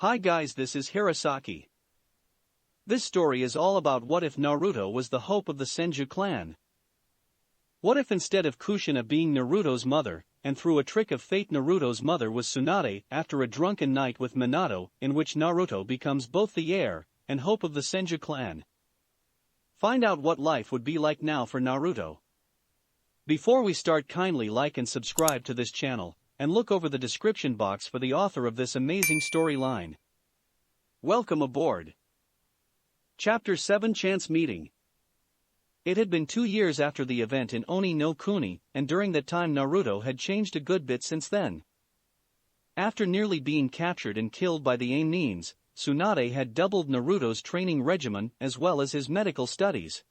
Hi guys, this is Hirosaki. This story is all about what if Naruto was the hope of the Senju clan. What if instead of Kushina being Naruto's mother, and through a trick of fate Naruto's mother was Tsunade after a drunken night with Minato in which Naruto becomes both the heir and hope of the Senju clan. Find out what life would be like now for Naruto. Before we start, kindly like and subscribe to this channel, and look over the description box for the author of this amazing storyline. Welcome aboard. Chapter 7 Chance Meeting. It had been 2 years after the event in Oni no Kuni, and during that time Naruto had changed a good bit since then. After nearly being captured and killed by the Ainins, Tsunade had doubled Naruto's training regimen as well as his medical studies.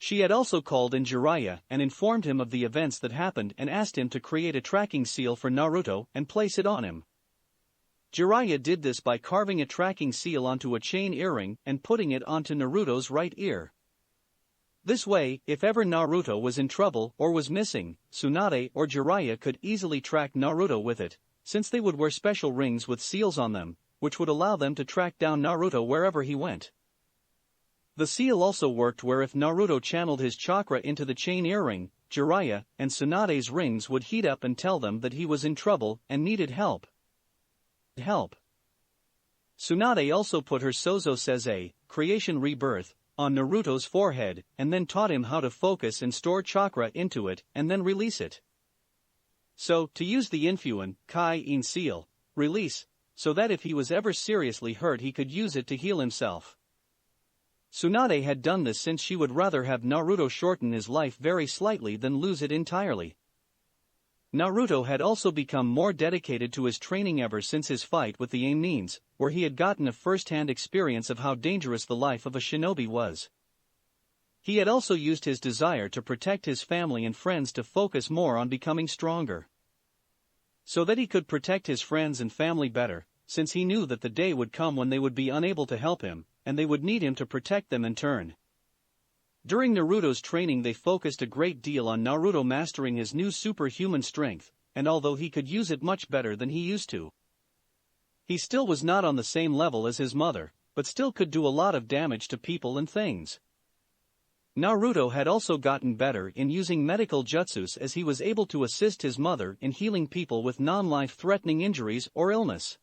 She had also called in Jiraiya and informed him of the events that happened and asked him to create a tracking seal for Naruto and place it on him. Jiraiya did this by carving a tracking seal onto a chain earring and putting it onto Naruto's right ear. This way, if ever Naruto was in trouble or was missing, Tsunade or Jiraiya could easily track Naruto with it, since they would wear special rings with seals on them, which would allow them to track down Naruto wherever he went. The seal also worked where if Naruto channeled his chakra into the chain earring, Jiraiya and Tsunade's rings would heat up and tell them that he was in trouble and needed help. Tsunade also put her Sozo Seize, creation rebirth, on Naruto's forehead and then taught him how to focus and store chakra into it and then release it. So, to use the Infuen, Kai-in seal, release, so that if he was ever seriously hurt he could use it to heal himself. Tsunade had done this since she would rather have Naruto shorten his life very slightly than lose it entirely. Naruto had also become more dedicated to his training ever since his fight with the Ainins, where he had gotten a first-hand experience of how dangerous the life of a shinobi was. He had also used his desire to protect his family and friends to focus more on becoming stronger, so that he could protect his friends and family better, since he knew that the day would come when they would be unable to help him, and they would need him to protect them in turn. During Naruto's training they focused a great deal on Naruto mastering his new superhuman strength, and although he could use it much better than he used to, he still was not on the same level as his mother, but still could do a lot of damage to people and things. Naruto had also gotten better in using medical jutsus as he was able to assist his mother in healing people with non-life-threatening injuries or illness.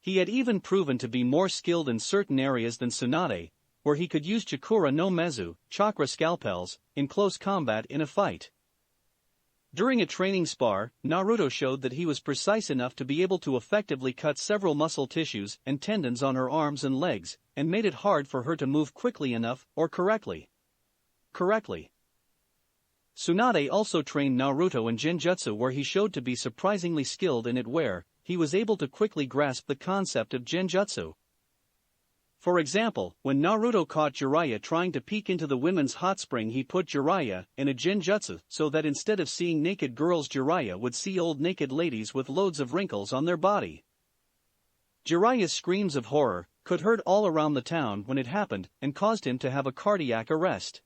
He had even proven to be more skilled in certain areas than Tsunade, where he could use Chakura no Mezu, chakra scalpels, in close combat in a fight. During a training spar, Naruto showed that he was precise enough to be able to effectively cut several muscle tissues and tendons on her arms and legs, and made it hard for her to move quickly enough or correctly. Tsunade also trained Naruto in Jinjutsu where he showed to be surprisingly skilled in it where he was able to quickly grasp the concept of Jinjutsu. For example, when Naruto caught Jiraiya trying to peek into the women's hot spring he put Jiraiya in a Jinjutsu so that instead of seeing naked girls Jiraiya would see old naked ladies with loads of wrinkles on their body. Jiraiya's screams of horror could heard all around the town when it happened and caused him to have a cardiac arrest.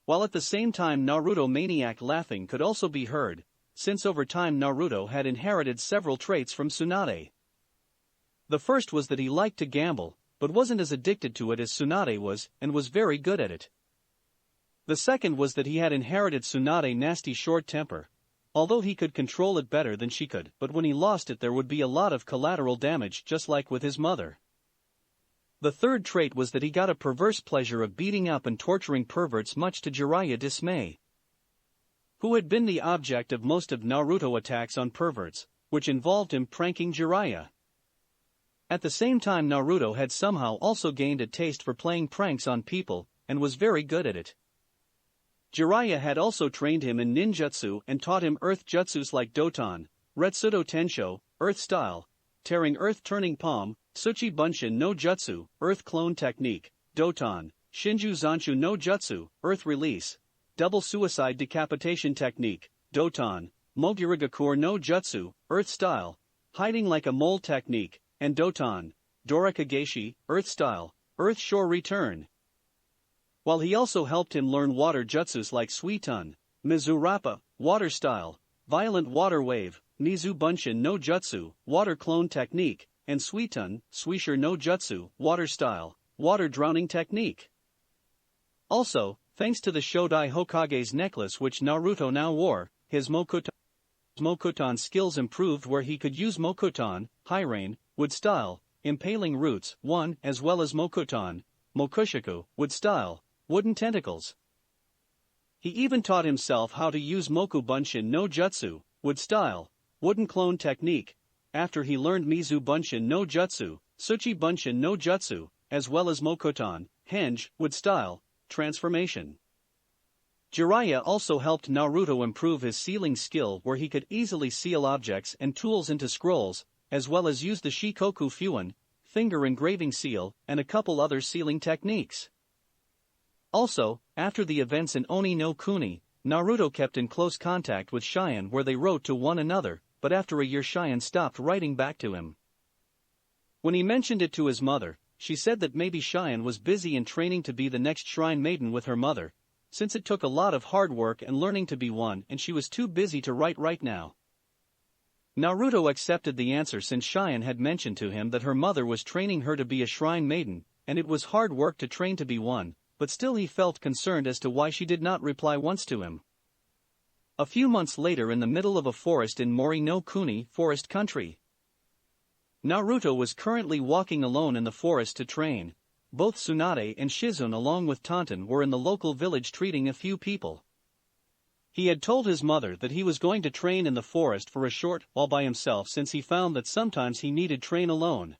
While at the same time Naruto maniac laughing could also be heard, since over time Naruto had inherited several traits from Tsunade. The first was that he liked to gamble, but wasn't as addicted to it as Tsunade was, and was very good at it. The second was that he had inherited Tsunade's nasty short temper, although he could control it better than she could, but when he lost it there would be a lot of collateral damage just like with his mother. The third trait was that he got a perverse pleasure of beating up and torturing perverts much to Jiraiya's dismay, who had been the object of most of Naruto attacks on perverts, which involved him pranking Jiraiya. At the same time Naruto had somehow also gained a taste for playing pranks on people, and was very good at it. Jiraiya had also trained him in ninjutsu and taught him earth jutsus like Doton, Retsudo Tensho, earth style, tearing earth turning palm, Tsuchi Bunshin no jutsu, earth clone technique, Doton, Shinju Zanshu no jutsu, earth release, double suicide decapitation technique, Doton, Mogirigakur no jutsu, earth style, hiding like a mole technique, and Doton, Dorakageshi, earth style, earth shore return. While he also helped him learn water jutsus like Suitun, Mizurappa, water style, violent water wave, Mizu Bunshin no Jutsu, Water Clone Technique, and Suitun, Suishur no Jutsu, Water Style, Water Drowning Technique. Also, thanks to the Shodai Hokage's necklace which Naruto now wore, his Mokuton skills improved where he could use Mokuton, High Rain, Wood Style, Impaling Roots, 1, as well as Mokuton, Mokushiku, Wood Style, Wooden Tentacles. He even taught himself how to use Moku Bunshin no Jutsu, Wood Style, Wooden Clone Technique, after he learned Mizu Bunshin no Jutsu, Tsuchi Bunshin no Jutsu, as well as Mokuton, Henge, Wood Style, Transformation. Jiraiya also helped Naruto improve his sealing skill where he could easily seal objects and tools into scrolls, as well as use the Shikoku Fuin, finger engraving seal, and a couple other sealing techniques. Also, after the events in Oni no Kuni, Naruto kept in close contact with Cheyenne where they wrote to one another, but after a year Cheyenne stopped writing back to him. When he mentioned it to his mother, she said that maybe Cheyenne was busy in training to be the next shrine maiden with her mother, since it took a lot of hard work and learning to be one and she was too busy to write right now. Naruto accepted the answer since Cheyenne had mentioned to him that her mother was training her to be a shrine maiden, and it was hard work to train to be one, but still he felt concerned as to why she did not reply once to him. A few months later in the middle of a forest in Mori no Kuni, Forest Country. Naruto was currently walking alone in the forest to train. Both Tsunade and Shizune along with Tonton were in the local village treating a few people. He had told his mother that he was going to train in the forest for a short while by himself since he found that sometimes he needed train alone.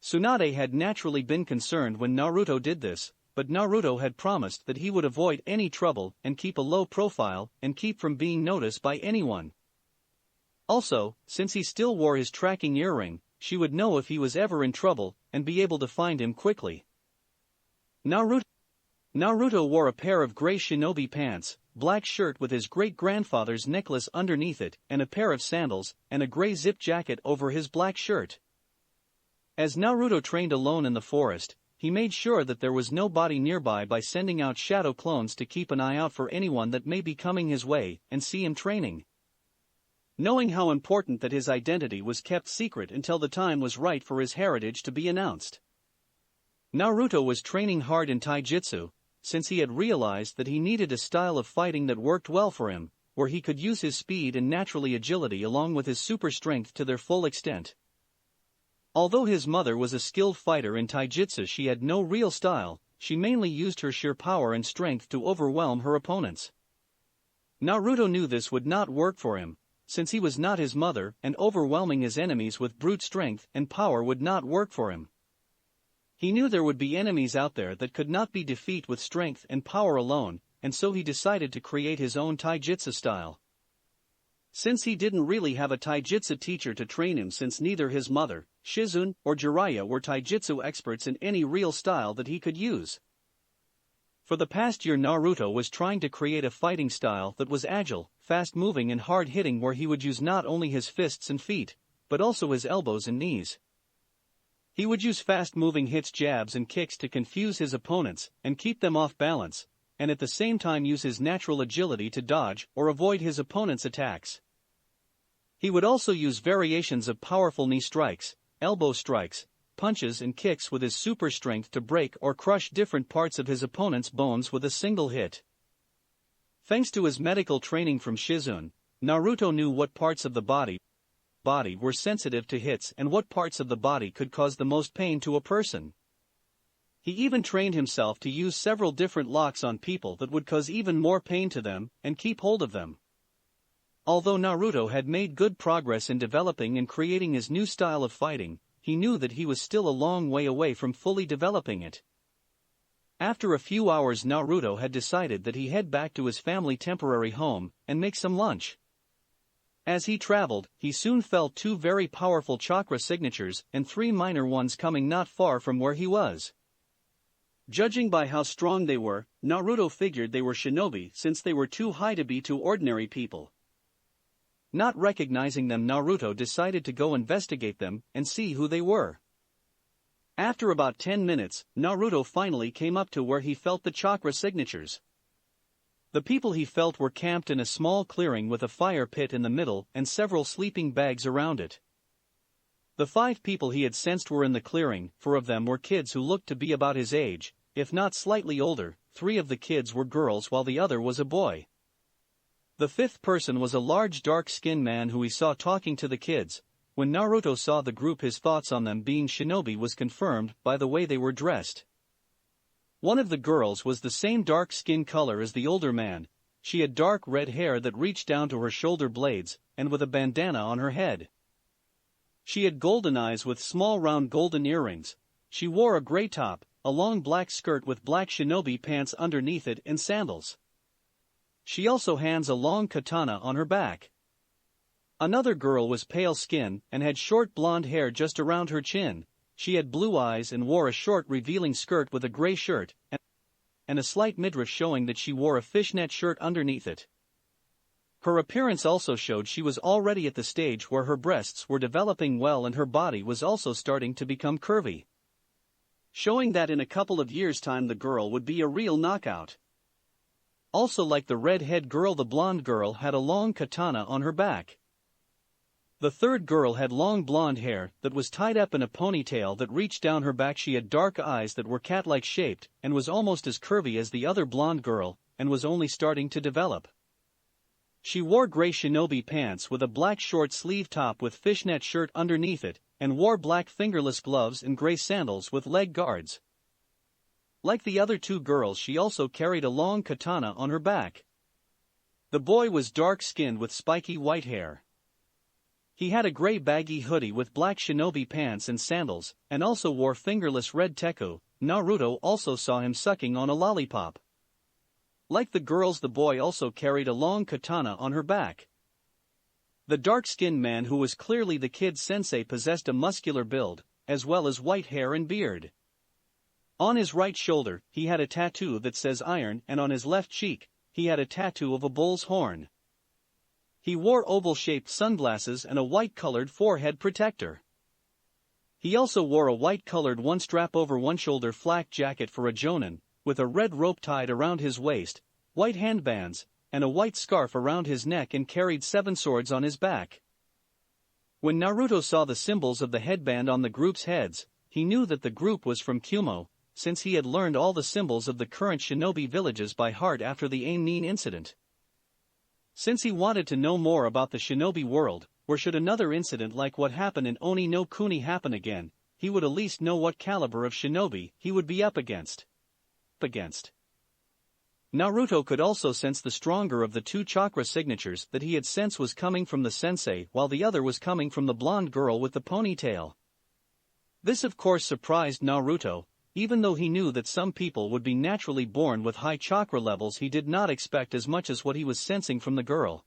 Tsunade had naturally been concerned when Naruto did this, but Naruto had promised that he would avoid any trouble and keep a low profile and keep from being noticed by anyone. Also, since he still wore his tracking earring, she would know if he was ever in trouble and be able to find him quickly. Naruto wore a pair of gray shinobi pants, black shirt with his great-grandfather's necklace underneath it, and a pair of sandals, and a gray zip jacket over his black shirt. As Naruto trained alone in the forest, he made sure that there was nobody nearby by sending out shadow clones to keep an eye out for anyone that may be coming his way and see him training. Knowing how important that his identity was kept secret until the time was right for his heritage to be announced. Naruto was training hard in taijutsu, since he had realized that he needed a style of fighting that worked well for him, where he could use his speed and naturally agility along with his super strength to their full extent. Although his mother was a skilled fighter in taijutsu, she had no real style, she mainly used her sheer power and strength to overwhelm her opponents. Naruto knew this would not work for him, since he was not his mother, and overwhelming his enemies with brute strength and power would not work for him. He knew there would be enemies out there that could not be defeated with strength and power alone, and so he decided to create his own taijutsu style. Since he didn't really have a taijutsu teacher to train him since neither his mother, Shizune, or Jiraiya were taijutsu experts in any real style that he could use. For the past year Naruto was trying to create a fighting style that was agile, fast-moving and hard-hitting where he would use not only his fists and feet, but also his elbows and knees. He would use fast-moving hits, jabs and kicks to confuse his opponents and keep them off balance, and at the same time use his natural agility to dodge or avoid his opponent's attacks. He would also use variations of powerful knee strikes, elbow strikes, punches and kicks with his super strength to break or crush different parts of his opponent's bones with a single hit. Thanks to his medical training from Shizune, Naruto knew what parts of the body were sensitive to hits and what parts of the body could cause the most pain to a person. He even trained himself to use several different locks on people that would cause even more pain to them and keep hold of them. Although Naruto had made good progress in developing and creating his new style of fighting, he knew that he was still a long way away from fully developing it. After a few hours Naruto had decided that he head back to his family temporary home and make some lunch. As he traveled, he soon felt 2 very powerful chakra signatures and 3 minor ones coming not far from where he was. Judging by how strong they were, Naruto figured they were shinobi since they were too high to be 2 ordinary people. Not recognizing them, Naruto decided to go investigate them and see who they were. After about 10 minutes, Naruto finally came up to where he felt the chakra signatures. The people he felt were camped in a small clearing with a fire pit in the middle and several sleeping bags around it. The 5 people he had sensed were in the clearing. 4 of them were kids who looked to be about his age, if not slightly older. 3 of the kids were girls while the other was a boy. The 5th person was a large dark-skinned man who he saw talking to the kids. When Naruto saw the group, his thoughts on them being shinobi was confirmed by the way they were dressed. One of the girls was the same dark skin color as the older man. She had dark red hair that reached down to her shoulder blades, and with a bandana on her head. She had golden eyes with small round golden earrings. She wore a gray top, a long black skirt with black shinobi pants underneath it and sandals. She also hands a long katana on her back. Another girl was pale skin and had short blonde hair just around her chin. She had blue eyes and wore a short revealing skirt with a gray shirt, and a slight midriff showing that she wore a fishnet shirt underneath it. Her appearance also showed she was already at the stage where her breasts were developing well and her body was also starting to become curvy, showing that in a couple of years' time the girl would be a real knockout. Also, like the red-haired girl, the blonde girl had a long katana on her back. The 3rd girl had long blonde hair that was tied up in a ponytail that reached down her back. She had dark eyes that were cat-like shaped and was almost as curvy as the other blonde girl and was only starting to develop. She wore gray shinobi pants with a black short-sleeve top with fishnet shirt underneath it and wore black fingerless gloves and gray sandals with leg guards. Like the other 2 girls, she also carried a long katana on her back. The boy was dark-skinned with spiky white hair. He had a gray baggy hoodie with black shinobi pants and sandals, and also wore fingerless red teku. Naruto also saw him sucking on a lollipop. Like the girls, the boy also carried a long katana on her back. The dark-skinned man, who was clearly the kid sensei, possessed a muscular build, as well as white hair and beard. On his right shoulder, he had a tattoo that says iron, and on his left cheek, he had a tattoo of a bull's horn. He wore oval-shaped sunglasses and a white-colored forehead protector. He also wore a white-colored one-strap over one-shoulder flak jacket for a jonin, with a red rope tied around his waist, white handbands, and a white scarf around his neck, and carried 7 swords on his back. When Naruto saw the symbols of the headband on the group's heads, he knew that the group was from Kumo, since he had learned all the symbols of the current shinobi villages by heart after the Ain incident. Since he wanted to know more about the shinobi world, or should another incident like what happened in Oni no Kuni happen again, he would at least know what caliber of shinobi he would be up against. Naruto could also sense the stronger of the 2 chakra signatures that he had sensed was coming from the sensei, while the other was coming from the blonde girl with the ponytail. This of course surprised Naruto. Even though he knew that some people would be naturally born with high chakra levels, he did not expect as much as what he was sensing from the girl.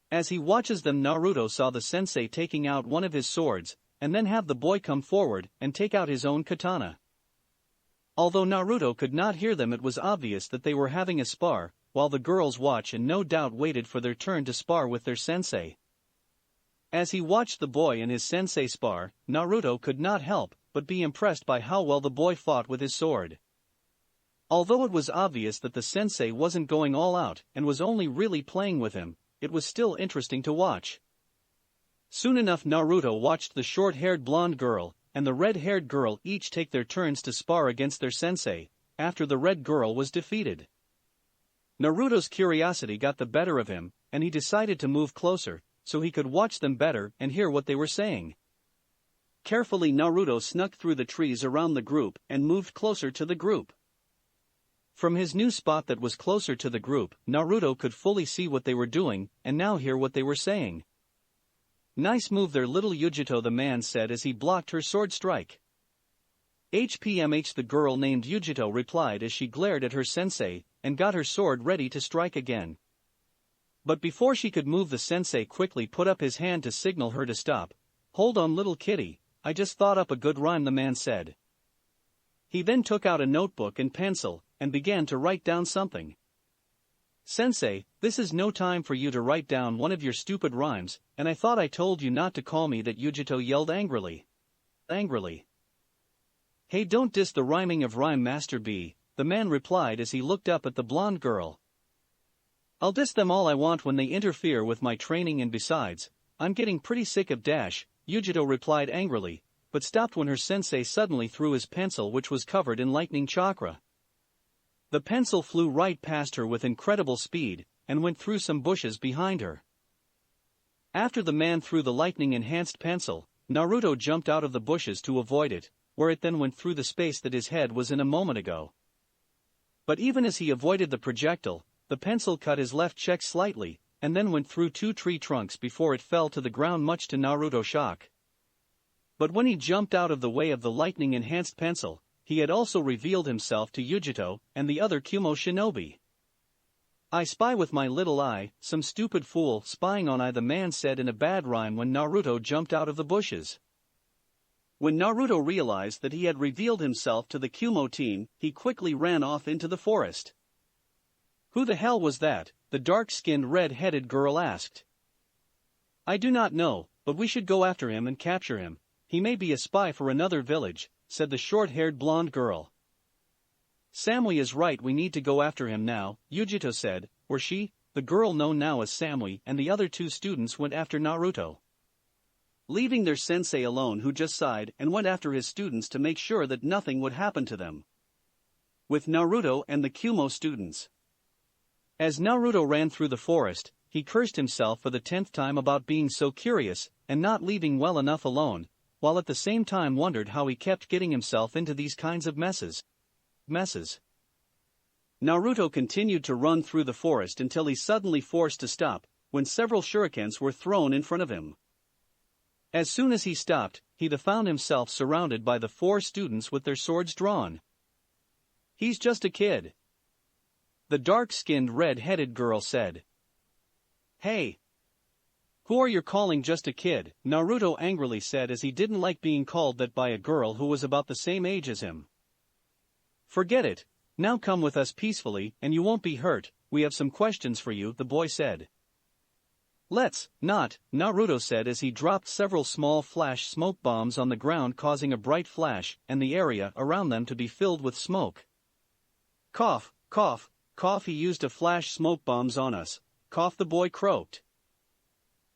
As he watches them, Naruto saw the sensei taking out one of his swords, and then have the boy come forward and take out his own katana. Although Naruto could not hear them, it was obvious that they were having a spar, while the girls watched and no doubt waited for their turn to spar with their sensei. As he watched the boy and his sensei spar, Naruto could not help but be impressed by how well the boy fought with his sword. Although it was obvious that the sensei wasn't going all out and was only really playing with him, it was still interesting to watch. Soon enough, Naruto watched the short-haired blonde girl and the red-haired girl each take their turns to spar against their sensei, after the red girl was defeated. Naruto's curiosity got the better of him, and he decided to move closer, so he could watch them better and hear what they were saying. Carefully, Naruto snuck through the trees around the group and moved closer to the group. From his new spot that was closer to the group, Naruto could fully see what they were doing and now hear what they were saying. "Nice move there, little Yujito," the man said as he blocked her sword strike. "HPMH," the girl named Yujito replied as she glared at her sensei and got her sword ready to strike again. But before she could move, the sensei quickly put up his hand to signal her to stop. "Hold on, little kitty, I just thought up a good rhyme," the man said. He then took out a notebook and pencil and began to write down something. "Sensei, this is no time for you to write down one of your stupid rhymes, and I thought I told you not to call me that," Yujito yelled angrily. "Hey, don't diss the rhyming of Rhyme Master B," the man replied as he looked up at the blonde girl. I'll diss them all I want when they interfere with my training, and besides, I'm getting pretty sick of dash, Yujito replied angrily, but stopped when her sensei suddenly threw his pencil, which was covered in lightning chakra. The pencil flew right past her with incredible speed, and went through some bushes behind her. After the man threw the lightning-enhanced pencil, Naruto jumped out of the bushes to avoid it, where it then went through the space that his head was in a moment ago. But even as he avoided the projectile, the pencil cut his left cheek slightly, and then went through 2 tree trunks before it fell to the ground, much to Naruto's shock. But when he jumped out of the way of the lightning-enhanced pencil, he had also revealed himself to Yujito and the other Kumo shinobi. I spy with my little eye, some stupid fool spying on I, the man said in a bad rhyme when Naruto jumped out of the bushes. When Naruto realized that he had revealed himself to the Kumo team, he quickly ran off into the forest. Who the hell was that? The dark-skinned red-headed girl asked. I do not know, but we should go after him and capture him. He may be a spy for another village, said the short-haired blonde girl. Samui is right, we need to go after him now, Yujito said, where she, the girl known now as Samui, and the other 2 students went after Naruto, leaving their sensei alone, who just sighed and went after his students to make sure that nothing would happen to them. With Naruto and the Kumo students. As Naruto ran through the forest, he cursed himself for the 10th time about being so curious and not leaving well enough alone, while at the same time wondered how he kept getting himself into these kinds of messes. Naruto continued to run through the forest until he suddenly forced to stop, when several shurikens were thrown in front of him. As soon as he stopped, he found himself surrounded by the 4 students with their swords drawn. He's just a kid, the dark-skinned red-headed girl said. Hey! Who are you calling just a kid? Naruto angrily said, as he didn't like being called that by a girl who was about the same age as him. Forget it, now come with us peacefully and you won't be hurt, we have some questions for you, the boy said. Let's not, Naruto said as he dropped several small flash smoke bombs on the ground, causing a bright flash and the area around them to be filled with smoke. Cough, cough, cough, he used to flash smoke bombs on us, cough, the boy croaked.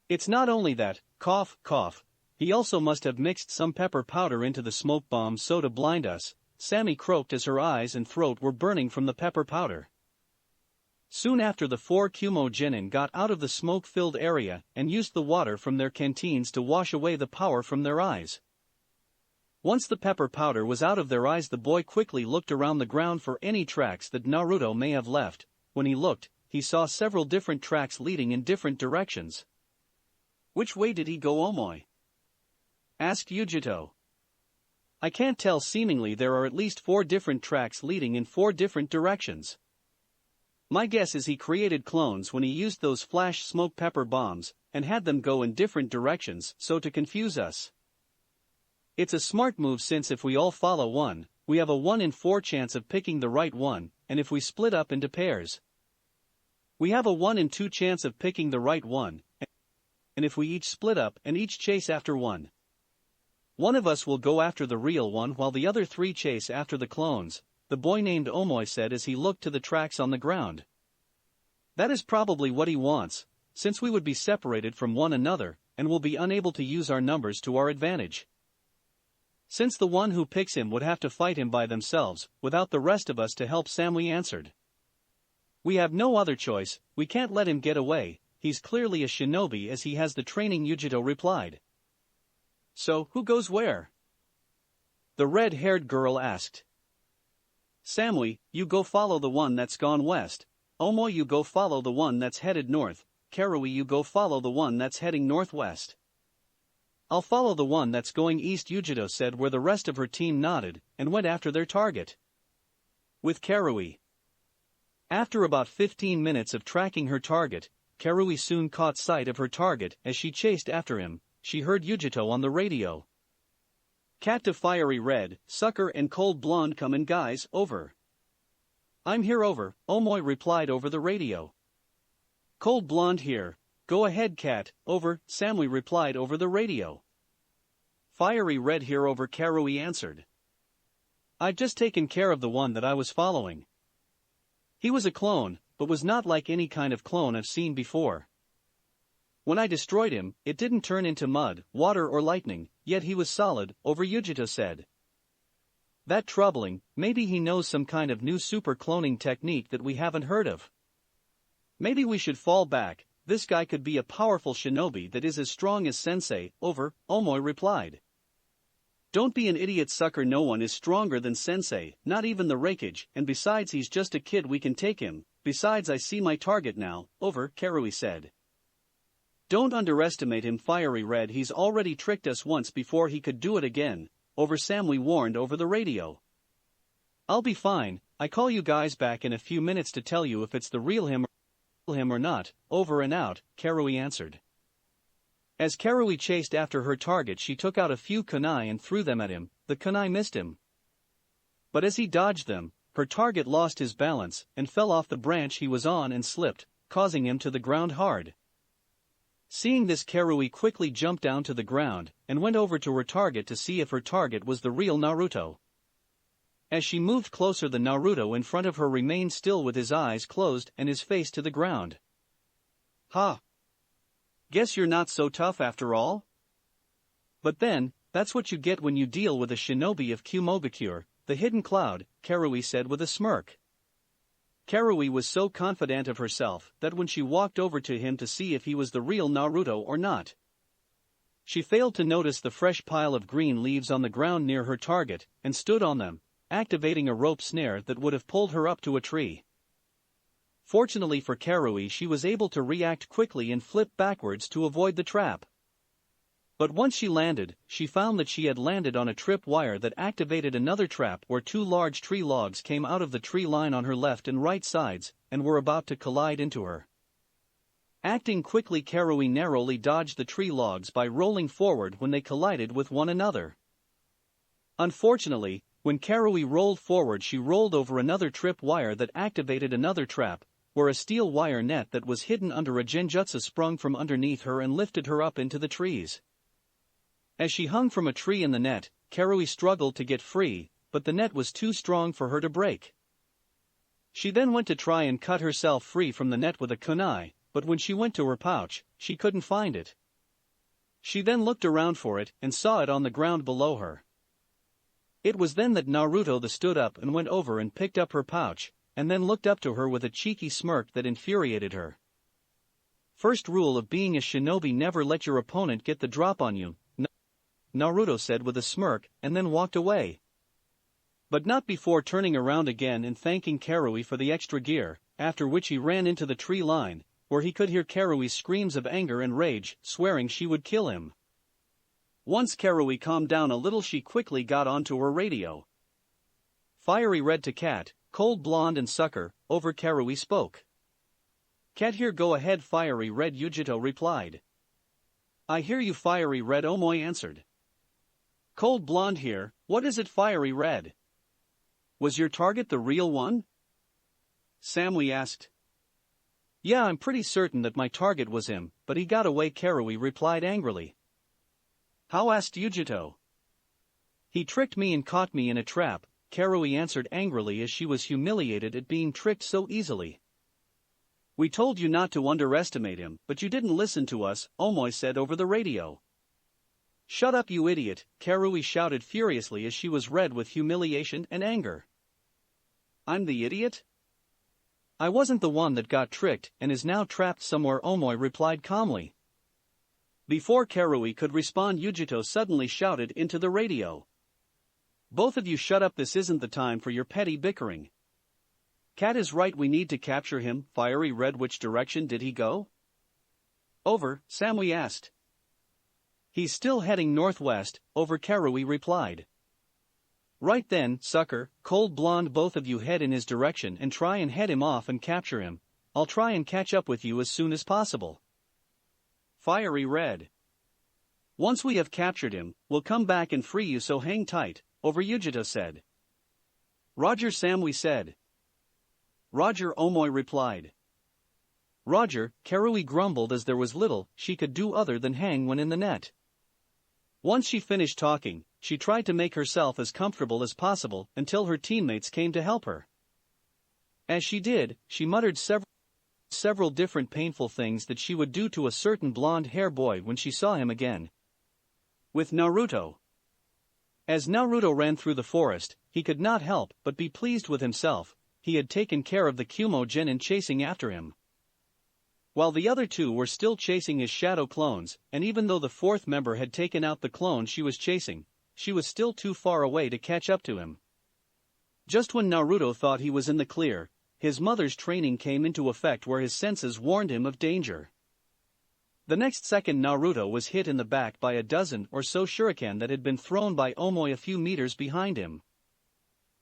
It's not only that, cough, cough, he also must have mixed some pepper powder into the smoke bombs so to blind us, Sammy croaked as her eyes and throat were burning from the pepper powder. Soon after, the 4 Kumo genin got out of the smoke-filled area and used the water from their canteens to wash away the power from their eyes. Once the pepper powder was out of their eyes, the boy quickly looked around the ground for any tracks that Naruto may have left. When he looked, he saw several different tracks leading in different directions. Which way did he go, Omoi? Asked Yujito. I can't tell, seemingly there are at least 4 different tracks leading in 4 different directions. My guess is he created clones when he used those flash smoke pepper bombs, and had them go in different directions so to confuse us. It's a smart move, since if we all follow one, we have a 1 in 4 chance of picking the right one, and if we split up into pairs, we have a 1 in 2 chance of picking the right one, and if we each split up and each chase after one of us will go after the real one while the other 3 chase after the clones, the boy named Omoi said as he looked to the tracks on the ground. That is probably what he wants, since we would be separated from one another, and will be unable to use our numbers to our advantage. Since the one who picks him would have to fight him by themselves, without the rest of us to help, Samui answered. We have no other choice, we can't let him get away, he's clearly a shinobi as he has the training, Yujito replied. So, who goes where? The red-haired girl asked. Samui, you go follow the one that's gone west. Omoi, you go follow the one that's headed north. Karui, you go follow the one that's heading northwest. I'll follow the one that's going east, Yujito said, where the rest of her team nodded and went after their target. With Karui. After about 15 minutes of tracking her target, Karui soon caught sight of her target. As she chased after him, she heard Yujito on the radio. Cat to fiery red, sucker and cold blonde, come in guys, over. I'm here, over, Omoi replied over the radio. Cold blonde here, go ahead cat, over, Samui replied over the radio. Fiery red here, over, Karui answered. I've just taken care of the one that I was following. He was a clone, but was not like any kind of clone I've seen before. When I destroyed him, it didn't turn into mud, water or lightning, yet he was solid, Yujito said. That troubling, maybe he knows some kind of new super cloning technique that we haven't heard of. Maybe we should fall back, this guy could be a powerful shinobi that is as strong as sensei, Omoi replied. Don't be an idiot sucker, no one is stronger than sensei, not even the Raikage, and besides he's just a kid, we can take him, besides I see my target now, Karui said. Don't underestimate him, Fiery Red, he's already tricked us once before, he could do it again, Samui warned over the radio. I'll be fine, I call you guys back in a few minutes to tell you if it's the real him or not, over and out, Karui answered. As Karui chased after her target, she took out a few kunai and threw them at him. The kunai missed him. But as he dodged them, her target lost his balance and fell off the branch he was on and slipped, causing him to the ground hard. Seeing this, Karui quickly jumped down to the ground and went over to her target to see if her target was the real Naruto. As she moved closer, the Naruto in front of her remained still with his eyes closed and his face to the ground. Ha! Guess you're not so tough after all? But then, that's what you get when you deal with a shinobi of Kumogakure, the hidden cloud, Karui said with a smirk. Karui was so confident of herself that when she walked over to him to see if he was the real Naruto or not, she failed to notice the fresh pile of green leaves on the ground near her target and stood on them, activating a rope snare that would have pulled her up to a tree. Fortunately for Karui, she was able to react quickly and flip backwards to avoid the trap. But once she landed, she found that she had landed on a trip wire that activated another trap where two large tree logs came out of the tree line on her left and right sides and were about to collide into her. Acting quickly, Karui narrowly dodged the tree logs by rolling forward when they collided with one another. Unfortunately, when Karui rolled forward, she rolled over another trip wire that activated another trap, where a steel wire net that was hidden under a Jinjutsu sprung from underneath her and lifted her up into the trees. As she hung from a tree in the net, Karui struggled to get free, but the net was too strong for her to break. She then went to try and cut herself free from the net with a kunai, but when she went to her pouch, she couldn't find it. She then looked around for it and saw it on the ground below her. It was then that Naruto stood up and went over and picked up her pouch, and then looked up to her with a cheeky smirk that infuriated her. First rule of being a shinobi: never let your opponent get the drop on you, Naruto said with a smirk, and then walked away. But not before turning around again and thanking Karui for the extra gear, after which he ran into the tree line, where he could hear Karui's screams of anger and rage, swearing she would kill him. Once Karui calmed down a little, she quickly got onto her radio. Fiery Red to Cat, Cold Blonde and Sucker, over Karui spoke. Cat here, go ahead, Fiery Red, Yujito replied. I hear you, Fiery Red, Omoi answered. Cold Blonde here, what is it, Fiery Red? Was your target the real one? Samui asked. Yeah, I'm pretty certain that my target was him, but he got away, Karui replied angrily. How? Asked Yujito. He tricked me and caught me in a trap, Karui answered angrily as she was humiliated at being tricked so easily. We told you not to underestimate him, but you didn't listen to us, Omoi said over the radio. Shut up, you idiot, Karui shouted furiously as she was red with humiliation and anger. I'm the idiot? I wasn't the one that got tricked and is now trapped somewhere, Omoi replied calmly. Before Karui could respond, Yujito suddenly shouted into the radio. Both of you shut up, this isn't the time for your petty bickering. Cat is right, we need to capture him, Fiery Red. Which direction did he go? Over, Samui asked. He's still heading northwest, over, Karui replied. Right then, Sucker, Cold Blonde, both of you head in his direction and try and head him off and capture him. I'll try and catch up with you as soon as possible. Fiery Red. Once we have captured him, we'll come back and free you, so hang tight, over, Yujito said. Roger, Samui said. Roger, Omoi replied. Roger, Karui grumbled as there was little she could do other than hang when in the net. Once she finished talking, she tried to make herself as comfortable as possible until her teammates came to help her. As she did, she muttered several different painful things that she would do to a certain blonde-haired boy when she saw him again. With Naruto. As Naruto ran through the forest, he could not help but be pleased with himself. He had taken care of the Kumo genin chasing after him, while the other two were still chasing his shadow clones, and even though the fourth member had taken out the clone she was chasing, she was still too far away to catch up to him. Just when Naruto thought he was in the clear, his mother's training came into effect where his senses warned him of danger. The next second Naruto was hit in the back by a dozen or so shuriken that had been thrown by Omoi a few meters behind him.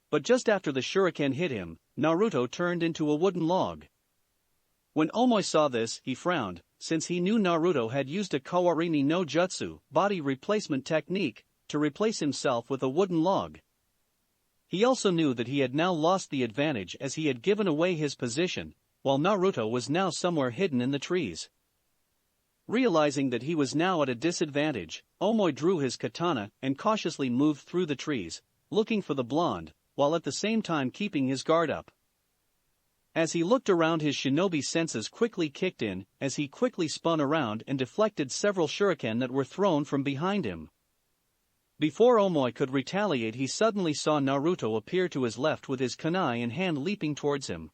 But just after the shuriken hit him, Naruto turned into a wooden log. When Omoi saw this, he frowned, since he knew Naruto had used a Kawarini no Jutsu, body replacement technique, to replace himself with a wooden log. He also knew that he had now lost the advantage as he had given away his position, while Naruto was now somewhere hidden in the trees. Realizing that he was now at a disadvantage, Omoi drew his katana and cautiously moved through the trees, looking for the blonde, while at the same time keeping his guard up. As he looked around, his shinobi senses quickly kicked in, as he quickly spun around and deflected several shuriken that were thrown from behind him. Before Omoi could retaliate, he suddenly saw Naruto appear to his left with his kunai in hand leaping towards him.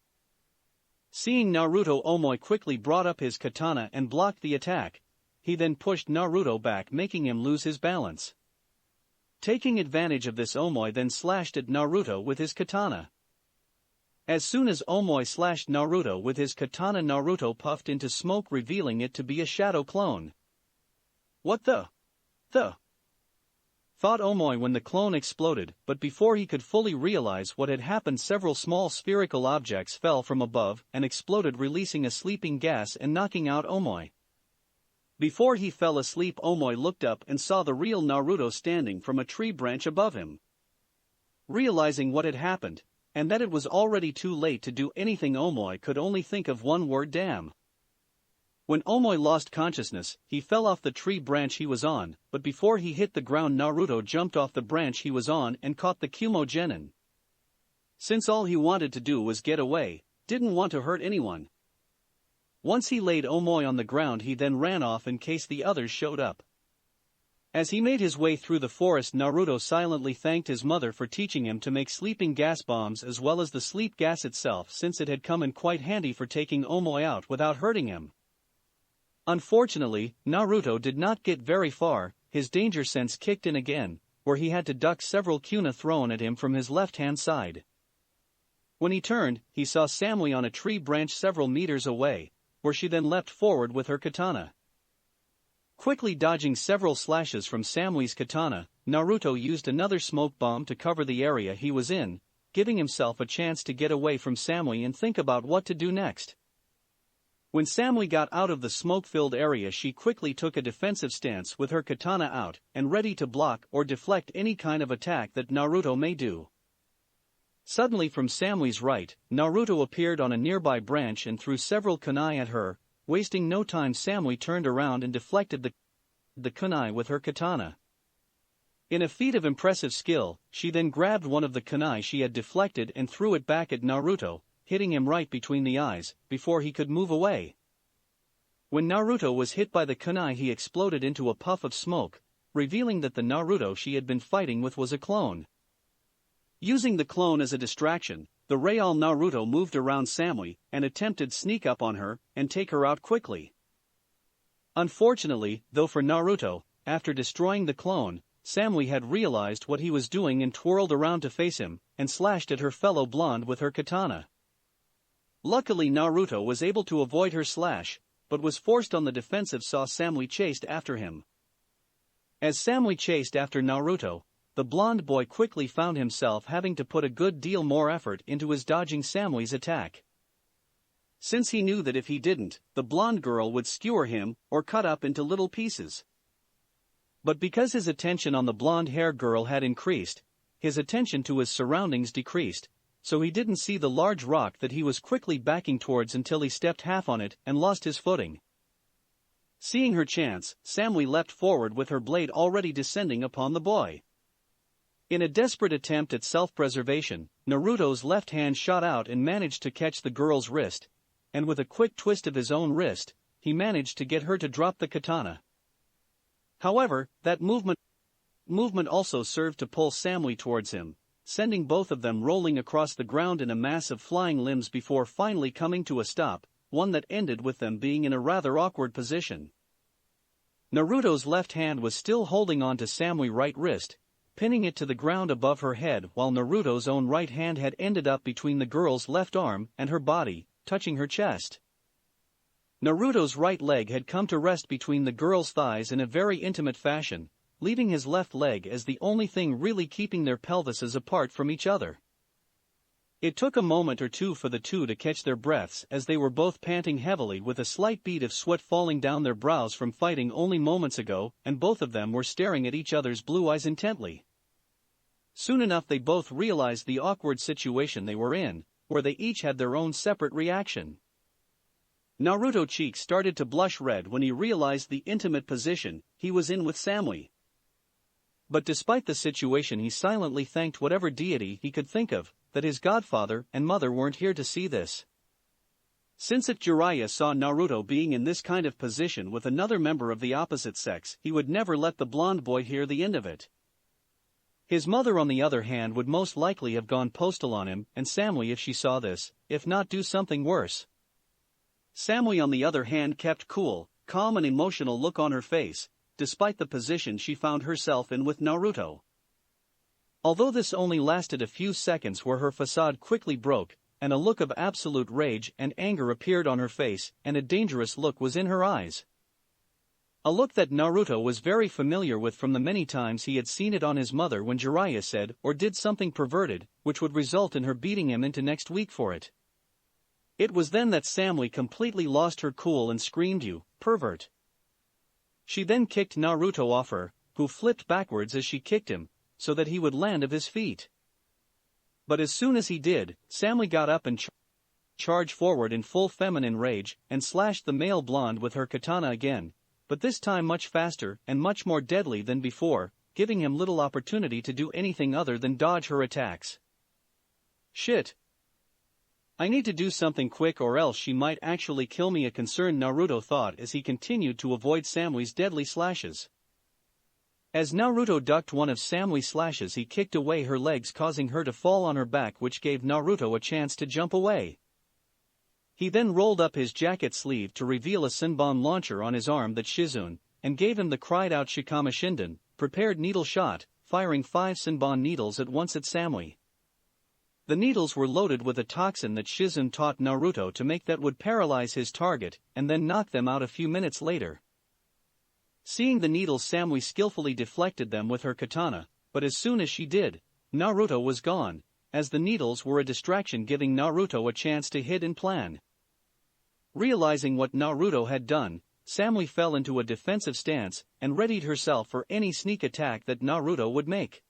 Seeing Naruto, Omoi quickly brought up his katana and blocked the attack. He then pushed Naruto back, making him lose his balance. Taking advantage of this, Omoi then slashed at Naruto with his katana. As soon as Omoi slashed Naruto with his katana, Naruto puffed into smoke, revealing it to be a shadow clone. What the? Thought Omoi when the clone exploded, but before he could fully realize what had happened, several small spherical objects fell from above and exploded, releasing a sleeping gas and knocking out Omoi. Before he fell asleep, Omoi looked up and saw the real Naruto standing from a tree branch above him. Realizing what had happened, and that it was already too late to do anything, Omoi could only think of one word: damn. When Omoi lost consciousness, he fell off the tree branch he was on, but before he hit the ground, Naruto jumped off the branch he was on and caught the Kumo genin. Since all he wanted to do was get away, didn't want to hurt anyone. Once he laid Omoi on the ground, he then ran off in case the others showed up. As he made his way through the forest, Naruto silently thanked his mother for teaching him to make sleeping gas bombs as well as the sleep gas itself, since it had come in quite handy for taking Omoi out without hurting him. Unfortunately, Naruto did not get very far. His danger sense kicked in again, where he had to duck several kuna thrown at him from his left-hand side. When he turned, he saw Samui on a tree branch several meters away, where she then leapt forward with her katana. Quickly dodging several slashes from Samui's katana, Naruto used another smoke bomb to cover the area he was in, giving himself a chance to get away from Samui and think about what to do next. When Samui got out of the smoke-filled area, she quickly took a defensive stance with her katana out and ready to block or deflect any kind of attack that Naruto may do. Suddenly from Samui's right, Naruto appeared on a nearby branch and threw several kunai at her. Wasting no time, Samui turned around and deflected the kunai with her katana. In a feat of impressive skill, she then grabbed one of the kunai she had deflected and threw it back at Naruto, hitting him right between the eyes, before he could move away. When Naruto was hit by the kunai, he exploded into a puff of smoke, revealing that the Naruto she had been fighting with was a clone. Using the clone as a distraction, the real Naruto moved around Samui and attempted sneak up on her and take her out quickly. Unfortunately, though, for Naruto, after destroying the clone, Samui had realized what he was doing and twirled around to face him and slashed at her fellow blonde with her katana. Luckily, Naruto was able to avoid her slash, but was forced on the defensive. Saw Samui chased after him. As Samui chased after Naruto, the blonde boy quickly found himself having to put a good deal more effort into his dodging Samui's attack, since he knew that if he didn't, the blonde girl would skewer him or cut up into little pieces. But because his attention on the blonde-haired girl had increased, his attention to his surroundings decreased, so he didn't see the large rock that he was quickly backing towards until he stepped half on it and lost his footing. Seeing her chance, Samui leapt forward with her blade already descending upon the boy. In a desperate attempt at self-preservation, Naruto's left hand shot out and managed to catch the girl's wrist, and with a quick twist of his own wrist, he managed to get her to drop the katana. However, that movement also served to pull Samui towards him, sending both of them rolling across the ground in a mass of flying limbs before finally coming to a stop, one that ended with them being in a rather awkward position. Naruto's left hand was still holding on to Samui's right wrist, pinning it to the ground above her head, while Naruto's own right hand had ended up between the girl's left arm and her body, touching her chest. Naruto's right leg had come to rest between the girl's thighs in a very intimate fashion, leaving his left leg as the only thing really keeping their pelvises apart from each other. It took a moment or two for the two to catch their breaths as they were both panting heavily with a slight bead of sweat falling down their brows from fighting only moments ago, and both of them were staring at each other's blue eyes intently. Soon enough they both realized the awkward situation they were in, where they each had their own separate reaction. Naruto's cheeks started to blush red when he realized the intimate position he was in with Samui. But despite the situation, he silently thanked whatever deity he could think of, that his godfather and mother weren't here to see this. Since if Jiraiya saw Naruto being in this kind of position with another member of the opposite sex, he would never let the blonde boy hear the end of it. His mother on the other hand would most likely have gone postal on him and Samui if she saw this, if not do something worse. Samui on the other hand kept cool, calm and emotional look on her face, despite the position she found herself in with Naruto. Although this only lasted a few seconds, where her facade quickly broke, and a look of absolute rage and anger appeared on her face, and a dangerous look was in her eyes. A look that Naruto was very familiar with from the many times he had seen it on his mother when Jiraiya said or did something perverted, which would result in her beating him into next week for it. It was then that Samui completely lost her cool and screamed, "You pervert!" She then kicked Naruto off her, who flipped backwards as she kicked him, so that he would land of his feet. But as soon as he did, Samui got up and charged forward in full feminine rage, and slashed the male blonde with her katana again, but this time much faster and much more deadly than before, giving him little opportunity to do anything other than dodge her attacks. Shit! I need to do something quick or else she might actually kill me, a concerned Naruto thought as he continued to avoid Samui's deadly slashes. As Naruto ducked one of Samui's slashes, he kicked away her legs, causing her to fall on her back, which gave Naruto a chance to jump away. He then rolled up his jacket sleeve to reveal a Senbon launcher on his arm that Shizune, and gave him the cried-out Shikama Shinden, prepared needle shot, firing 5 Senbon needles at once at Samui. The needles were loaded with a toxin that Shizune taught Naruto to make that would paralyze his target and then knock them out a few minutes later. Seeing the needles, Samui skillfully deflected them with her katana, but as soon as she did, Naruto was gone, as the needles were a distraction, giving Naruto a chance to hit and plan. Realizing what Naruto had done, Samui fell into a defensive stance and readied herself for any sneak attack that Naruto would make.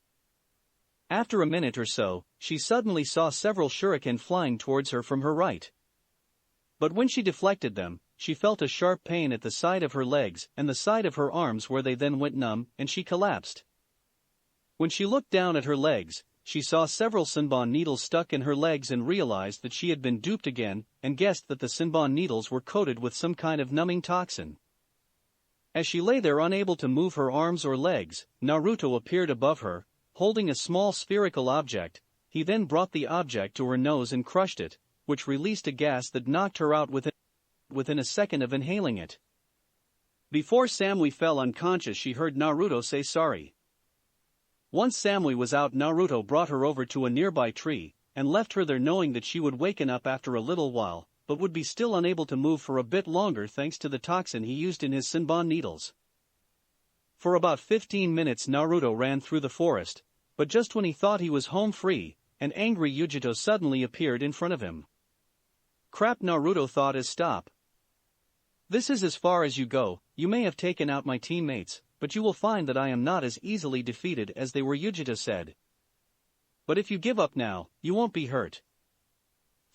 After a minute or so, she suddenly saw several shuriken flying towards her from her right. But when she deflected them, she felt a sharp pain at the side of her legs and the side of her arms, where they then went numb, and she collapsed. When she looked down at her legs, she saw several Senbon needles stuck in her legs and realized that she had been duped again, and guessed that the Senbon needles were coated with some kind of numbing toxin. As she lay there unable to move her arms or legs, Naruto appeared above her, holding a small spherical object. He then brought the object to her nose and crushed it, which released a gas that knocked her out within a second of inhaling it. Before Samui fell unconscious, she heard Naruto say sorry. Once Samui was out, Naruto brought her over to a nearby tree, and left her there, knowing that she would waken up after a little while, but would be still unable to move for a bit longer thanks to the toxin he used in his Senbon needles. For about 15 minutes Naruto ran through the forest, but just when he thought he was home free, an angry Yujito suddenly appeared in front of him. Crap, Naruto thought as stop. This is as far as you go. You may have taken out my teammates, but you will find that I am not as easily defeated as they were, Yujito said. But if you give up now, you won't be hurt.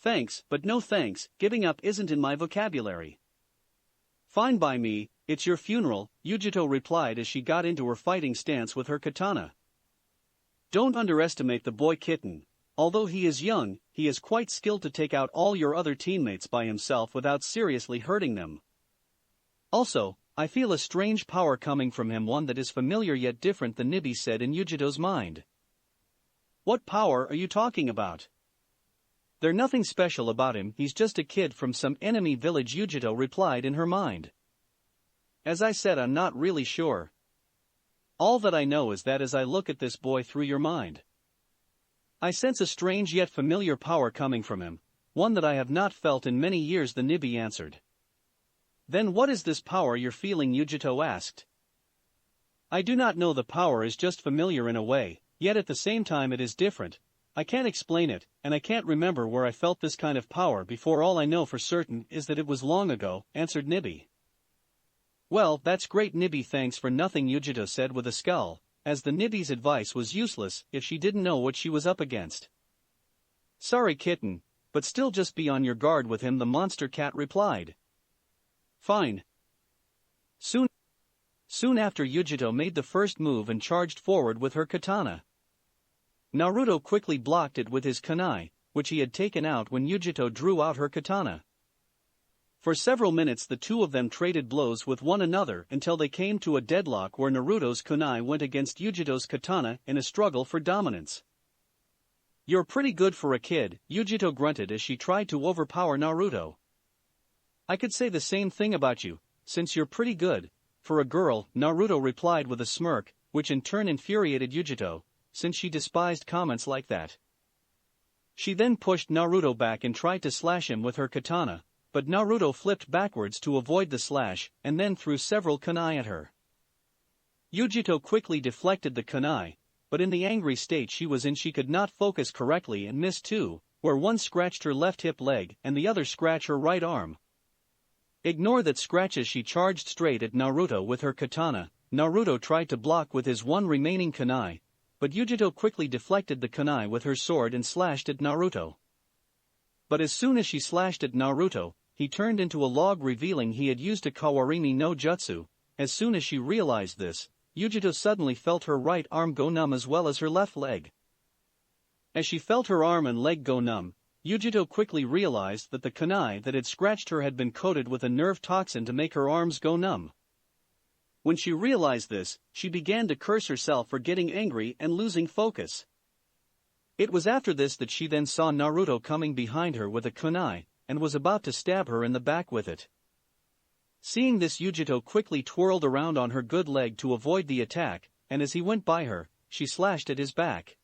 Thanks, but no thanks, giving up isn't in my vocabulary. Fine by me, it's your funeral, Yujito replied as she got into her fighting stance with her katana. Don't underestimate the boy Kitten. Although he is young, he is quite skilled to take out all your other teammates by himself without seriously hurting them. Also, I feel a strange power coming from him, one that is familiar yet different, the Nibi said in Yujito's mind. What power are you talking about? There's nothing special about him, he's just a kid from some enemy village, Yujito replied in her mind. As I said, I'm not really sure. All that I know is that as I look at this boy through your mind, I sense a strange yet familiar power coming from him, one that I have not felt in many years, the Nibi answered. Then what is this power you're feeling, Yujito asked. I do not know, the power is just familiar in a way, yet at the same time it is different. I can't explain it, and I can't remember where I felt this kind of power before. All I know for certain is that it was long ago, answered Nibi. Well, that's great, Nibi. Thanks for nothing, Yujito said with a scowl, as the Nibi's advice was useless if she didn't know what she was up against. Sorry, Kitten, but still just be on your guard with him, the monster cat replied. Fine. Soon after, Yujito made the first move and charged forward with her katana. Naruto quickly blocked it with his kunai, which he had taken out when Yujito drew out her katana. For several minutes the two of them traded blows with one another until they came to a deadlock where Naruto's kunai went against Yujito's katana in a struggle for dominance. You're pretty good for a kid, Yujito grunted as she tried to overpower Naruto. I could say the same thing about you, since you're pretty good for a girl, Naruto replied with a smirk, which in turn infuriated Yujito, since she despised comments like that. She then pushed Naruto back and tried to slash him with her katana, but Naruto flipped backwards to avoid the slash and then threw several kunai at her. Yujito quickly deflected the kunai, but in the angry state she was in, she could not focus correctly and missed too, where one scratched her left hip leg and the other scratched her right arm. Ignore that scratch as she charged straight at Naruto with her katana. Naruto tried to block with his one remaining kunai, but Yujito quickly deflected the kunai with her sword and slashed at Naruto. But as soon as she slashed at Naruto, he turned into a log, revealing he had used a Kawarimi no Jutsu. As soon as she realized this, Yujito suddenly felt her right arm go numb as well as her left leg. As she felt her arm and leg go numb, Yujito quickly realized that the kunai that had scratched her had been coated with a nerve toxin to make her arms go numb. When she realized this, she began to curse herself for getting angry and losing focus. It was after this that she then saw Naruto coming behind her with a kunai, and was about to stab her in the back with it. Seeing this, Yujito quickly twirled around on her good leg to avoid the attack, and as he went by her, she slashed at his back.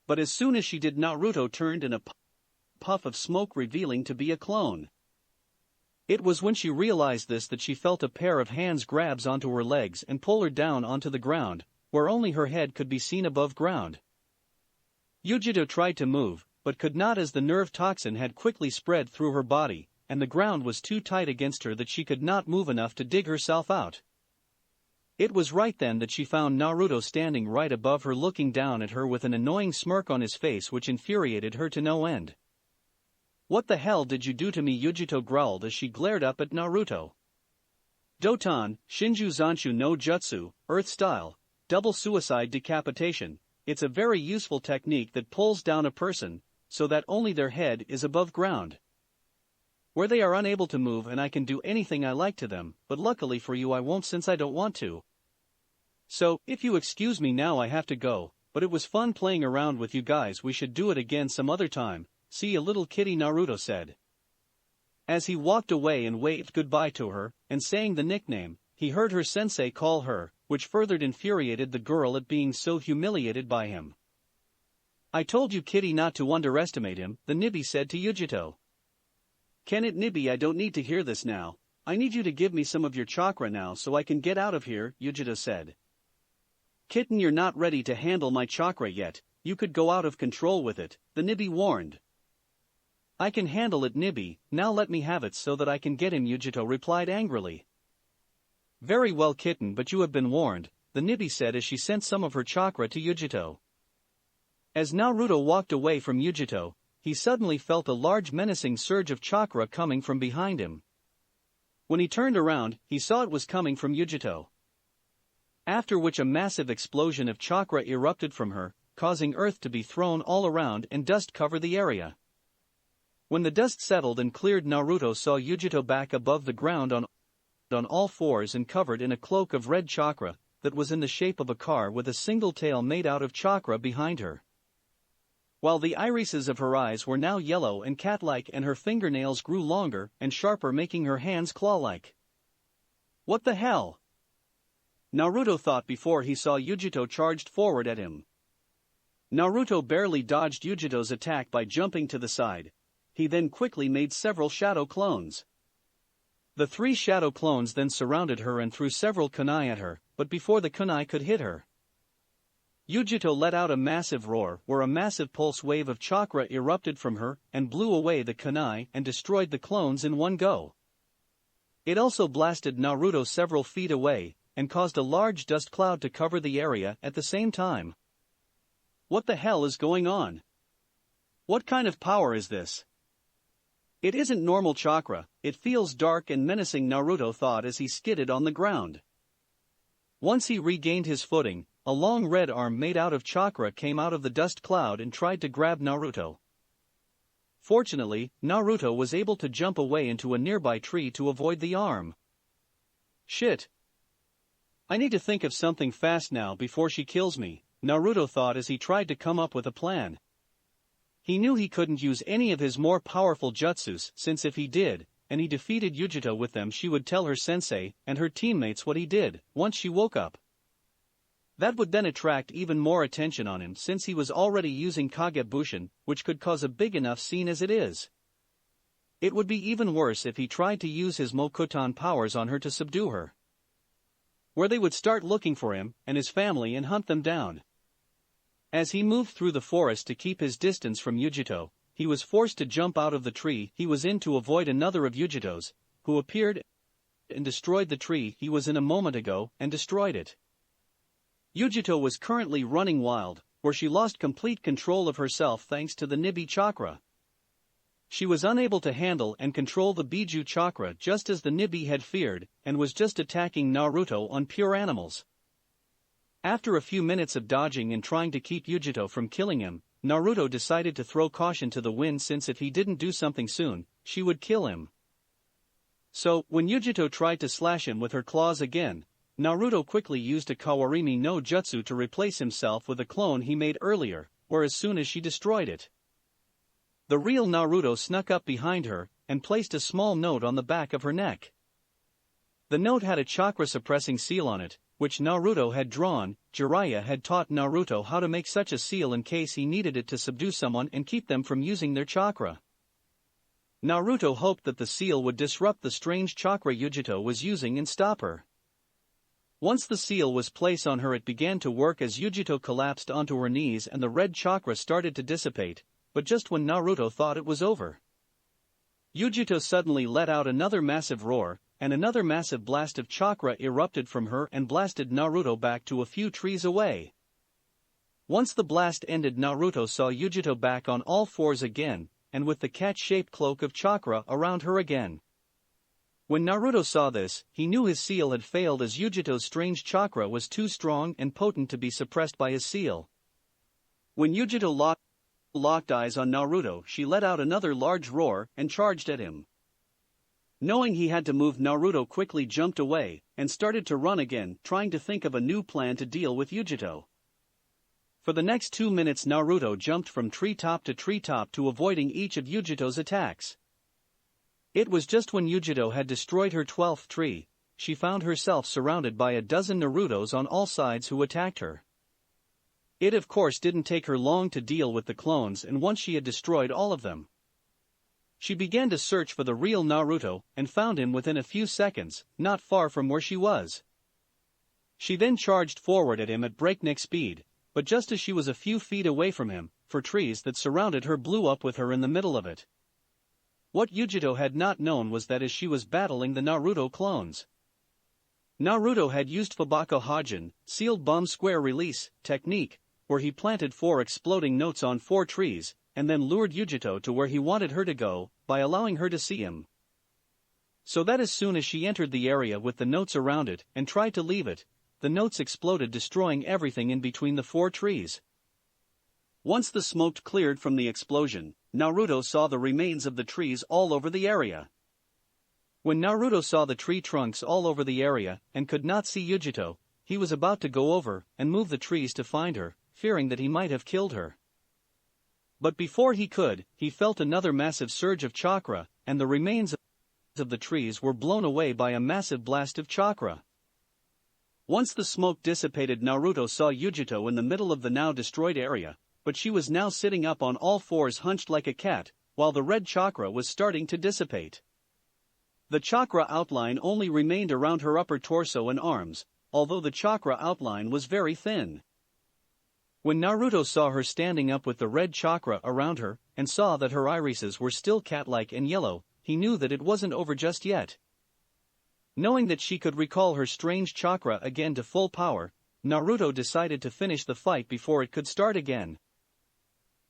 But as soon as she did, Naruto turned in a puff of smoke, revealing to be a clone. It was when she realized this that she felt a pair of hands grabs onto her legs and pull her down onto the ground, where only her head could be seen above ground. Yujito tried to move, but could not, as the nerve toxin had quickly spread through her body, and the ground was too tight against her that she could not move enough to dig herself out. It was right then that she found Naruto standing right above her, looking down at her with an annoying smirk on his face which infuriated her to no end. What the hell did you do to me? Yujito growled as she glared up at Naruto. Doton, Shinju Zanshu no Jutsu, Earth Style, Double Suicide Decapitation. It's a very useful technique that pulls down a person, so that only their head is above ground, where they are unable to move, and I can do anything I like to them, but luckily for you I won't, since I don't want to. So, if you excuse me now, I have to go, but it was fun playing around with you guys. We should do it again some other time. See you, little kitty, Naruto said. As he walked away and waved goodbye to her, and saying the nickname, he heard her sensei call her, which further infuriated the girl at being so humiliated by him. I told you, Kitty, not to underestimate him, the Nibi said to Yujito. Can it, Nibi? I don't need to hear this now. I need you to give me some of your chakra now so I can get out of here, Yujito said. Kitten, you're not ready to handle my chakra yet. You could go out of control with it, the Nibi warned. I can handle it, Nibi, now let me have it so that I can get him, Yujito replied angrily. Very well, Kitten, but you have been warned, the Nibi said as she sent some of her chakra to Yujito. As Naruto walked away from Yujito, he suddenly felt a large menacing surge of chakra coming from behind him. When he turned around, he saw it was coming from Yujito. after which a massive explosion of chakra erupted from her, causing earth to be thrown all around and dust cover the area. When the dust settled and cleared, Naruto saw Yujito back above the ground on all fours and covered in a cloak of red chakra that was in the shape of a car with a single tail made out of chakra behind her. While the irises of her eyes were now yellow and cat-like and her fingernails grew longer and sharper, making her hands claw-like. What the hell? Naruto thought before he saw Yujito charged forward at him. Naruto barely dodged Yujito's attack by jumping to the side. He then quickly made several shadow clones. The 3 shadow clones then surrounded her and threw several kunai at her, but before the kunai could hit her, Yujito let out a massive roar where a massive pulse wave of chakra erupted from her and blew away the kunai and destroyed the clones in one go. It also blasted Naruto several feet away and caused a large dust cloud to cover the area at the same time. What the hell is going on? What kind of power is this? It isn't normal chakra, it feels dark and menacing, Naruto thought as he skidded on the ground. Once he regained his footing, a long red arm made out of chakra came out of the dust cloud and tried to grab Naruto. Fortunately, Naruto was able to jump away into a nearby tree to avoid the arm. Shit. I need to think of something fast now before she kills me, Naruto thought as he tried to come up with a plan. He knew he couldn't use any of his more powerful jutsus, since if he did, and he defeated Yujito with them, she would tell her sensei and her teammates what he did once she woke up. That would then attract even more attention on him since he was already using Kagebushin, which could cause a big enough scene as it is. It would be even worse if he tried to use his Mokuton powers on her to subdue her, where they would start looking for him and his family and hunt them down. As he moved through the forest to keep his distance from Yujito, he was forced to jump out of the tree he was in to avoid another of Yujito's, who appeared and destroyed the tree he was in a moment ago and destroyed it. Yujito was currently running wild, where she lost complete control of herself thanks to the Nibi chakra. She was unable to handle and control the Biju chakra just as the Nibi had feared and was just attacking Naruto on pure animals. After a few minutes of dodging and trying to keep Yujito from killing him, Naruto decided to throw caution to the wind since if he didn't do something soon, she would kill him. So, when Yujito tried to slash him with her claws again, Naruto quickly used a Kawarimi no Jutsu to replace himself with a clone he made earlier, or as soon as she destroyed it. The real Naruto snuck up behind her and placed a small note on the back of her neck. The note had a chakra-suppressing seal on it, which Naruto had drawn. Jiraiya had taught Naruto how to make such a seal in case he needed it to subdue someone and keep them from using their chakra. Naruto hoped that the seal would disrupt the strange chakra Yujito was using and stop her. Once the seal was placed on her, it began to work as Yujito collapsed onto her knees and the red chakra started to dissipate, but just when Naruto thought it was over, Yujito suddenly let out another massive roar, and another massive blast of chakra erupted from her and blasted Naruto back to a few trees away. Once the blast ended, Naruto saw Yujito back on all fours again, and with the cat-shaped cloak of chakra around her again. When Naruto saw this, he knew his seal had failed as Yujito's strange chakra was too strong and potent to be suppressed by his seal. When Yujito locked eyes on Naruto, she let out another large roar and charged at him. Knowing he had to move, Naruto quickly jumped away and started to run again, trying to think of a new plan to deal with Yujito. For the next 2 minutes Naruto jumped from treetop to treetop to avoiding each of Yujito's attacks. It was just when Yujito had destroyed her 12th tree, she found herself surrounded by a dozen Narutos on all sides who attacked her. It of course didn't take her long to deal with the clones, and once she had destroyed all of them, she began to search for the real Naruto and found him within a few seconds, not far from where she was. She then charged forward at him at breakneck speed, but just as she was a few feet away from him, four trees that surrounded her blew up with her in the middle of it. What Yujito had not known was that as she was battling the Naruto clones, Naruto had used Fubako Hajin, sealed bomb square release, technique, where he planted 4 exploding notes on 4 trees, and then lured Yujito to where he wanted her to go, by allowing her to see him. So that as soon as she entered the area with the notes around it and tried to leave it, the notes exploded, destroying everything in between the four trees. Once the smoke cleared from the explosion, Naruto saw the remains of the trees all over the area. When Naruto saw the tree trunks all over the area and could not see Yujito, he was about to go over and move the trees to find her, fearing that he might have killed her. But before he could, he felt another massive surge of chakra, and the remains of the trees were blown away by a massive blast of chakra. Once the smoke dissipated, Naruto saw Yujito in the middle of the now destroyed area, but she was now sitting up on all fours, hunched like a cat, while the red chakra was starting to dissipate. The chakra outline only remained around her upper torso and arms, although the chakra outline was very thin. When Naruto saw her standing up with the red chakra around her, and saw that her irises were still cat-like and yellow, he knew that it wasn't over just yet. Knowing that she could recall her strange chakra again to full power, Naruto decided to finish the fight before it could start again.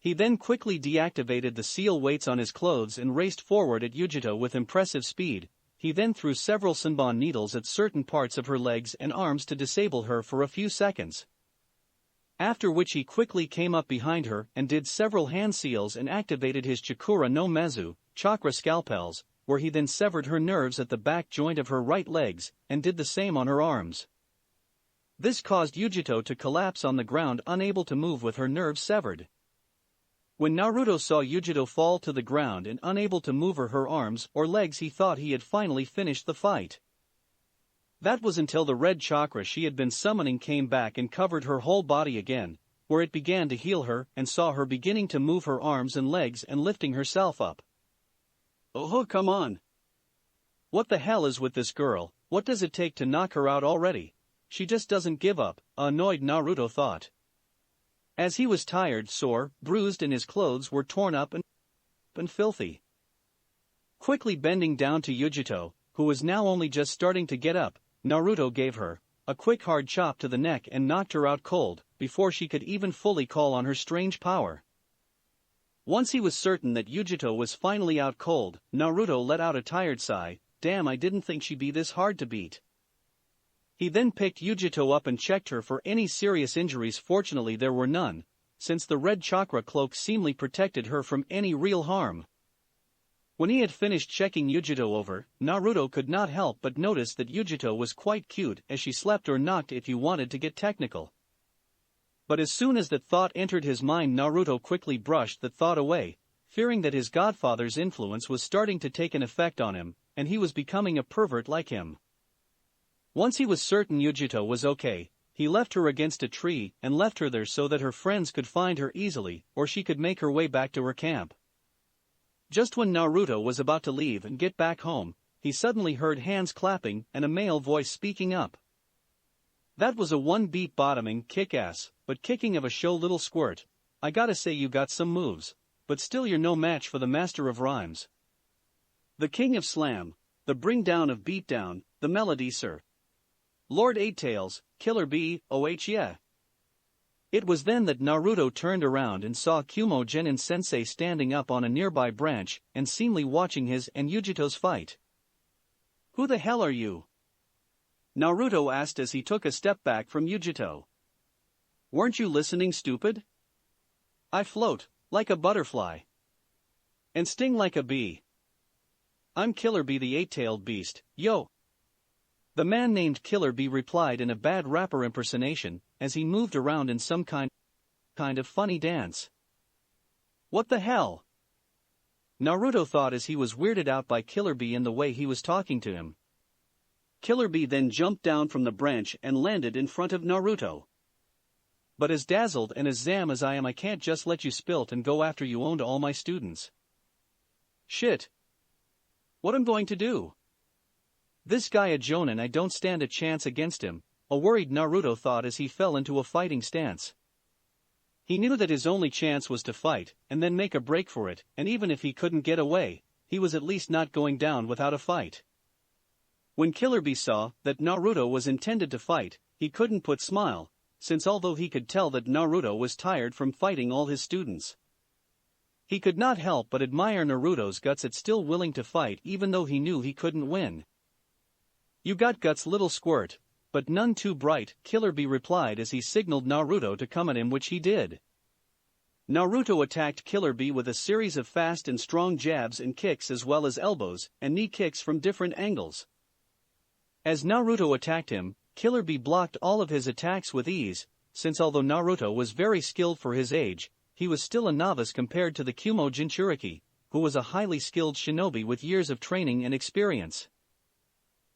He then quickly deactivated the seal weights on his clothes and raced forward at Yujito with impressive speed. He then threw several Senbon needles at certain parts of her legs and arms to disable her for a few seconds. After which he quickly came up behind her and did several hand seals and activated his Chakura no Mezu, chakra scalpels, where he then severed her nerves at the back joint of her right legs, and did the same on her arms. This caused Yujito to collapse on the ground, unable to move with her nerves severed. When Naruto saw Yujito fall to the ground and unable to move her arms or legs, he thought he had finally finished the fight. That was until the red chakra she had been summoning came back and covered her whole body again, where it began to heal her and saw her beginning to move her arms and legs and lifting herself up. Oh, come on. What the hell is with this girl? What does it take to knock her out already? She just doesn't give up, annoyed Naruto thought. As he was tired, sore, bruised, and his clothes were torn up and filthy. Quickly bending down to Yujito, who was now only just starting to get up, Naruto gave her a quick hard chop to the neck and knocked her out cold, before she could even fully call on her strange power. Once he was certain that Yujito was finally out cold, Naruto let out a tired sigh. Damn, I didn't think she'd be this hard to beat. He then picked Yujito up and checked her for any serious injuries. Fortunately there were none, since the red chakra cloak seemingly protected her from any real harm. When he had finished checking Yujito over, Naruto could not help but notice that Yujito was quite cute as she slept, or knocked if you wanted to get technical. But as soon as that thought entered his mind, Naruto quickly brushed that thought away, fearing that his godfather's influence was starting to take an effect on him, and he was becoming a pervert like him. Once he was certain Yujito was okay, he left her against a tree and left her there so that her friends could find her easily, or she could make her way back to her camp. Just when Naruto was about to leave and get back home, he suddenly heard hands clapping and a male voice speaking up. That was a one-beat bottoming kick-ass, but kicking of a show little squirt. I gotta say you got some moves, but still you're no match for the master of rhymes. The king of slam, the bring down of beatdown, the melody sir. Lord Eight Tails, Killer Bee, oh yeah. It was then that Naruto turned around and saw Kumo Genin sensei standing up on a nearby branch and seemingly watching his and Yujito's fight. Who the hell are you? Naruto asked as he took a step back from Yujito. Weren't you listening, stupid? I float like a butterfly and sting like a bee. I'm Killer Bee, the eight-tailed beast, yo. The man named Killer Bee replied in a bad rapper impersonation, as he moved around in some kind of funny dance. What the hell? Naruto thought as he was weirded out by Killer Bee and the way he was talking to him. Killer Bee then jumped down from the branch and landed in front of Naruto. But as dazzled and as zam as I am, I can't just let you spilt and go after you owned all my students. Shit. What I'm going to do? This guy a Jonin, I don't stand a chance against him, a worried Naruto thought as he fell into a fighting stance. He knew that his only chance was to fight, and then make a break for it, and even if he couldn't get away, he was at least not going down without a fight. When Killer Bee saw that Naruto was intended to fight, he couldn't but smile, since although he could tell that Naruto was tired from fighting all his students, he could not help but admire Naruto's guts at still willing to fight even though he knew he couldn't win. You got guts, little squirt. but none too bright, Killer Bee replied as he signaled Naruto to come at him, which he did. Naruto attacked Killer Bee with a series of fast and strong jabs and kicks as well as elbows and knee kicks from different angles. As Naruto attacked him, Killer Bee blocked all of his attacks with ease, since although Naruto was very skilled for his age, he was still a novice compared to the Kumo Jinchuriki, who was a highly skilled shinobi with years of training and experience.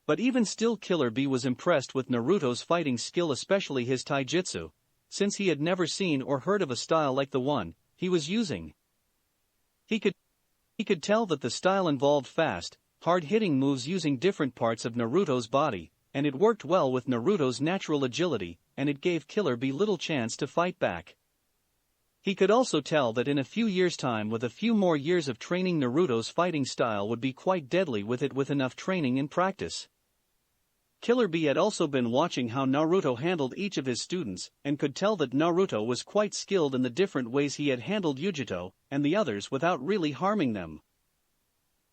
But even still, Killer Bee was impressed with Naruto's fighting skill, especially his taijutsu, since he had never seen or heard of a style like the one he was using. He could tell that the style involved fast, hard-hitting moves using different parts of Naruto's body, and it worked well with Naruto's natural agility, and it gave Killer Bee little chance to fight back. He could also tell that in a few years' time, with a few more years of training, Naruto's fighting style would be quite deadly with enough training and practice. Killer Bee had also been watching how Naruto handled each of his students, and could tell that Naruto was quite skilled in the different ways he had handled Yujito and the others without really harming them.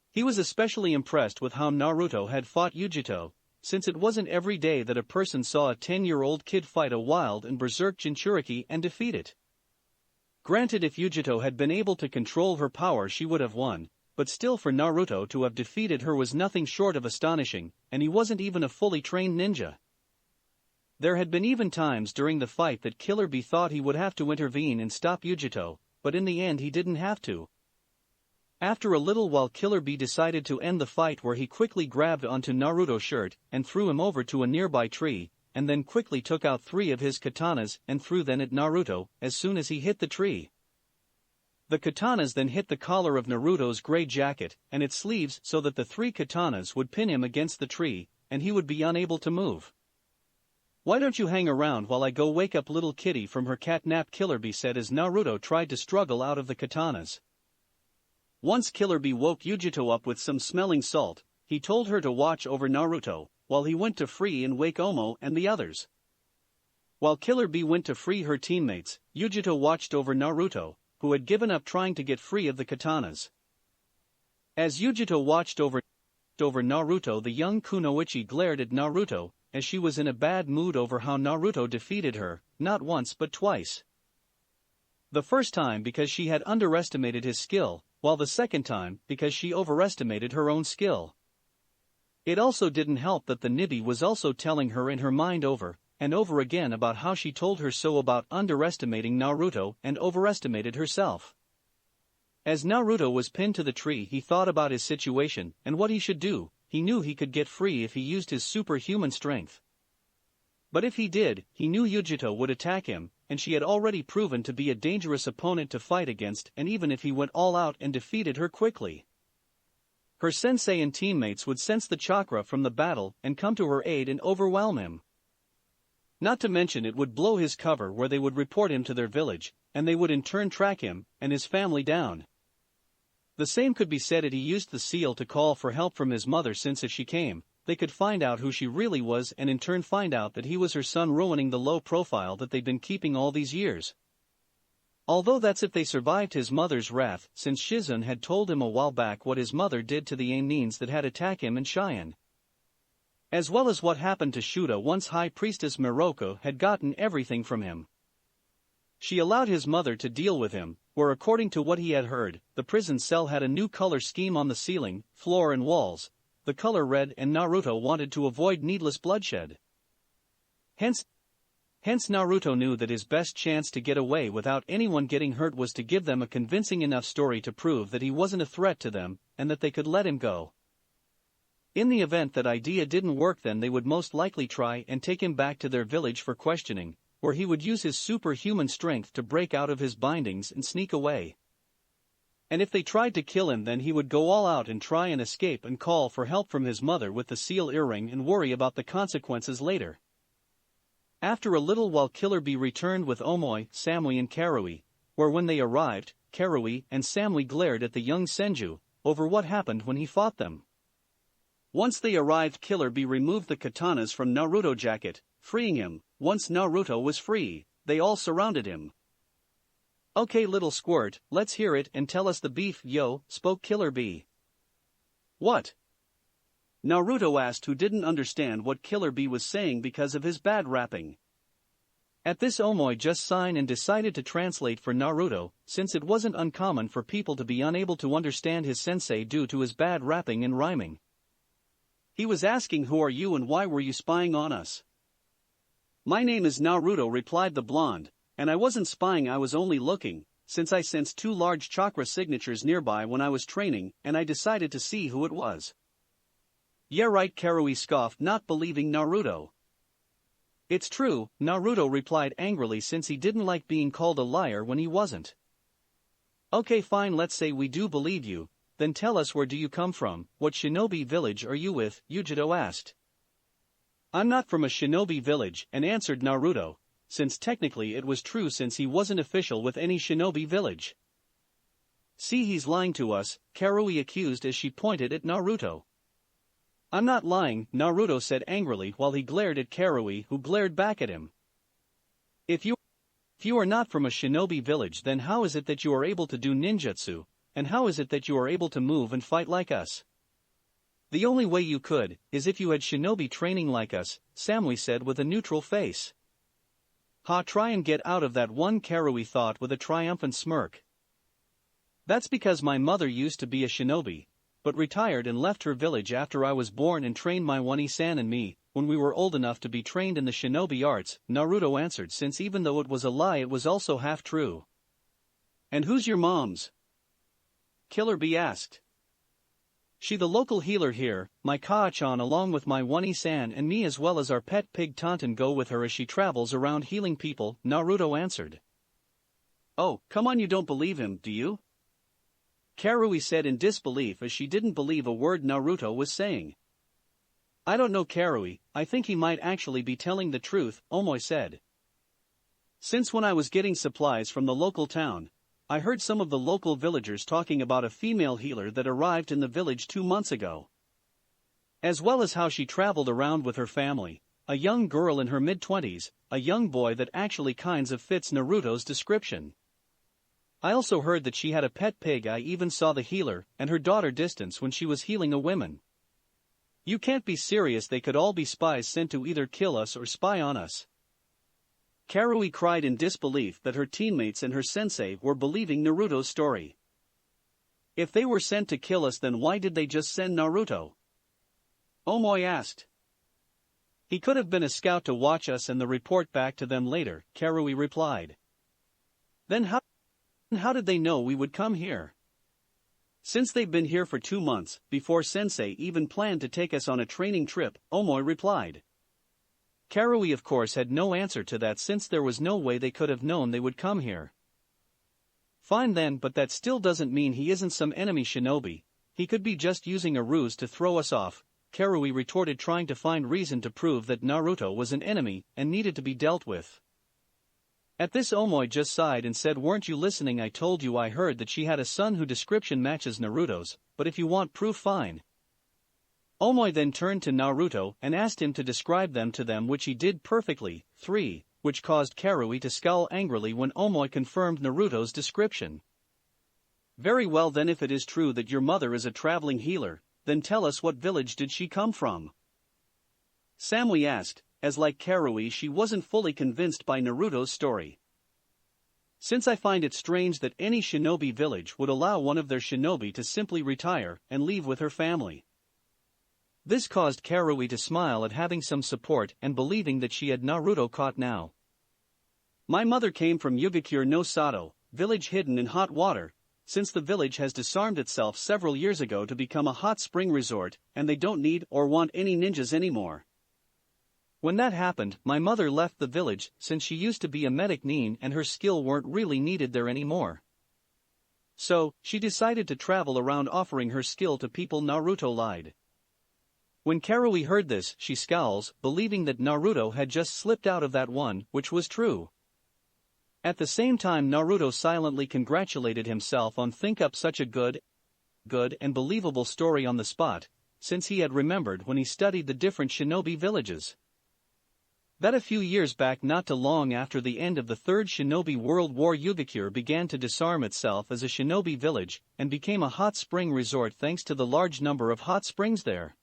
He was especially impressed with how Naruto had fought Yujito, since it wasn't every day that a person saw a 10-year-old kid fight a wild and berserk Jinchuriki and defeat it. Granted, if Yujito had been able to control her power, she would have won, but still, for Naruto to have defeated her was nothing short of astonishing, and he wasn't even a fully trained ninja. There had been even times during the fight that Killer Bee thought he would have to intervene and stop Yujito, but in the end he didn't have to. After a little while, Killer Bee decided to end the fight, where he quickly grabbed onto Naruto's shirt and threw him over to a nearby tree, and then quickly took out 3 of his katanas and threw them at Naruto as soon as he hit the tree. The katanas then hit the collar of Naruto's gray jacket and its sleeves, so that the 3 katanas would pin him against the tree, and he would be unable to move. "Why don't you hang around while I go wake up little kitty from her cat nap?" Killer Bee said as Naruto tried to struggle out of the katanas. Once Killer Bee woke Yujito up with some smelling salt, he told her to watch over Naruto, while he went to free and wake Omo and the others. While Killer Bee went to free her teammates, Yujito watched over Naruto, who had given up trying to get free of the katanas. As Yujito watched over Naruto, the young kunoichi glared at Naruto, as she was in a bad mood over how Naruto defeated her, not once but twice. The first time because she had underestimated his skill, while the second time because she overestimated her own skill. It also didn't help that the Nibi was also telling her in her mind over and over again about how she told her so about underestimating Naruto and overestimated herself. As Naruto was pinned to the tree, he thought about his situation and what he should do. He knew he could get free if he used his superhuman strength. But if he did, he knew Yujito would attack him, and she had already proven to be a dangerous opponent to fight against, and even if he went all out and defeated her quickly, her sensei and teammates would sense the chakra from the battle and come to her aid and overwhelm him. Not to mention, it would blow his cover, where they would report him to their village, and they would in turn track him and his family down. The same could be said if he used the seal to call for help from his mother, since if she came, they could find out who she really was and in turn find out that he was her son, ruining the low profile that they'd been keeping all these years. Although that's if they survived his mother's wrath, since Shizun had told him a while back what his mother did to the Ainins that had attacked him and Cheyenne. As well as what happened to Shuda once High Priestess Miroko had gotten everything from him. She allowed his mother to deal with him, where according to what he had heard, the prison cell had a new color scheme on the ceiling, floor and walls, the color red, and Naruto wanted to avoid needless bloodshed. Hence Naruto knew that his best chance to get away without anyone getting hurt was to give them a convincing enough story to prove that he wasn't a threat to them, and that they could let him go. In the event that idea didn't work, then they would most likely try and take him back to their village for questioning, where he would use his superhuman strength to break out of his bindings and sneak away. And if they tried to kill him, then he would go all out and try and escape and call for help from his mother with the seal earring and worry about the consequences later. After a little while, Killer Bee returned with Omoi, Samui and Karui, where when they arrived, Karui and Samui glared at the young Senju over what happened when he fought them. Once they arrived, Killer Bee removed the katanas from Naruto's jacket, freeing him. Once Naruto was free, they all surrounded him. "Okay, little squirt, let's hear it and tell us the beef, yo," spoke Killer Bee. "What?" Naruto asked, who didn't understand what Killer Bee was saying because of his bad rapping. At this, Omoi just sighed and decided to translate for Naruto, since it wasn't uncommon for people to be unable to understand his sensei due to his bad rapping and rhyming. He was asking, who are you and why were you spying on us? My name is Naruto, replied the blonde, and I wasn't spying, I was only looking, since I sensed two large chakra signatures nearby when I was training, and I decided to see who it was. Yeah right, Karui scoffed, not believing Naruto. It's true, Naruto replied angrily, since he didn't like being called a liar when he wasn't. Okay fine, let's say we do believe you, then tell us, where do you come from, what shinobi village are you with, Yujiro asked. I'm not from a shinobi village, and answered Naruto, since technically it was true since he wasn't official with any shinobi village. See, he's lying to us, Karui accused as she pointed at Naruto. I'm not lying, Naruto said angrily while he glared at Karui, who glared back at him. If you are not from a shinobi village, then how is it that you are able to do ninjutsu, and how is it that you are able to move and fight like us? The only way you could, is if you had shinobi training like us, Samui said with a neutral face. Ha, try and get out of that one, Karui thought with a triumphant smirk. That's because my mother used to be a shinobi, but retired and left her village after I was born and trained my Wani-san and me, when we were old enough to be trained in the shinobi arts, Naruto answered, since even though it was a lie it was also half true. And who's your mom's? Killer Bee asked. She the local healer here, my Kaa-chan along with my Wani-san and me as well as our pet pig Tonton go with her as she travels around healing people, Naruto answered. Oh, come on, you don't believe him, do you? Karui said in disbelief as she didn't believe a word Naruto was saying. I don't know, Karui, I think he might actually be telling the truth, Omoi said. Since when I was getting supplies from the local town, I heard some of the local villagers talking about a female healer that arrived in the village 2 months ago. As well as how she traveled around with her family, a young girl in her mid-20s, a young boy that actually kinds of fits Naruto's description. I also heard that she had a pet pig. I even saw the healer and her daughter distance when she was healing a woman. You can't be serious, they could all be spies sent to either kill us or spy on us. Karui cried in disbelief that her teammates and her sensei were believing Naruto's story. If they were sent to kill us, then why did they just send Naruto? Omoi asked. He could have been a scout to watch us and the report back to them later, Karui replied. Then how did they know we would come here? Since they've been here for 2 months, before Sensei even planned to take us on a training trip, Omoi replied. Karui of course had no answer to that since there was no way they could have known they would come here. Fine then, but that still doesn't mean he isn't some enemy shinobi, he could be just using a ruse to throw us off, Karui retorted, trying to find reason to prove that Naruto was an enemy and needed to be dealt with. At this, Omoi just sighed and said, weren't you listening? I told you I heard that she had a son whose description matches Naruto's, but if you want proof, fine. Omoi then turned to Naruto and asked him to describe them to them, which he did perfectly, 3, which caused Karui to scowl angrily when Omoi confirmed Naruto's description. Very well then, if it is true that your mother is a traveling healer, then tell us, what village did she come from? Samui asked, as like Karui she wasn't fully convinced by Naruto's story. Since I find it strange that any shinobi village would allow one of their shinobi to simply retire and leave with her family. This caused Karui to smile at having some support and believing that she had Naruto caught now. My mother came from Yugakure no Sato, village hidden in hot water, since the village has disarmed itself several years ago to become a hot spring resort, and they don't need or want any ninjas anymore. When that happened, my mother left the village since she used to be a medic nin and her skill weren't really needed there anymore. So, she decided to travel around offering her skill to people. Naruto lied. When Karui heard this, she scowls, believing that Naruto had just slipped out of that one, which was true. At the same time, Naruto silently congratulated himself on thinking up such a good and believable story on the spot, since he had remembered when he studied the different shinobi villages. That a few years back, not too long after the end of the Third Shinobi World War, Yugakure began to disarm itself as a shinobi village and became a hot spring resort thanks to the large number of hot springs there.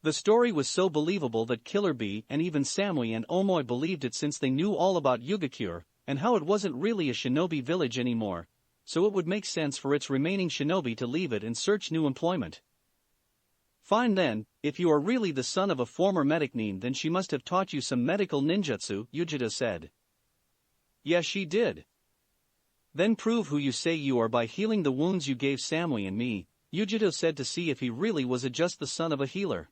The story was so believable that Killer Bee and even Samui and Omoi believed it since they knew all about Yugakure, and how it wasn't really a shinobi village anymore, so it would make sense for its remaining shinobi to leave it and search new employment. Fine then, if you are really the son of a former medic nin, then she must have taught you some medical ninjutsu, Yujito said. Yes, she did. Then prove who you say you are by healing the wounds you gave Samui and me, Yujito said to see if he really was just the son of a healer.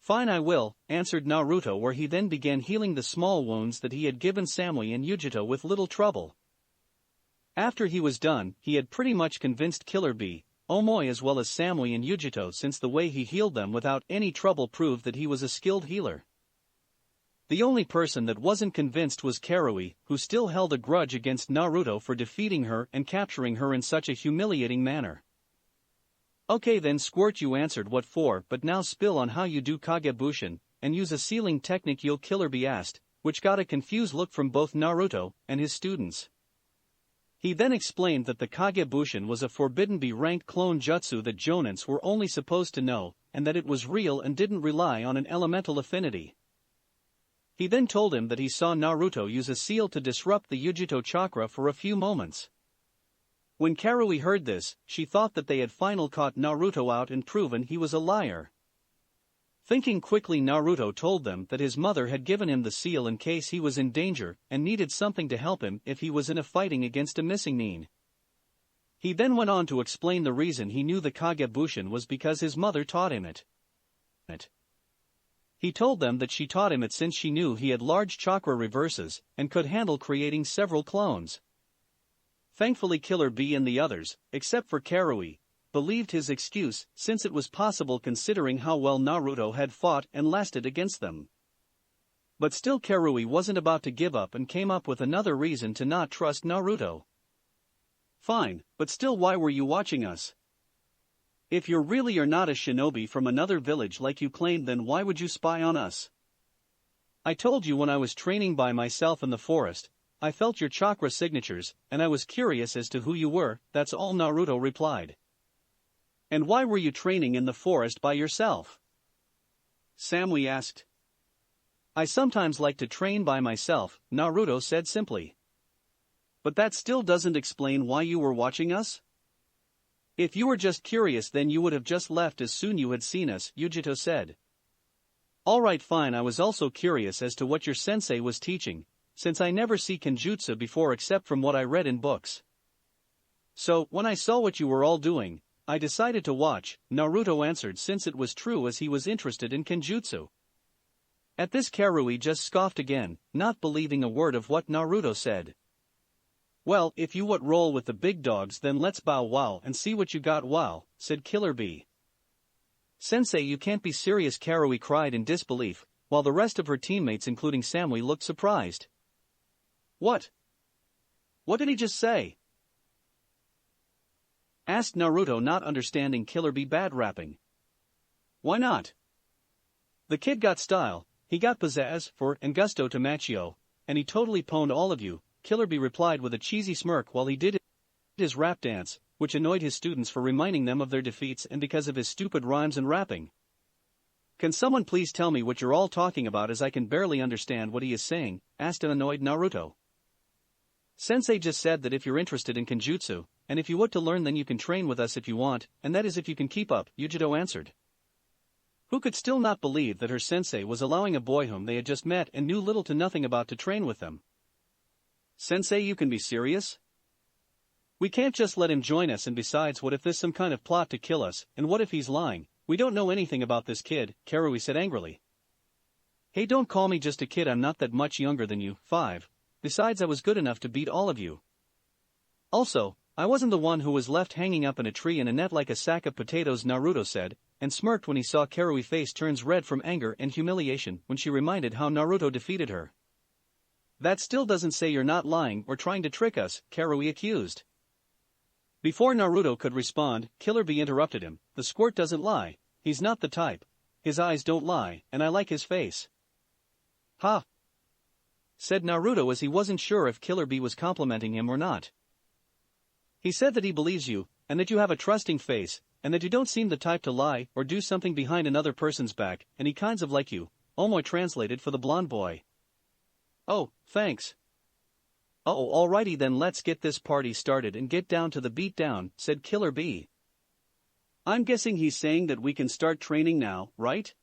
Fine, I will, answered Naruto, where he then began healing the small wounds that he had given Samui and Yujito with little trouble. After he was done, he had pretty much convinced Killer Bee, Omoi as well as Samui and Yujito, since the way he healed them without any trouble proved that he was a skilled healer. The only person that wasn't convinced was Karui, who still held a grudge against Naruto for defeating her and capturing her in such a humiliating manner. Okay then, Squirt, you answered what for, but now spill on how you do Kagebushin, and use a sealing technique, Killer Bee asked, which got a confused look from both Naruto and his students. He then explained that the Kagebushin was a forbidden B-rank clone jutsu that jonins were only supposed to know, and that it was real and didn't rely on an elemental affinity. He then told him that he saw Naruto use a seal to disrupt the Yujito chakra for a few moments. When Karui heard this, she thought that they had finally caught Naruto out and proven he was a liar. Thinking quickly, Naruto told them that his mother had given him the seal in case he was in danger and needed something to help him if he was in a fighting against a missing nin. He then went on to explain the reason he knew the Kagebushin was because his mother taught him it. He told them that she taught him it since she knew he had large chakra reverses and could handle creating several clones. Thankfully, Killer Bee and the others, except for Karui, believed his excuse since it was possible considering how well Naruto had fought and lasted against them. But still, Karui wasn't about to give up and came up with another reason to not trust Naruto. Fine, but still, why were you watching us? If you really are not a shinobi from another village like you claimed, then why would you spy on us? I told you when I was training by myself in the forest, I felt your chakra signatures, and I was curious as to who you were, that's all, Naruto replied. And why were you training in the forest by yourself? Samui asked. I sometimes like to train by myself, Naruto said simply. But that still doesn't explain why you were watching us? If you were just curious, then you would have just left as soon you had seen us, Yujito said. Alright, fine, I was also curious as to what your sensei was teaching, since I never see Kenjutsu before except from what I read in books. So, when I saw what you were all doing, I decided to watch, Naruto answered, since it was true as he was interested in Kenjutsu. At this, Karui just scoffed again, not believing a word of what Naruto said. Well, if you would roll with the big dogs, then let's bow wow and see what you got, wow, said Killer Bee. Sensei, you can't be serious, Karui cried in disbelief, while the rest of her teammates including Samui looked surprised. What? What did he just say? Asked Naruto, not understanding Killer Bee bad rapping. Why not? The kid got style, he got pizzazz for and gusto to match yo, and he totally pwned all of you, Killer Bee replied with a cheesy smirk while he did his rap dance, which annoyed his students for reminding them of their defeats and because of his stupid rhymes and rapping. Can someone please tell me what you're all talking about, as I can barely understand what he is saying, asked an annoyed Naruto. Sensei just said that if you're interested in Kenjutsu, and if you want to learn, then you can train with us if you want, and that is if you can keep up, Yujito answered. Who could still not believe that her sensei was allowing a boy whom they had just met and knew little to nothing about to train with them? Sensei, you can be serious? We can't just let him join us, and besides, what if there's some kind of plot to kill us, and what if he's lying? We don't know anything about this kid, Karui said angrily. Hey, don't call me just a kid, I'm not that much younger than you, 5. Besides, I was good enough to beat all of you. Also, I wasn't the one who was left hanging up in a tree in a net like a sack of potatoes, Naruto said, and smirked when he saw Karui's face turns red from anger and humiliation when she reminded how Naruto defeated her. That still doesn't say you're not lying or trying to trick us, Karui accused. Before Naruto could respond, Killer Bee interrupted him. The squirt doesn't lie, he's not the type. His eyes don't lie, and I like his face. Ha! Said Naruto, as he wasn't sure if Killer Bee was complimenting him or not. He said that he believes you, and that you have a trusting face, and that you don't seem the type to lie or do something behind another person's back, and he kinds of like you, Omoy translated for the blonde boy. Oh, thanks. Oh, alrighty then, let's get this party started and get down to the beatdown, said Killer Bee. I'm guessing he's saying that we can start training now, right?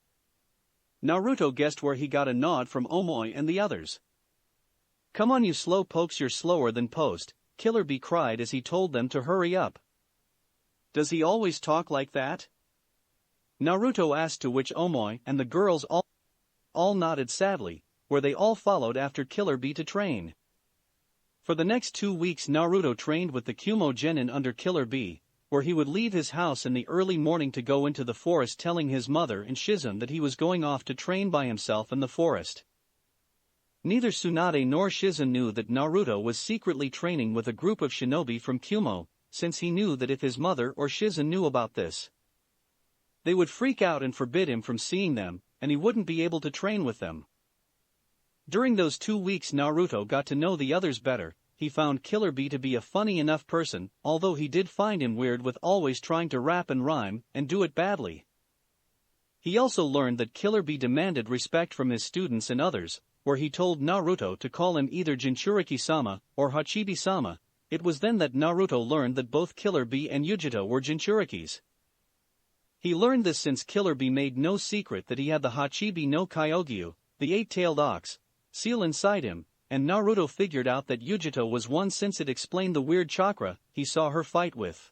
Naruto guessed where he got a nod from Omoy and the others. Come on you slow pokes, you're slower than Post, Killer Bee cried as he told them to hurry up. Does he always talk like that? Naruto asked, to which Omoy and the girls all nodded sadly, where they all followed after Killer Bee to train. For the next 2 weeks Naruto trained with the Kumo Genin under Killer Bee, where he would leave his house in the early morning to go into the forest, telling his mother and Shizune that he was going off to train by himself in the forest. Neither Tsunade nor Shizune knew that Naruto was secretly training with a group of shinobi from Kumo, since he knew that if his mother or Shizune knew about this, they would freak out and forbid him from seeing them, and he wouldn't be able to train with them. During those 2 weeks Naruto got to know the others better. He found Killer Bee to be a funny enough person, although he did find him weird with always trying to rap and rhyme, and do it badly. He also learned that Killer Bee demanded respect from his students and others, where he told Naruto to call him either Jinchuriki-sama or Hachibi-sama. It was then that Naruto learned that both Killer Bee and Yujito were Jinchurikis. He learned this since Killer Bee made no secret that he had the Hachibi no Kyogyu, the 8-tailed ox, seal inside him, and Naruto figured out that Yujito was one since it explained the weird chakra he saw her fight with.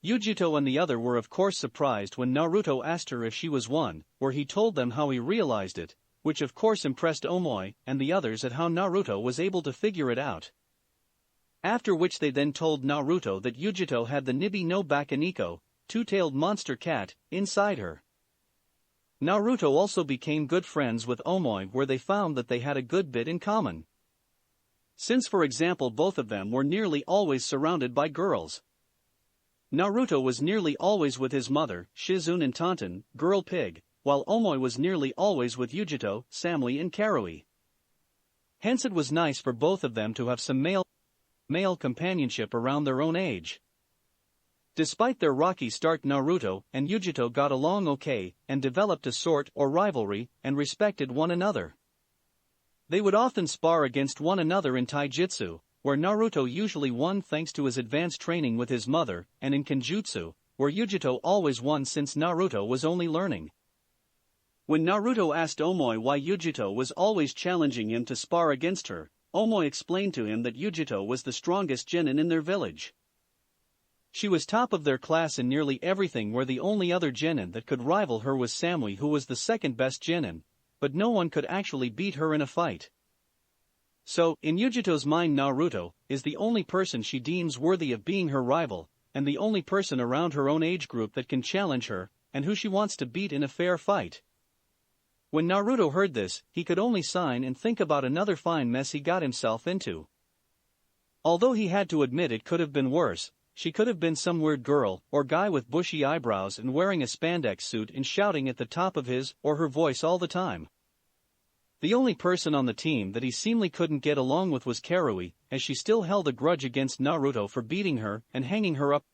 Yujito and the other were of course surprised when Naruto asked her if she was one, where he told them how he realized it, which of course impressed Omoy and the others at how Naruto was able to figure it out. After which they then told Naruto that Yujito had the Nibi no Bakaniko, 2-tailed monster cat, inside her. Naruto also became good friends with Omoy, where they found that they had a good bit in common. Since for example both of them were nearly always surrounded by girls. Naruto was nearly always with his mother, Shizune and Tonton, Girl Pig, while Omoy was nearly always with Yujito, Samui and Karui. Hence it was nice for both of them to have some male companionship around their own age. Despite their rocky start, Naruto and Yujito got along okay, and developed a sort or rivalry, and respected one another. They would often spar against one another in taijutsu, where Naruto usually won thanks to his advanced training with his mother, and in kenjutsu, where Yujito always won since Naruto was only learning. When Naruto asked Omoy why Yujito was always challenging him to spar against her, Omoy explained to him that Yujito was the strongest genin in their village. She was top of their class in nearly everything, where the only other genin that could rival her was Samui, who was the second best genin, but no one could actually beat her in a fight. So, in Yujito's mind, Naruto is the only person she deems worthy of being her rival, and the only person around her own age group that can challenge her, and who she wants to beat in a fair fight. When Naruto heard this, he could only sigh and think about another fine mess he got himself into. Although he had to admit it could have been worse. She could have been some weird girl or guy with bushy eyebrows and wearing a spandex suit and shouting at the top of his or her voice all the time. The only person on the team that he seemingly couldn't get along with was Karui, as she still held a grudge against Naruto for beating her and hanging her up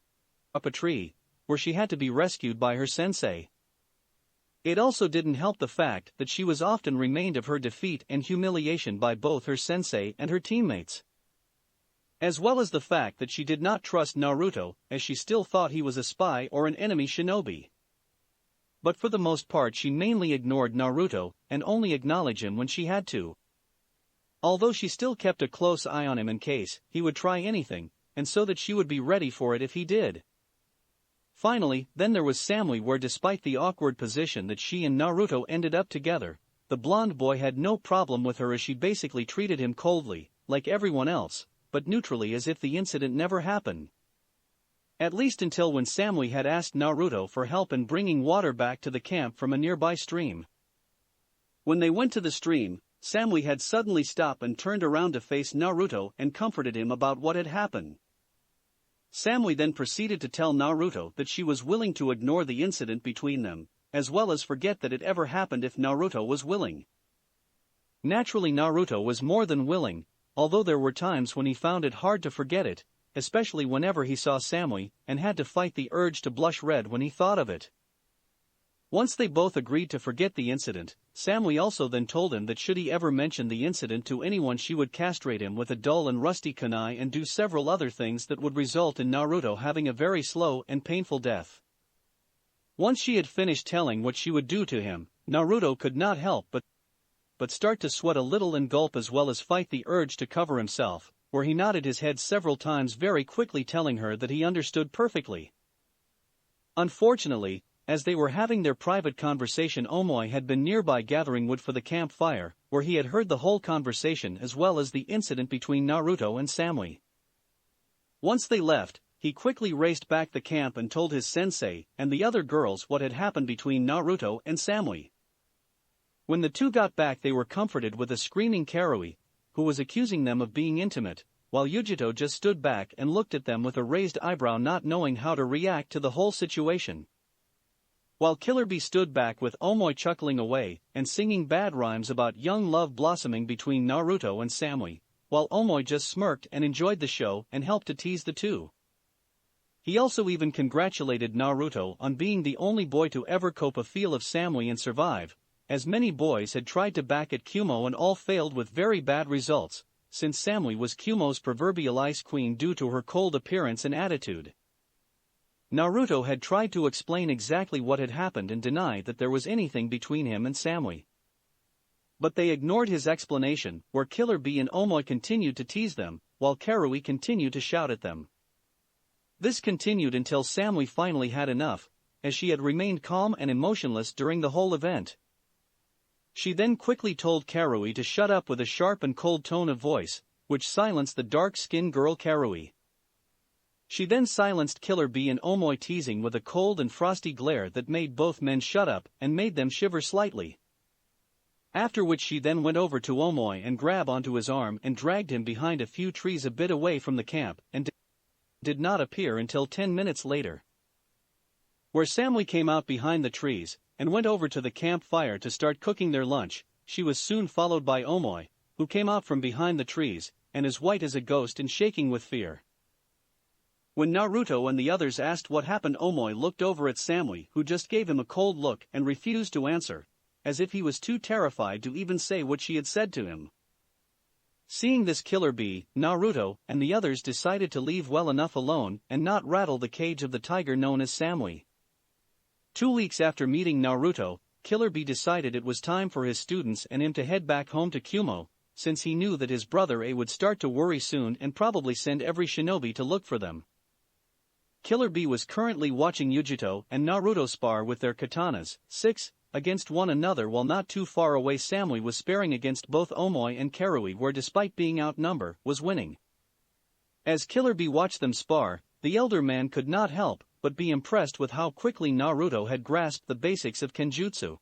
a tree, where she had to be rescued by her sensei. It also didn't help the fact that she was often remained of her defeat and humiliation by both her sensei and her teammates. As well as the fact that she did not trust Naruto, as she still thought he was a spy or an enemy shinobi. But for the most part she mainly ignored Naruto, and only acknowledged him when she had to. Although she still kept a close eye on him in case he would try anything, and so that she would be ready for it if he did. Finally, then there was Samui, where despite the awkward position that she and Naruto ended up together, the blonde boy had no problem with her, as she basically treated him coldly, like everyone else, but neutrally, as if the incident never happened. At least until when Samui had asked Naruto for help in bringing water back to the camp from a nearby stream. When they went to the stream, Samui had suddenly stopped and turned around to face Naruto and comforted him about what had happened. Samui then proceeded to tell Naruto that she was willing to ignore the incident between them, as well as forget that it ever happened if Naruto was willing. Naturally, Naruto was more than willing, although there were times when he found it hard to forget it, especially whenever he saw Samui, and had to fight the urge to blush red when he thought of it. Once they both agreed to forget the incident, Samui also then told him that should he ever mention the incident to anyone she would castrate him with a dull and rusty kunai and do several other things that would result in Naruto having a very slow and painful death. Once she had finished telling what she would do to him, Naruto could not help but start to sweat a little and gulp as well as fight the urge to cover himself, where he nodded his head several times very quickly telling her that he understood perfectly. Unfortunately, as they were having their private conversation, Omoi had been nearby gathering wood for the campfire, where he had heard the whole conversation as well as the incident between Naruto and Samui. Once they left, he quickly raced back the camp and told his sensei and the other girls what had happened between Naruto and Samui. When the two got back, they were comforted with a screaming Karui, who was accusing them of being intimate, while Yujito just stood back and looked at them with a raised eyebrow, not knowing how to react to the whole situation. While Killer Bee stood back with Omoi chuckling away and singing bad rhymes about young love blossoming between Naruto and Samui, while Omoi just smirked and enjoyed the show and helped to tease the two. He also even congratulated Naruto on being the only boy to ever cope a feel of Samui and survive, as many boys had tried to back at Kumo and all failed with very bad results, since Samui was Kumo's proverbial ice queen due to her cold appearance and attitude. Naruto had tried to explain exactly what had happened and deny that there was anything between him and Samui. But they ignored his explanation, where Killer Bee and Omoi continued to tease them, while Karui continued to shout at them. This continued until Samui finally had enough, as she had remained calm and emotionless during the whole event. She then quickly told Karui to shut up with a sharp and cold tone of voice, which silenced the dark-skinned girl Karui. She then silenced Killer Bee and Omoi teasing with a cold and frosty glare that made both men shut up and made them shiver slightly. After which she then went over to Omoi and grabbed onto his arm and dragged him behind a few trees a bit away from the camp and did not appear until 10 minutes later. Where Samui came out behind the trees and went over to the campfire to start cooking their lunch, she was soon followed by Omoi, who came out from behind the trees and as white as a ghost and shaking with fear. When Naruto and the others asked what happened, Omoi looked over at Samui, who just gave him a cold look and refused to answer, as if he was too terrified to even say what she had said to him. Seeing this, Killer Bee, Naruto, and the others decided to leave well enough alone and not rattle the cage of the tiger known as Samui. 2 weeks after meeting Naruto, Killer Bee decided it was time for his students and him to head back home to Kumo, since he knew that his brother A would start to worry soon and probably send every shinobi to look for them. Killer Bee was currently watching Yujito and Naruto spar with their katanas, 6 against one another, while not too far away Samui was sparring against both Omoi and Karui, where despite being outnumbered, was winning. As Killer Bee watched them spar, the elder man could not help but be impressed with how quickly Naruto had grasped the basics of Kenjutsu.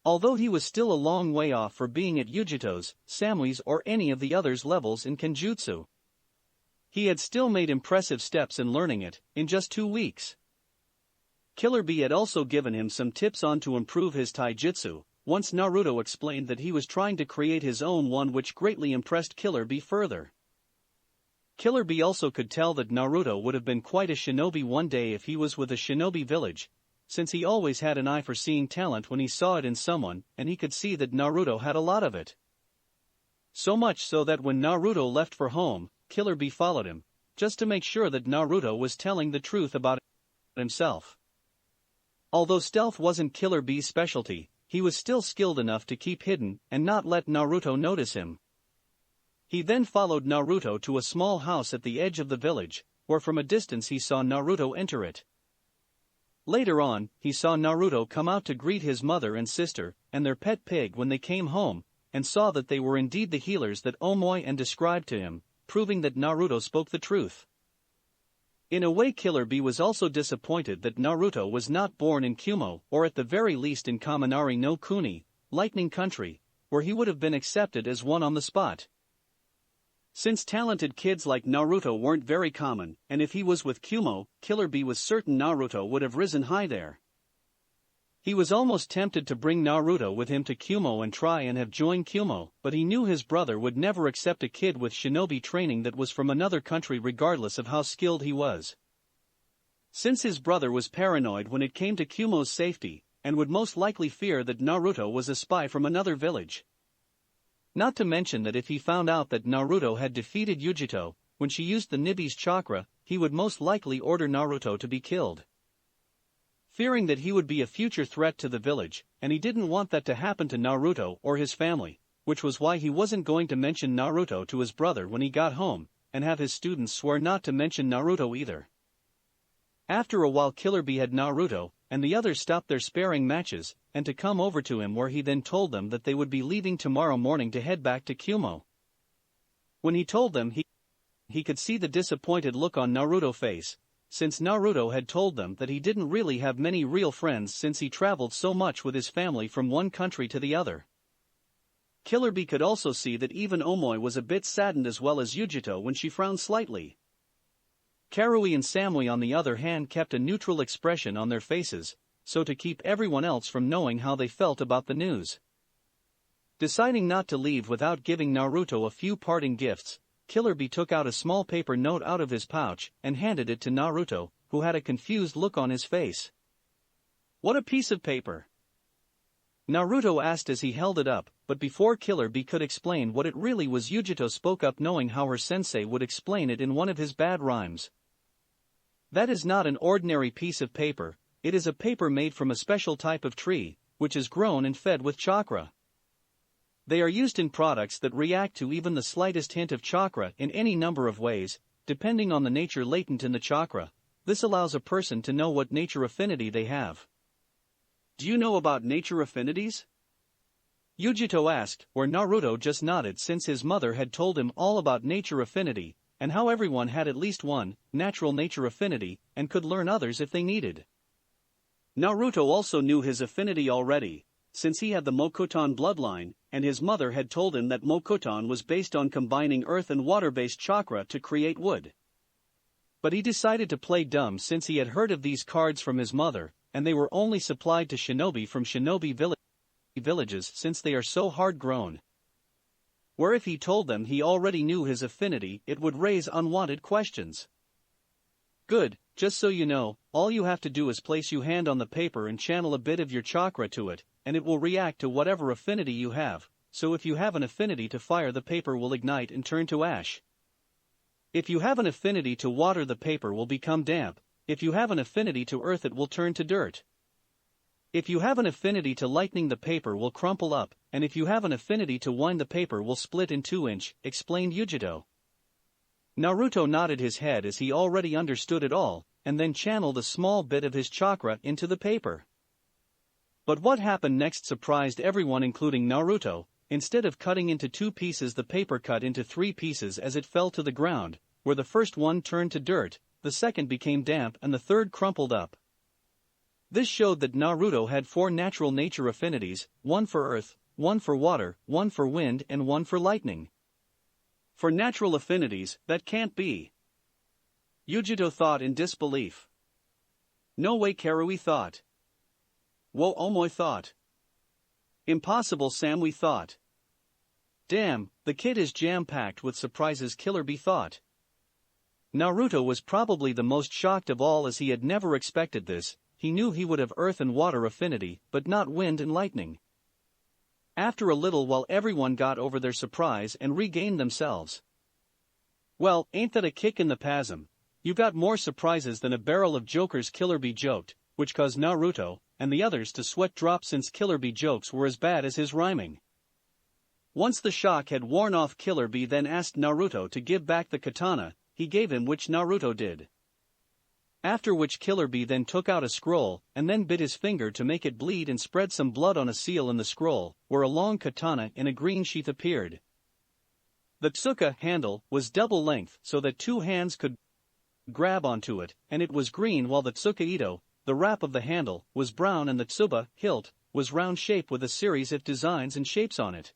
Although he was still a long way off for being at Yujito's, Samui's or any of the others' levels in Kenjutsu, he had still made impressive steps in learning it, in just 2 weeks. Killer Bee had also given him some tips on to improve his taijutsu, once Naruto explained that he was trying to create his own one, which greatly impressed Killer Bee further. Killer Bee also could tell that Naruto would have been quite a shinobi one day if he was with a shinobi village, since he always had an eye for seeing talent when he saw it in someone, and he could see that Naruto had a lot of it. So much so that when Naruto left for home, Killer Bee followed him, just to make sure that Naruto was telling the truth about himself. Although stealth wasn't Killer Bee's specialty, he was still skilled enough to keep hidden and not let Naruto notice him. He then followed Naruto to a small house at the edge of the village, where from a distance he saw Naruto enter it. Later on, he saw Naruto come out to greet his mother and sister and their pet pig when they came home, and saw that they were indeed the healers that Omoi and described to him, proving that Naruto spoke the truth. In a way, Killer Bee was also disappointed that Naruto was not born in Kumo, or at the very least in Kaminari no Kuni, Lightning Country, where he would have been accepted as one on the spot. Since talented kids like Naruto weren't very common, and if he was with Kumo, Killer Bee was certain Naruto would have risen high there. He was almost tempted to bring Naruto with him to Kumo and try and have joined Kumo, but he knew his brother would never accept a kid with shinobi training that was from another country regardless of how skilled he was. Since his brother was paranoid when it came to Kumo's safety, and would most likely fear that Naruto was a spy from another village. Not to mention that if he found out that Naruto had defeated Yujito, when she used the Nibi's chakra, he would most likely order Naruto to be killed. Fearing that he would be a future threat to the village, and he didn't want that to happen to Naruto or his family, which was why he wasn't going to mention Naruto to his brother when he got home, and have his students swear not to mention Naruto either. After a while Killer Bee had Naruto, and the others stopped their sparring matches, and to come over to him where he then told them that they would be leaving tomorrow morning to head back to Kumo. When he told them he could see the disappointed look on Naruto's face, since Naruto had told them that he didn't really have many real friends since he traveled so much with his family from one country to the other. Killer Bee could also see that even Omoi was a bit saddened as well as Yujito when she frowned slightly. Karui and Samui on the other hand kept a neutral expression on their faces, so to keep everyone else from knowing how they felt about the news. Deciding not to leave without giving Naruto a few parting gifts, Killer Bee took out a small paper note out of his pouch and handed it to Naruto, who had a confused look on his face. "What a piece of paper?" Naruto asked as he held it up, but before Killer Bee could explain what it really was, Yujito spoke up, knowing how her sensei would explain it in one of his bad rhymes. "That is not an ordinary piece of paper, it is a paper made from a special type of tree, which is grown and fed with chakra. They are used in products that react to even the slightest hint of chakra in any number of ways, depending on the nature latent in the chakra. This allows a person to know what nature affinity they have." "Do you know about nature affinities?" Yujito asked, where Naruto just nodded since his mother had told him all about nature affinity, and how everyone had at least one natural nature affinity, and could learn others if they needed. Naruto also knew his affinity already, since he had the Mokuton bloodline, and his mother had told him that Mokuton was based on combining earth and water-based chakra to create wood. But he decided to play dumb since he had heard of these cards from his mother, and they were only supplied to shinobi from shinobi villages since they are so hard-grown. Where if he told them he already knew his affinity, it would raise unwanted questions. "Good, just so you know, all you have to do is place your hand on the paper and channel a bit of your chakra to it, and it will react to whatever affinity you have, so if you have an affinity to fire, the paper will ignite and turn to ash. If you have an affinity to water, the paper will become damp. If you have an affinity to earth, it will turn to dirt. If you have an affinity to lightning, the paper will crumple up, and if you have an affinity to wine, the paper will split in 2-inch, explained Yujito. Naruto nodded his head as he already understood it all, and then channeled a small bit of his chakra into the paper. But what happened next surprised everyone, including Naruto. Instead of cutting into 2 pieces, the paper cut into 3 pieces as it fell to the ground, where the first one turned to dirt, the second became damp, and the third crumpled up. This showed that Naruto had 4 natural nature affinities, 1 for earth, 1 for water, 1 for wind, and 1 for lightning. For natural affinities, that can't be. Yujito thought in disbelief. No way, Karui thought. Wo Omoi thought. Impossible, Samui thought. Damn, the kid is jam-packed with surprises, Killer Bee thought. Naruto was probably the most shocked of all, as he had never expected this. He knew he would have earth and water affinity, but not wind and lightning. After a little while, everyone got over their surprise and regained themselves. "Well, ain't that a kick in the pasm? You got more surprises than a barrel of jokers," Killer Bee joked, which caused Naruto and the others to sweat drops since Killer Bee jokes were as bad as his rhyming. Once the shock had worn off, Killer Bee then asked Naruto to give back the katana. He gave him, which Naruto did. After which Killer Bee then took out a scroll, and then bit his finger to make it bleed and spread some blood on a seal in the scroll, where a long katana in a green sheath appeared. The tsuka handle was double length so that 2 hands could grab onto it, and it was green, while the tsukaito, the wrap of the handle, was brown, and the tsuba hilt was round shape with a series of designs and shapes on it.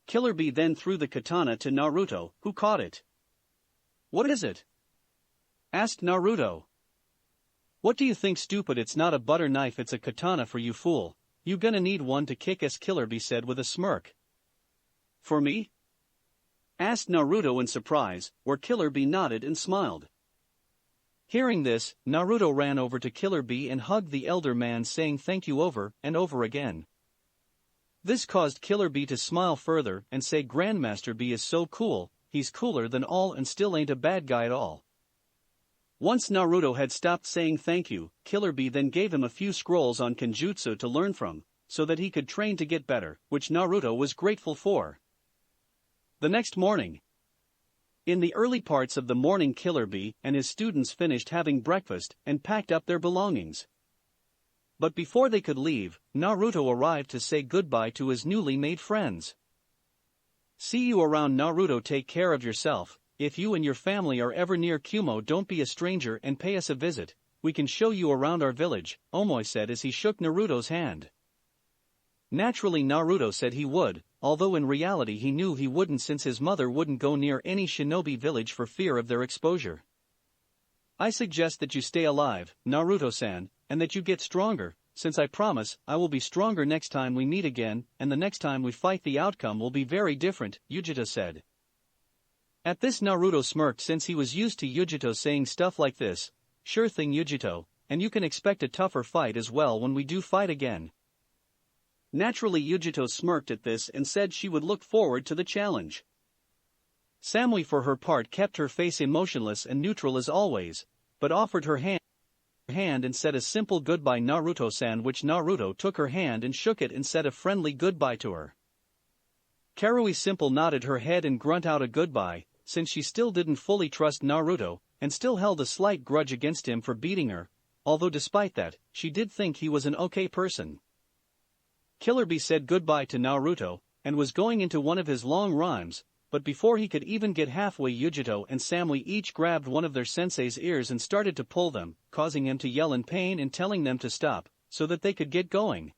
Killer Bee then threw the katana to Naruto, who caught it. "What is it?" asked Naruto. What do you think, stupid? It's not a butter knife, it's a katana for you, fool. You gonna need one to kick ass, Killer Bee said with a smirk. For me? Asked Naruto in surprise, where Killer Bee nodded and smiled. Hearing this, Naruto ran over to Killer Bee and hugged the elder man, saying thank you over and over again. This caused Killer Bee to smile further and say Grandmaster Bee is so cool, he's cooler than all and still ain't a bad guy at all. Once Naruto had stopped saying thank you, Killer Bee then gave him a few scrolls on Jinjutsu to learn from, so that he could train to get better, which Naruto was grateful for. The next morning. In the early parts of the morning, Killer Bee and his students finished having breakfast and packed up their belongings. But before they could leave, Naruto arrived to say goodbye to his newly made friends. See you around, Naruto. Take care of yourself. If you and your family are ever near Kumo, don't be a stranger and pay us a visit. We can show you around our village, Omoi said as he shook Naruto's hand. Naturally, Naruto said he would, although in reality he knew he wouldn't, since his mother wouldn't go near any shinobi village for fear of their exposure. I suggest that you stay alive, Naruto-san, and that you get stronger, since I promise I will be stronger next time we meet again, and the next time we fight the outcome will be very different, Yujito said. At this, Naruto smirked, since he was used to Yujito saying stuff like this. Sure thing, Yujito, and you can expect a tougher fight as well when we do fight again. Naturally, Yujito smirked at this and said she would look forward to the challenge. Samui for her part kept her face emotionless and neutral as always, but offered her hand and said a simple goodbye, Naruto-san, which Naruto took her hand and shook it and said a friendly goodbye to her. Karui simple nodded her head and grunt out a goodbye, since she still didn't fully trust Naruto, and still held a slight grudge against him for beating her, although despite that, she did think he was an okay person. Killer Bee said goodbye to Naruto, and was going into one of his long rhymes, but before he could even get halfway, Yujito and Samui each grabbed one of their sensei's ears and started to pull them, causing him to yell in pain and telling them to stop, so that they could get going.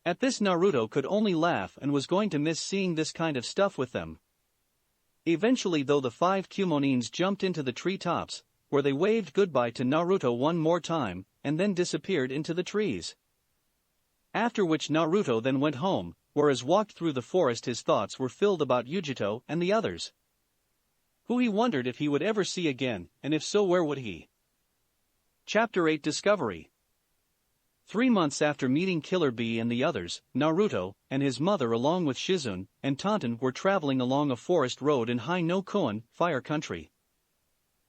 At this, Naruto could only laugh and was going to miss seeing this kind of stuff with them. Eventually though, the 5 Kumonins jumped into the treetops, where they waved goodbye to Naruto one more time, and then disappeared into the trees. After which Naruto then went home, whereas walked through the forest his thoughts were filled about Yujito and the others, who he wondered if he would ever see again, and if so, where would he? Chapter 8 Discovery. 3 months after meeting Killer Bee and the others, Naruto and his mother along with Shizune and Tonton were traveling along a forest road in Hai no Koen, Fire Country.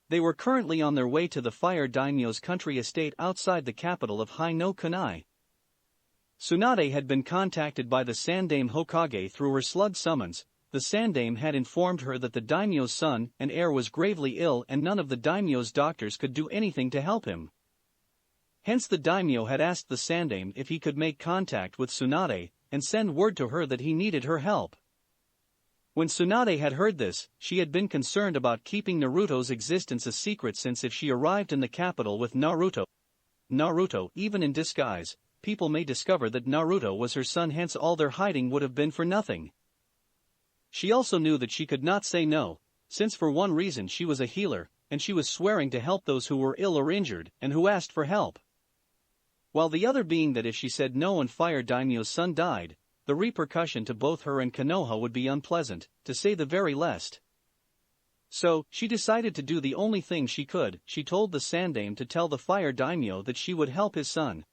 They were currently on their way to the Fire Daimyo's country estate outside the capital of Hai no Kunai. Tsunade had been contacted by the Sandaime Hokage through her slug summons. The Sandaime had informed her that the daimyo's son and heir was gravely ill and none of the daimyo's doctors could do anything to help him. Hence the daimyo had asked the Sandaime if he could make contact with Tsunade and send word to her that he needed her help. When Tsunade had heard this, she had been concerned about keeping Naruto's existence a secret, since if she arrived in the capital with Naruto, even in disguise, people may discover that Naruto was her son, hence all their hiding would have been for nothing. She also knew that she could not say no, since for one reason she was a healer, and she was swearing to help those who were ill or injured and who asked for help. While the other being that if she said no and Fire Daimyo's son died, the repercussion to both her and Konoha would be unpleasant, to say the very least. So, she decided to do the only thing she could. She told the Sandaime to tell the Fire Daimyo that she would help his son.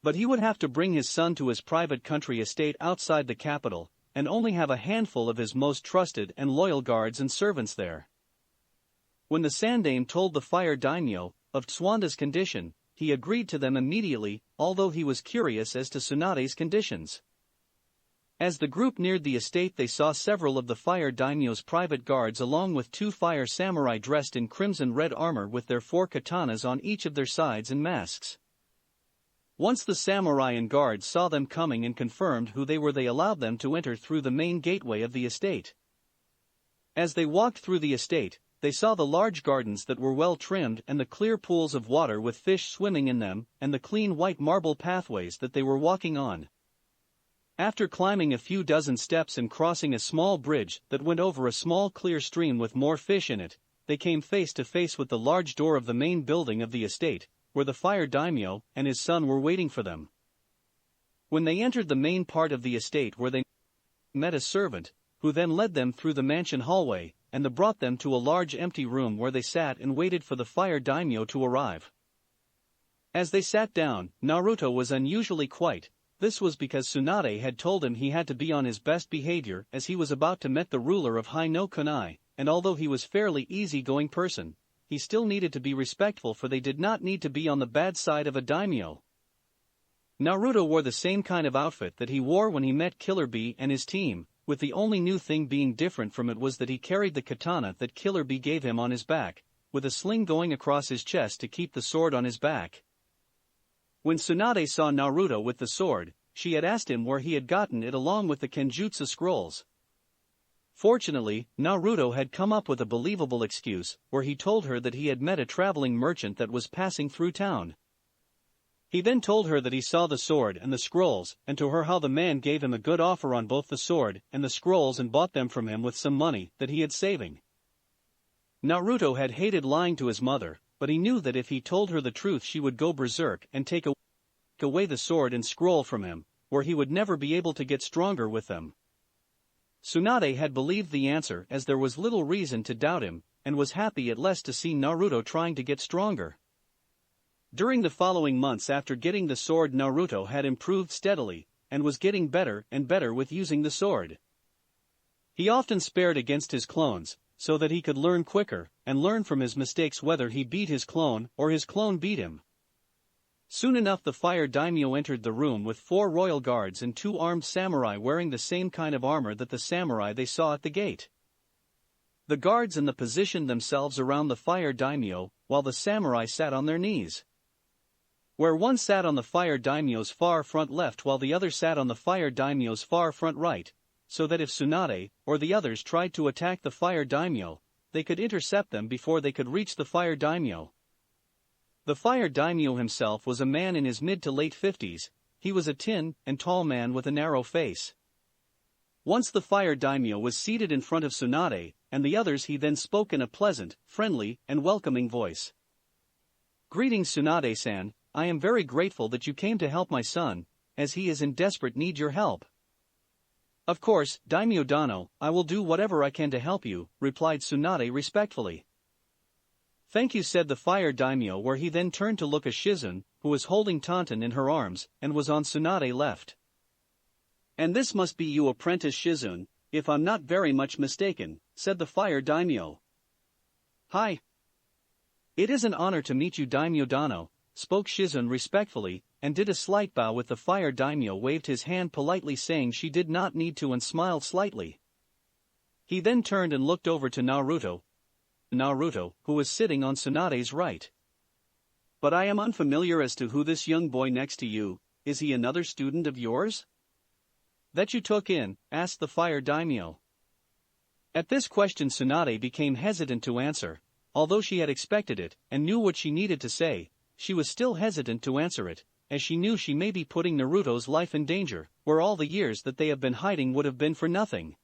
But he would have to bring his son to his private country estate outside the capital, and only have a handful of his most trusted and loyal guards and servants there. When the Sandaime told the Fire Daimyo of Tsunade's condition, he agreed to them immediately, although he was curious as to Tsunade's conditions. As the group neared the estate, they saw several of the Fire Daimyo's private guards along with 2 fire samurai dressed in crimson red armor with their 4 katanas on each of their sides and masks. Once the samurai and guards saw them coming and confirmed who they were, they allowed them to enter through the main gateway of the estate. As they walked through the estate, they saw the large gardens that were well trimmed and the clear pools of water with fish swimming in them, and the clean white marble pathways that they were walking on. After climbing a few dozen steps and crossing a small bridge that went over a small clear stream with more fish in it, they came face to face with the large door of the main building of the estate, where the fire daimyo and his son were waiting for them. When they entered the main part of the estate, where they met a servant, who then led them through the mansion hallway, and brought them to a large empty room where they sat and waited for the fire daimyo to arrive. As they sat down, Naruto was unusually quiet. This was because Tsunade had told him he had to be on his best behavior as he was about to meet the ruler of Hai no Kunai, and although he was fairly easy-going person, he still needed to be respectful, for they did not need to be on the bad side of a daimyo. Naruto wore the same kind of outfit that he wore when he met Killer Bee and his team, with the only new thing being different from it was that he carried the katana that Killer Bee gave him on his back, with a sling going across his chest to keep the sword on his back. When Tsunade saw Naruto with the sword, she had asked him where he had gotten it along with the Kenjutsu scrolls. Fortunately, Naruto had come up with a believable excuse, where he told her that he had met a traveling merchant that was passing through town. He then told her that he saw the sword and the scrolls, and to her how the man gave him a good offer on both the sword and the scrolls and bought them from him with some money that he had saving. Naruto had hated lying to his mother, but he knew that if he told her the truth she would go berserk and take away the sword and scroll from him, where he would never be able to get stronger with them. Tsunade had believed the answer as there was little reason to doubt him, and was happy at last to see Naruto trying to get stronger. During the following months after getting the sword, Naruto had improved steadily, and was getting better and better with using the sword. He often spared against his clones, so that he could learn quicker, and learn from his mistakes whether he beat his clone or his clone beat him. Soon enough the fire daimyo entered the room with 4 royal guards and 2 armed samurai wearing the same kind of armor that the samurai they saw at the gate. The guards positioned themselves around the fire daimyo, while the samurai sat on their knees. Where one sat on the fire daimyo's far front left while the other sat on the fire daimyo's far front right, so that if Tsunade or the others tried to attack the fire daimyo, they could intercept them before they could reach the fire daimyo. The fire daimyo himself was a man in his mid to late 50s, he was a thin and tall man with a narrow face. Once the fire daimyo was seated in front of Tsunade and the others, he then spoke in a pleasant, friendly, and welcoming voice. "Greetings Tsunade-san, I am very grateful that you came to help my son, as he is in desperate need your help." "Of course, Daimyo Dano, I will do whatever I can to help you," replied Tsunade respectfully. "Thank you," said the fire daimyo, where he then turned to look at Shizune, who was holding Tonton in her arms, and was on Tsunade left. "And this must be you, apprentice Shizune, if I'm not very much mistaken," said the fire daimyo. "Hi. It is an honor to meet you, Daimyo Dano," spoke Shizune respectfully, and did a slight bow with the fire daimyo waved his hand politely saying she did not need to and smiled slightly. He then turned and looked over to Naruto, who was sitting on Tsunade's right. "But I am unfamiliar as to who this young boy next to you, is he another student of yours?" "That you took in?" asked the fire daimyo. At this question Tsunade became hesitant to answer, although she had expected it and knew what she needed to say. She was still hesitant to answer it, as she knew she may be putting Naruto's life in danger, where all the years that they have been hiding would have been for nothing.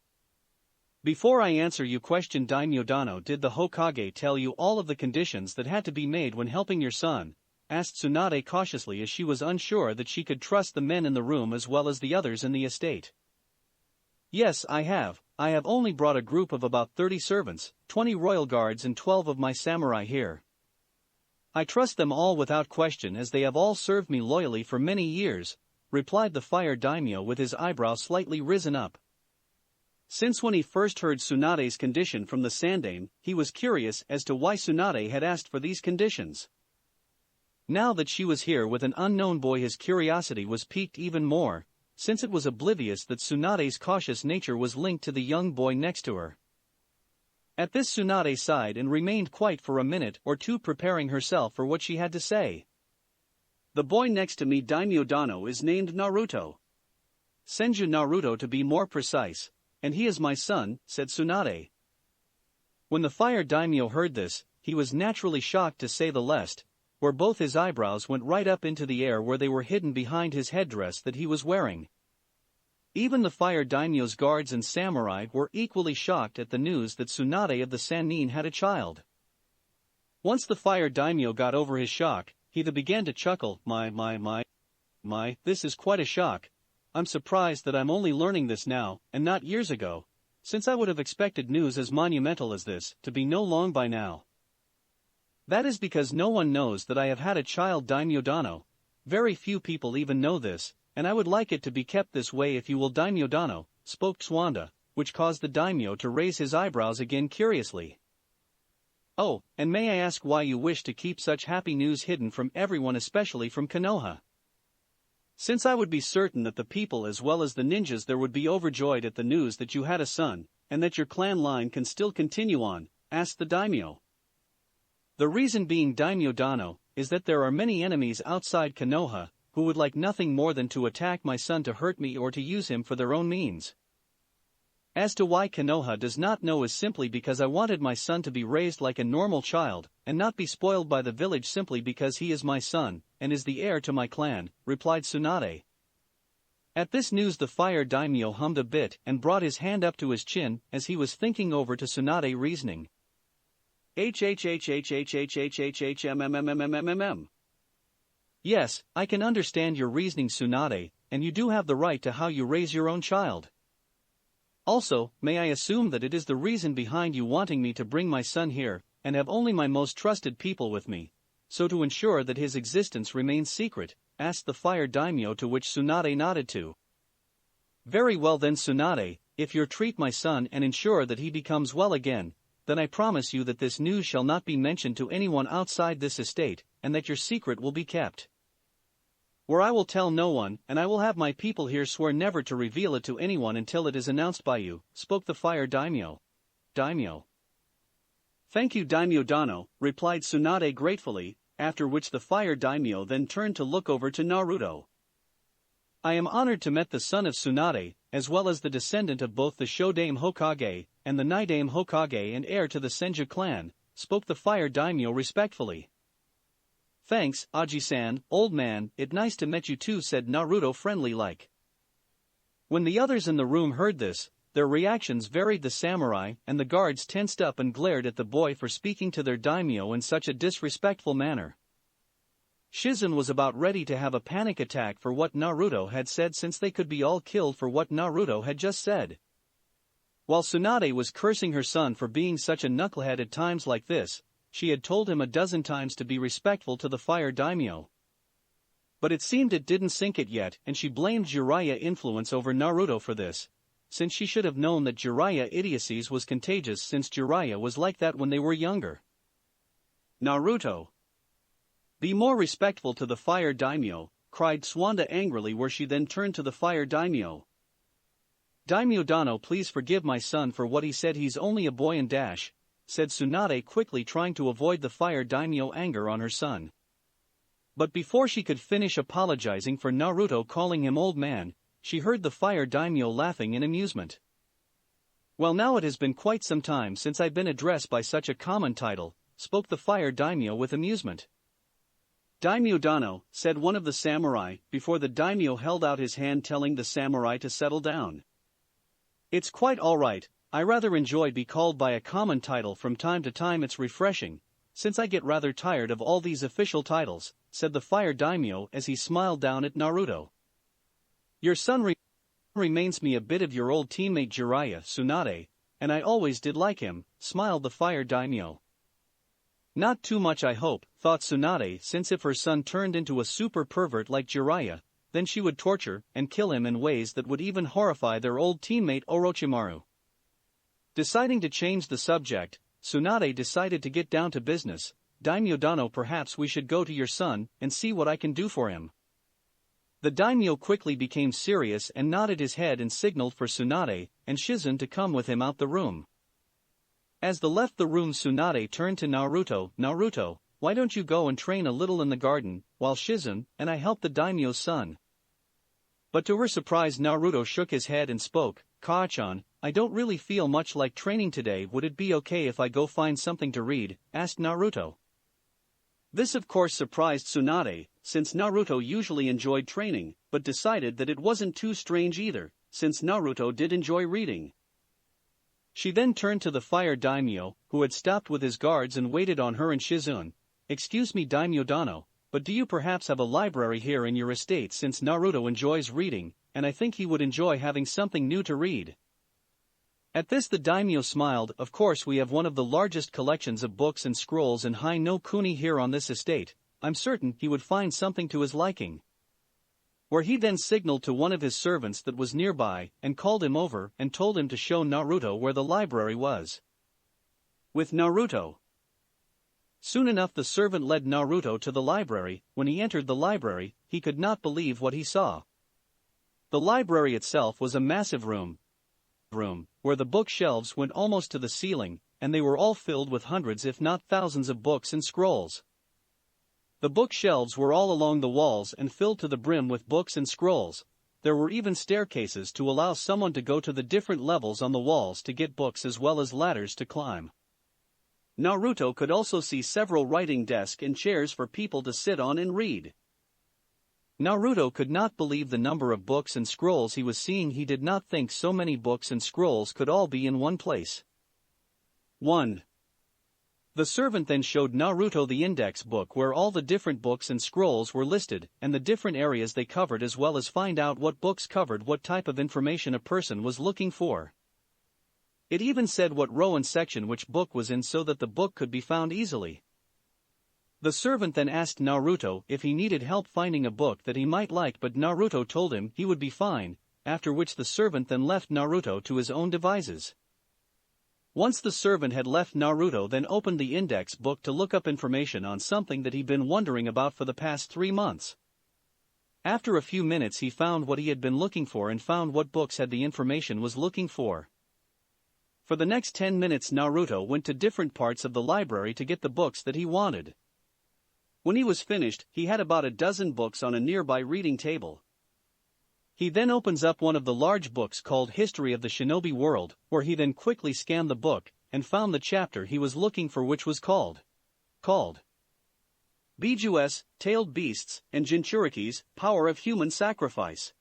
"Before I answer your question, Daimyo Dano, did the Hokage tell you all of the conditions that had to be made when helping your son?" asked Tsunade cautiously, as she was unsure that she could trust the men in the room as well as the others in the estate. "Yes, I have. I have only brought a group of about 30 servants, 20 royal guards and 12 of my samurai here. I trust them all without question, as they have all served me loyally for many years," replied the fire daimyo with his eyebrows slightly risen up. Since when he first heard Tsunade's condition from the Sandaime, he was curious as to why Tsunade had asked for these conditions. Now that she was here with an unknown boy, his curiosity was piqued even more, since it was oblivious that Tsunade's cautious nature was linked to the young boy next to her. At this Tsunade sighed and remained quiet for a minute or two, preparing herself for what she had to say. "The boy next to me, Daimyo Dano, is named Naruto. Senju Naruto to be more precise, and he is my son," said Tsunade. When the fire daimyo heard this, he was naturally shocked to say the least, where both his eyebrows went right up into the air where they were hidden behind his headdress that he was wearing. Even the fire daimyo's guards and samurai were equally shocked at the news that Tsunade of the Sannin had a child. Once the fire daimyo got over his shock, he began to chuckle, this is quite a shock. I'm surprised that I'm only learning this now, and not years ago, since I would have expected news as monumental as this to be no long by now. That is because no one knows that I have had a child daimyo dano. Very few people even know this, and I would like it to be kept this way if you will daimyo dano, spoke Tsunade, which caused the daimyo to raise his eyebrows again curiously. Oh, and may I ask why you wish to keep such happy news hidden from everyone, especially from Konoha? Since I would be certain that the people as well as the ninjas there would be overjoyed at the news that you had a son, and that your clan line can still continue on, asked the daimyo. The reason being daimyo dano, is that there are many enemies outside Konoha, who would like nothing more than to attack my son to hurt me or to use him for their own means. As to why Konoha does not know is simply because I wanted my son to be raised like a normal child, and not be spoiled by the village simply because he is my son, and is the heir to my clan, replied Tsunade. At this news the fire daimyo hummed a bit and brought his hand up to his chin as he was thinking over to Tsunade reasoning. Yes, I can understand your reasoning, Tsunade, and you do have the right to how you raise your own child. Also, may I assume that it is the reason behind you wanting me to bring my son here, and have only my most trusted people with me, so to ensure that his existence remains secret, asked the fire daimyo, to which Tsunade nodded to. Very well then, Tsunade, if you treat my son and ensure that he becomes well again, then I promise you that this news shall not be mentioned to anyone outside this estate, and that your secret will be kept. Where I will tell no one, and I will have my people here swear never to reveal it to anyone until it is announced by you, spoke the fire daimyo. Daimyo. Thank you, daimyo dano, replied Tsunade gratefully, after which the fire daimyo then turned to look over to Naruto. I am honored to meet the son of Tsunade, as well as the descendant of both the Shodame Hokage, and the Nidame Hokage and heir to the Senju clan, spoke the fire daimyo respectfully. Thanks, Aji-san, old man, it nice to meet you too, said Naruto friendly-like. When the others in the room heard this, their reactions varied. The samurai and the guards tensed up and glared at the boy for speaking to their daimyo in such a disrespectful manner. Shizen was about ready to have a panic attack for what Naruto had said, since they could be all killed for what Naruto had just said. While Tsunade was cursing her son for being such a knucklehead at times like this, she had told him a dozen times to be respectful to the fire daimyo. But it seemed it didn't sink it yet, and she blamed Jiraiya influence over Naruto for this, since she should have known that Jiraiya idiocies was contagious, since Jiraiya was like that when they were younger. Naruto, be more respectful to the fire daimyo, cried Tsunade angrily, where she then turned to the fire daimyo. Daimyo dano, please forgive my son for what he said, he's only a boy and dash, said Tsunade quickly, trying to avoid the fire daimyo anger on her son. But before she could finish apologizing for Naruto calling him old man, she heard the fire daimyo laughing in amusement. Well, now it has been quite some time since I've been addressed by such a common title, spoke the fire daimyo with amusement. Daimyo dano, said one of the samurai, before the daimyo held out his hand, telling the samurai to settle down. It's quite alright, I rather enjoy be called by a common title from time to time, it's refreshing, since I get rather tired of all these official titles, said the fire daimyo as he smiled down at Naruto. Your son reminds me a bit of your old teammate Jiraiya, Tsunade, and I always did like him, smiled the fire daimyo. Not too much, I hope, thought Tsunade, since if her son turned into a super pervert like Jiraiya, then she would torture and kill him in ways that would even horrify their old teammate Orochimaru. Deciding to change the subject, Tsunade decided to get down to business. Daimyo dano, perhaps we should go to your son and see what I can do for him. The daimyo quickly became serious and nodded his head and signaled for Tsunade and Shizen to come with him out the room. As they left the room, Tsunade turned to Naruto. Naruto, why don't you go and train a little in the garden, while Shizen and I help the daimyo's son? But to her surprise, Naruto shook his head and spoke. Kaa-chan, I don't really feel much like training today, would it be okay if I go find something to read, asked Naruto. This of course surprised Tsunade, since Naruto usually enjoyed training, but decided that it wasn't too strange either, since Naruto did enjoy reading. She then turned to the fire daimyo, who had stopped with his guards and waited on her and Shizune. "Excuse me Daimyo Dano, but do you perhaps have a library here in your estate, since Naruto enjoys reading, and I think he would enjoy having something new to read?" At this the daimyo smiled. "Of course, we have one of the largest collections of books and scrolls in Hai no Kuni here on this estate. I'm certain he would find something to his liking." Where he then signaled to one of his servants that was nearby, and called him over and told him to show Naruto where the library was. With Naruto. Soon enough the servant led Naruto to the library. When he entered the library, he could not believe what he saw. The library itself was a massive room, where the bookshelves went almost to the ceiling, and they were all filled with hundreds if not thousands of books and scrolls. The bookshelves were all along the walls and filled to the brim with books and scrolls. There were even staircases to allow someone to go to the different levels on the walls to get books, as well as ladders to climb. Naruto could also see several writing desks and chairs for people to sit on and read. Naruto could not believe the number of books and scrolls he was seeing. He did not think so many books and scrolls could all be in one place. 1. The servant then showed Naruto the index book where all the different books and scrolls were listed, and the different areas they covered, as well as find out what books covered what type of information a person was looking for. It even said what row and section which book was in, so that the book could be found easily. The servant then asked Naruto if he needed help finding a book that he might like, but Naruto told him he would be fine, after which the servant then left Naruto to his own devices. Once the servant had left, Naruto then opened the index book to look up information on something that he'd been wondering about for the past 3 months. After a few minutes he found what he had been looking for and found what books had the information was looking for. For the next 10 minutes Naruto went to different parts of the library to get the books that he wanted. When he was finished, he had about a dozen books on a nearby reading table. He then opens up one of the large books called History of the Shinobi World, where he then quickly scanned the book and found the chapter he was looking for, which was called Bijus, Tailed Beasts, and Jinchurikis, Power of Human Sacrifice.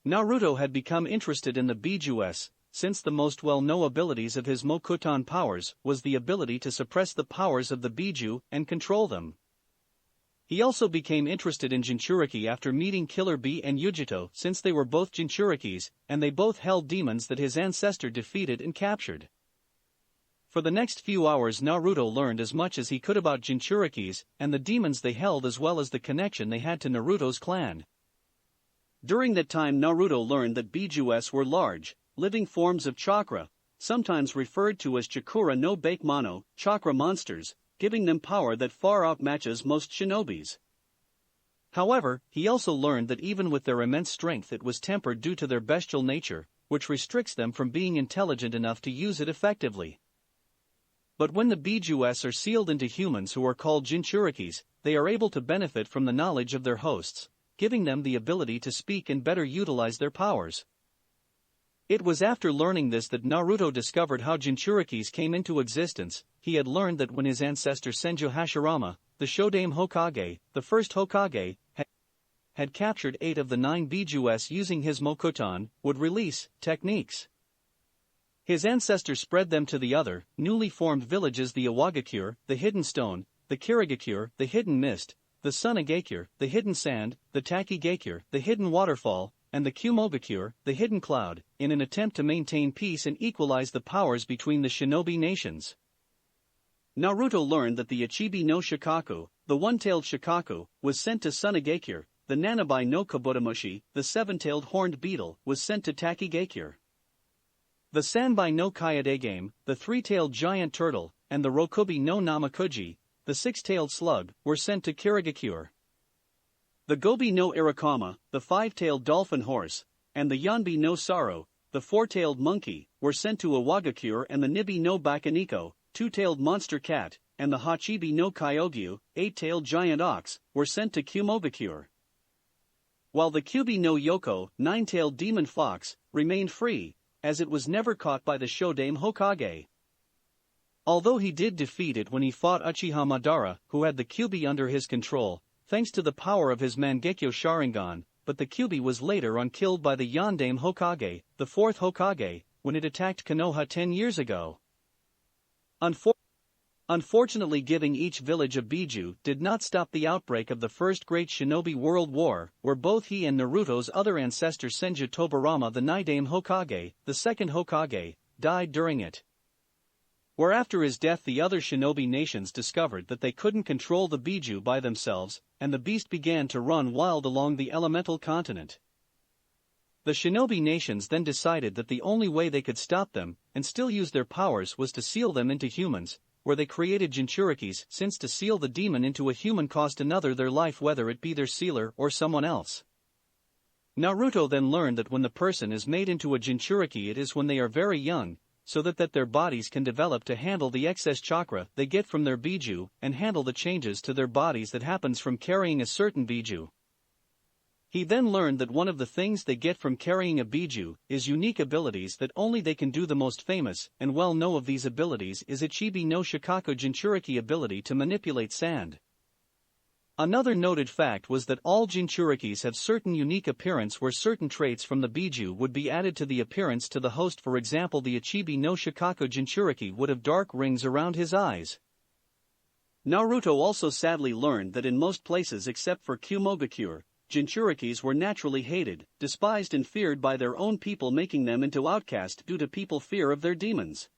Naruto had become interested in the Bijus, since the most well-known abilities of his Mokuton powers was the ability to suppress the powers of the Biju and control them. He also became interested in Jinchuriki after meeting Killer Bee and Yujito, since they were both Jinchurikis, and they both held demons that his ancestor defeated and captured. For the next few hours Naruto learned as much as he could about Jinchurikis and the demons they held, as well as the connection they had to Naruto's clan. During that time Naruto learned that Bijus were large, living forms of chakra, sometimes referred to as Chakura no Bakemono, chakra monsters, giving them power that far outmatches most shinobis. However, he also learned that even with their immense strength it was tempered due to their bestial nature, which restricts them from being intelligent enough to use it effectively. But when the Bijus are sealed into humans who are called Jinchurikis, they are able to benefit from the knowledge of their hosts, giving them the ability to speak and better utilize their powers. It was after learning this that Naruto discovered how Jinchurikis came into existence. He had learned that when his ancestor Senju Hashirama, the Shodame Hokage, the first Hokage, had captured 8 of the 9 Bijus using his Mokuton, would release techniques. His ancestor spread them to the other, newly formed villages: the Iwagakure, the Hidden Stone, the Kirigakure, the Hidden Mist, the Tsunade, the Hidden Sand, the Takigakure, the Hidden Waterfall, and the Kumogakure, the Hidden Cloud, in an attempt to maintain peace and equalize the powers between the shinobi nations. Naruto learned that the Ichibi no Shikaku, the one-tailed Shikaku, was sent to Tsunagakure, the Nanabai no Kabutomushi, the seven-tailed horned beetle, was sent to Takigakure. The Sanbai no Kayadegame, the three-tailed giant turtle, and the Rokubi no Namakuji, the six-tailed slug, were sent to Kirigakure. The Gobi no Irakama, the five-tailed dolphin horse, and the Yanbi no Saru, the four-tailed monkey, were sent to Iwagakure, and the Nibi no Bakaniko, two-tailed monster cat, and the Hachibi no Kyogyu, eight-tailed giant ox, were sent to Kumogakure. While the Kyubi no Yoko, nine-tailed demon fox, remained free, as it was never caught by the Shodame Hokage. Although he did defeat it when he fought Uchiha Madara, who had the Kyubi under his control, thanks to the power of his Mangekyo Sharingan, but the Kyubi was later on killed by the Yandame Hokage, the fourth Hokage, when it attacked Konoha 10 years ago. Unfortunately, giving each village a Biju did not stop the outbreak of the First Great Shinobi World War, where both he and Naruto's other ancestor Senju Tobirama, the Naidame Hokage, the second Hokage, died during it. Where after his death the other shinobi nations discovered that they couldn't control the Biju by themselves, and the beast began to run wild along the elemental continent. The shinobi nations then decided that the only way they could stop them, and still use their powers, was to seal them into humans, where they created Jinchurikis, since to seal the demon into a human cost another their life, whether it be their sealer or someone else. Naruto then learned that when the person is made into a Jinchuriki, it is when they are very young, so that their bodies can develop to handle the excess chakra they get from their Biju, and handle the changes to their bodies that happens from carrying a certain Biju. He then learned that one of the things they get from carrying a Biju is unique abilities that only they can do. The most famous and well-known of these abilities is Ichibi no Shikaku Jinchuriki, ability to manipulate sand. Another noted fact was that all Jinchurikis have certain unique appearance, where certain traits from the Biju would be added to the appearance to the host. For example, the Ichibi no Shikaku Jinchuriki would have dark rings around his eyes. Naruto also sadly learned that in most places except for Kumogakure, Jinchurikis were naturally hated, despised and feared by their own people, making them into outcasts due to people fear of their demons.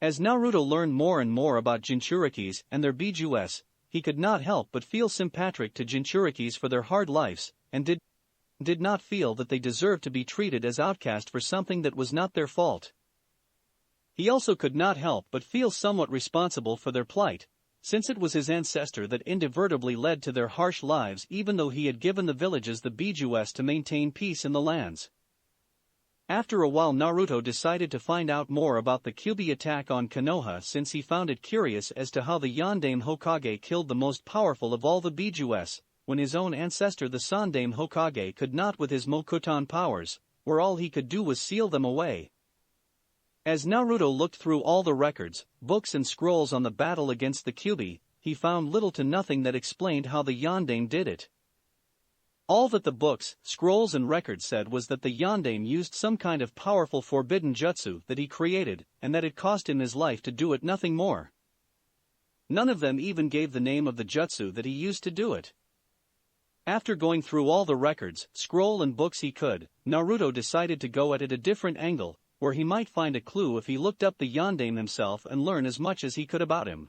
As Naruto learned more and more about Jinchurikis and their Bijus, he could not help but feel sympathetic to Jinchurikis for their hard lives, and did not feel that they deserved to be treated as outcast for something that was not their fault. He also could not help but feel somewhat responsible for their plight, since it was his ancestor that inadvertently led to their harsh lives, even though he had given the villages the Bijus to maintain peace in the lands. After a while, Naruto decided to find out more about the Kyuubi attack on Konoha, since he found it curious as to how the Yondaime Hokage killed the most powerful of all the Bijus, when his own ancestor the Sandaime Hokage could not with his Mokuton powers, where all he could do was seal them away. As Naruto looked through all the records, books and scrolls on the battle against the Kyuubi, he found little to nothing that explained how the Yondaime did it. All that the books, scrolls and records said was that the Yondaime used some kind of powerful forbidden jutsu that he created, and that it cost him his life to do it, nothing more. None of them even gave the name of the jutsu that he used to do it. After going through all the records, scroll and books he could, Naruto decided to go at it a different angle, where he might find a clue if he looked up the Yondaime himself and learn as much as he could about him.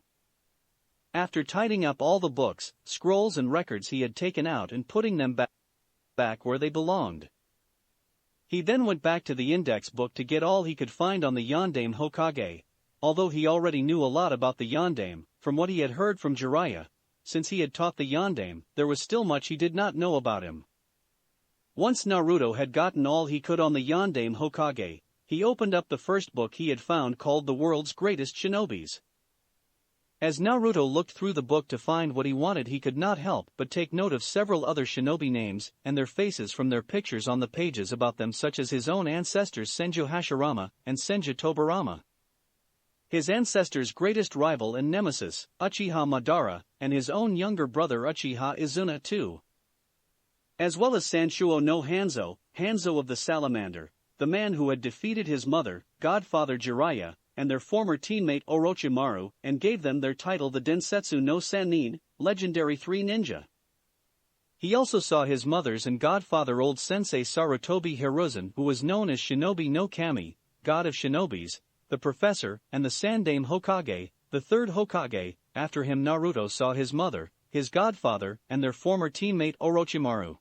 After tidying up all the books, scrolls and records he had taken out and putting them back where they belonged, he then went back to the index book to get all he could find on the Yondaime Hokage. Although he already knew a lot about the Yondaime, from what he had heard from Jiraiya, since he had taught the Yondaime, there was still much he did not know about him. Once Naruto had gotten all he could on the Yondaime Hokage, he opened up the first book he had found, called The World's Greatest Shinobis. As Naruto looked through the book to find what he wanted, he could not help but take note of several other shinobi names and their faces from their pictures on the pages about them, such as his own ancestors Senju Hashirama and Senju Tobirama, his ancestor's greatest rival and nemesis, Uchiha Madara, and his own younger brother Uchiha Izuna too, as well as Sanshuo no Hanzo, Hanzo of the Salamander, the man who had defeated his mother, godfather Jiraiya, and their former teammate Orochimaru, and gave them their title the Densetsu no Sannin, legendary 3 ninja. He also saw his mother's and godfather old sensei Sarutobi Hiruzen, who was known as Shinobi no Kami, god of shinobis, the professor, and the Sandaime Hokage, the third Hokage. After him Naruto saw his mother, his godfather, and their former teammate Orochimaru.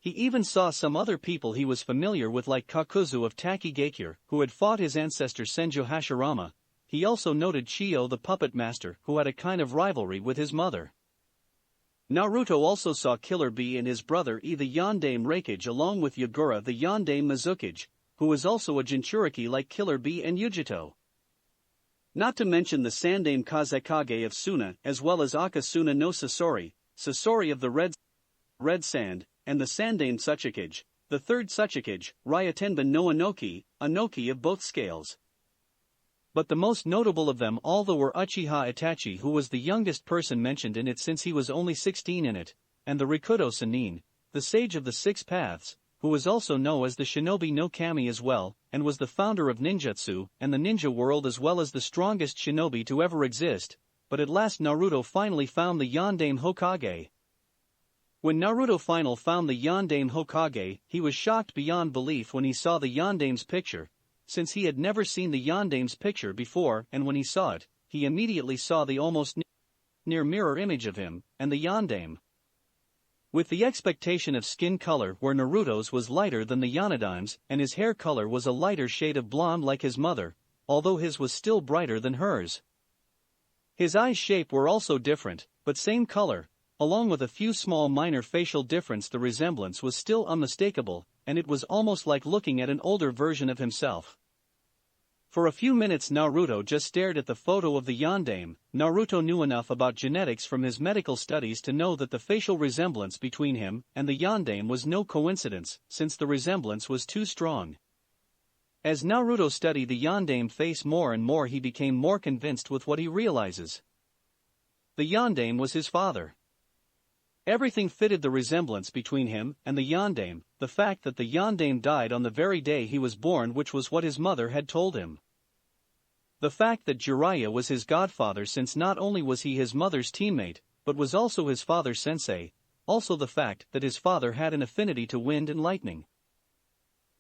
He even saw some other people he was familiar with, like Kakuzu of Takigakure, who had fought his ancestor Senju Hashirama. He also noted Chiyo the puppet master, who had a kind of rivalry with his mother. Naruto also saw Killer Bee and his brother E the Yondaime Raikage, along with Yagura the Yondaime Mizukage, who was also a Jinchuriki like Killer Bee and Yujito. Not to mention the Sandaime Kazekage of Suna, as well as Akasuna no Sasori, Sasori of the Red Sand, and the Sandaime Tsuchikage, the third Tsuchikage, Ryatenban no Inoki, Inoki of both scales. But the most notable of them all were Uchiha Itachi, who was the youngest person mentioned in it since he was only 16 in it, and the Rikudo Sannin, the sage of the 6 paths, who was also known as the Shinobi no Kami as well, and was the founder of ninjutsu and the ninja world as well as the strongest shinobi to ever exist, but at last Naruto finally found the Yondaime Hokage. When Naruto finally found the Yondaime Hokage, he was shocked beyond belief when he saw the Yondaime's picture, since he had never seen the Yondaime's picture before, and when he saw it, he immediately saw the almost near mirror image of him and the Yondaime. With the expectation of skin color where Naruto's was lighter than the Yondaime's, and his hair color was a lighter shade of blonde like his mother, although his was still brighter than hers. His eyes' shape were also different, but same color, along with a few small minor facial difference. The resemblance was still unmistakable, and it was almost like looking at an older version of himself. For a few minutes Naruto just stared at the photo of the Yondaime. Naruto knew enough about genetics from his medical studies to know that the facial resemblance between him and the Yondaime was no coincidence, since the resemblance was too strong. As Naruto studied the Yondaime face more and more, he became more convinced with what he realizes. The Yondaime was his father. Everything fitted the resemblance between him and the Yondaime, the fact that the Yondaime died on the very day he was born, which was what his mother had told him. The fact that Jiraiya was his godfather, since not only was he his mother's teammate, but was also his father's sensei, also the fact that his father had an affinity to wind and lightning.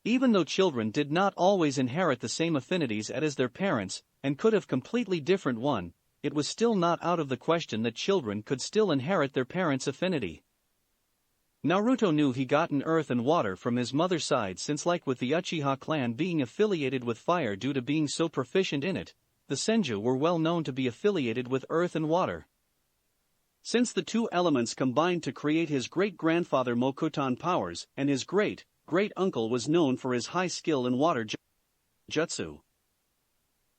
Even though children did not always inherit the same affinities as their parents, and could have completely different one, it was still not out of the question that children could still inherit their parents' affinity. Naruto knew he gotten earth and water from his mother's side, since like with the Uchiha clan being affiliated with fire due to being so proficient in it, the Senju were well known to be affiliated with earth and water. Since the two elements combined to create his great-grandfather Mokuton powers, and his great-uncle was known for his high skill in water jutsu.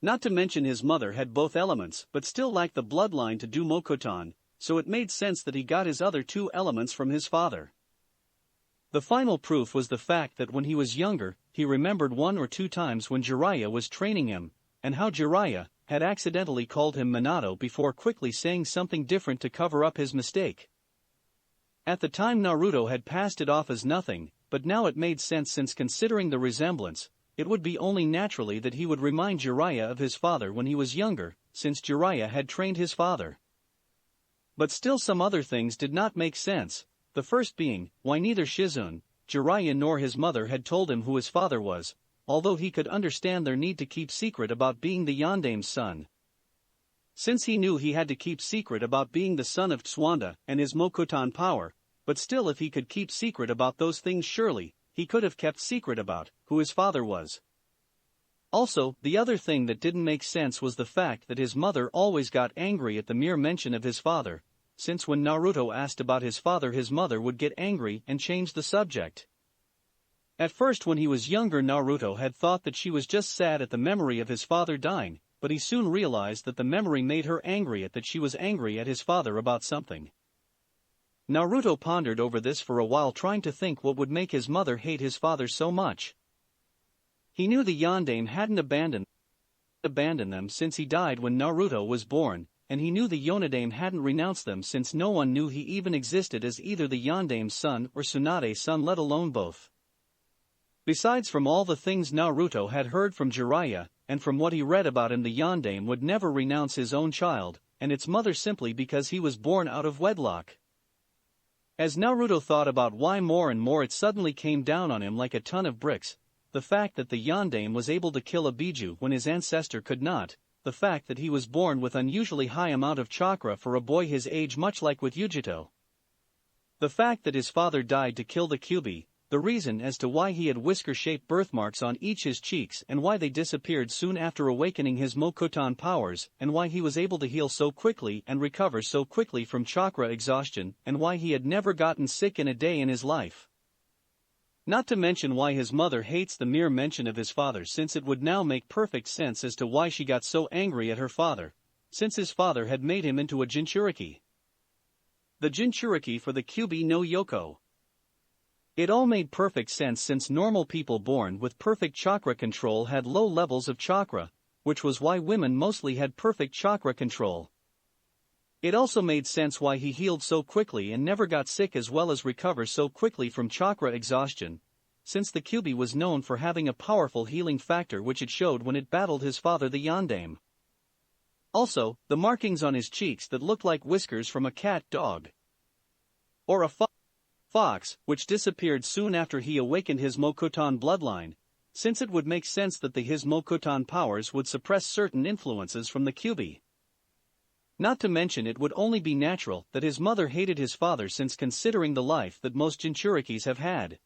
Not to mention his mother had both elements but still lacked the bloodline to do Mokuton, so it made sense that he got his other two elements from his father. The final proof was the fact that when he was younger, he remembered 1 or 2 times when Jiraiya was training him, and how Jiraiya had accidentally called him Minato before quickly saying something different to cover up his mistake. At the time Naruto had passed it off as nothing, but now it made sense, since considering the resemblance, it would be only naturally that he would remind Jiraiya of his father when he was younger, since Jiraiya had trained his father. But still some other things did not make sense, the first being, why neither Shizune, Jiraiya nor his mother had told him who his father was, although he could understand their need to keep secret about being the Yondaime's son. Since he knew he had to keep secret about being the son of Tsunade and his Mokuton power, but still if he could keep secret about those things, surely he could have kept secret about who his father was. Also, the other thing that didn't make sense was the fact that his mother always got angry at the mere mention of his father, since when Naruto asked about his father, his mother would get angry and change the subject. At first, when he was younger, Naruto had thought that she was just sad at the memory of his father dying, but he soon realized that the memory made her angry at that she was angry at his father about something. Naruto pondered over this for a while, trying to think what would make his mother hate his father so much. He knew the Yondaime hadn't abandoned them since he died when Naruto was born, and he knew the Yondaime hadn't renounced them since no one knew he even existed as either the Yondaime's son or Tsunade's son, let alone both. Besides, from all the things Naruto had heard from Jiraiya, and from what he read about him, the Yondaime would never renounce his own child and its mother simply because he was born out of wedlock. As Naruto thought about why, more and more it suddenly came down on him like a ton of bricks. The fact that the Yondaime was able to kill a Biju when his ancestor could not, the fact that he was born with unusually high amount of chakra for a boy his age, much like with Yujito. The fact that his father died to kill the Kyuubi, the reason as to why he had whisker-shaped birthmarks on each his cheeks and why they disappeared soon after awakening his Mokuton powers, and why he was able to heal so quickly and recover so quickly from chakra exhaustion, and why he had never gotten sick in a day in his life. Not to mention why his mother hates the mere mention of his father, since it would now make perfect sense as to why she got so angry at her father, since his father had made him into a Jinchuriki. The Jinchuriki for the Kyuubi no Yoko. It all made perfect sense, since normal people born with perfect chakra control had low levels of chakra, which was why women mostly had perfect chakra control. It also made sense why he healed so quickly and never got sick, as well as recover so quickly from chakra exhaustion, since the Kyuubi was known for having a powerful healing factor which it showed when it battled his father the Yondaime. Also, the markings on his cheeks that looked like whiskers from a cat dog. Or a fox, which disappeared soon after he awakened his Mokuton bloodline, since it would make sense that his Mokuton powers would suppress certain influences from the Kyuubi. Not to mention it would only be natural that his mother hated his father, since considering the life that most Jinchurikis have had,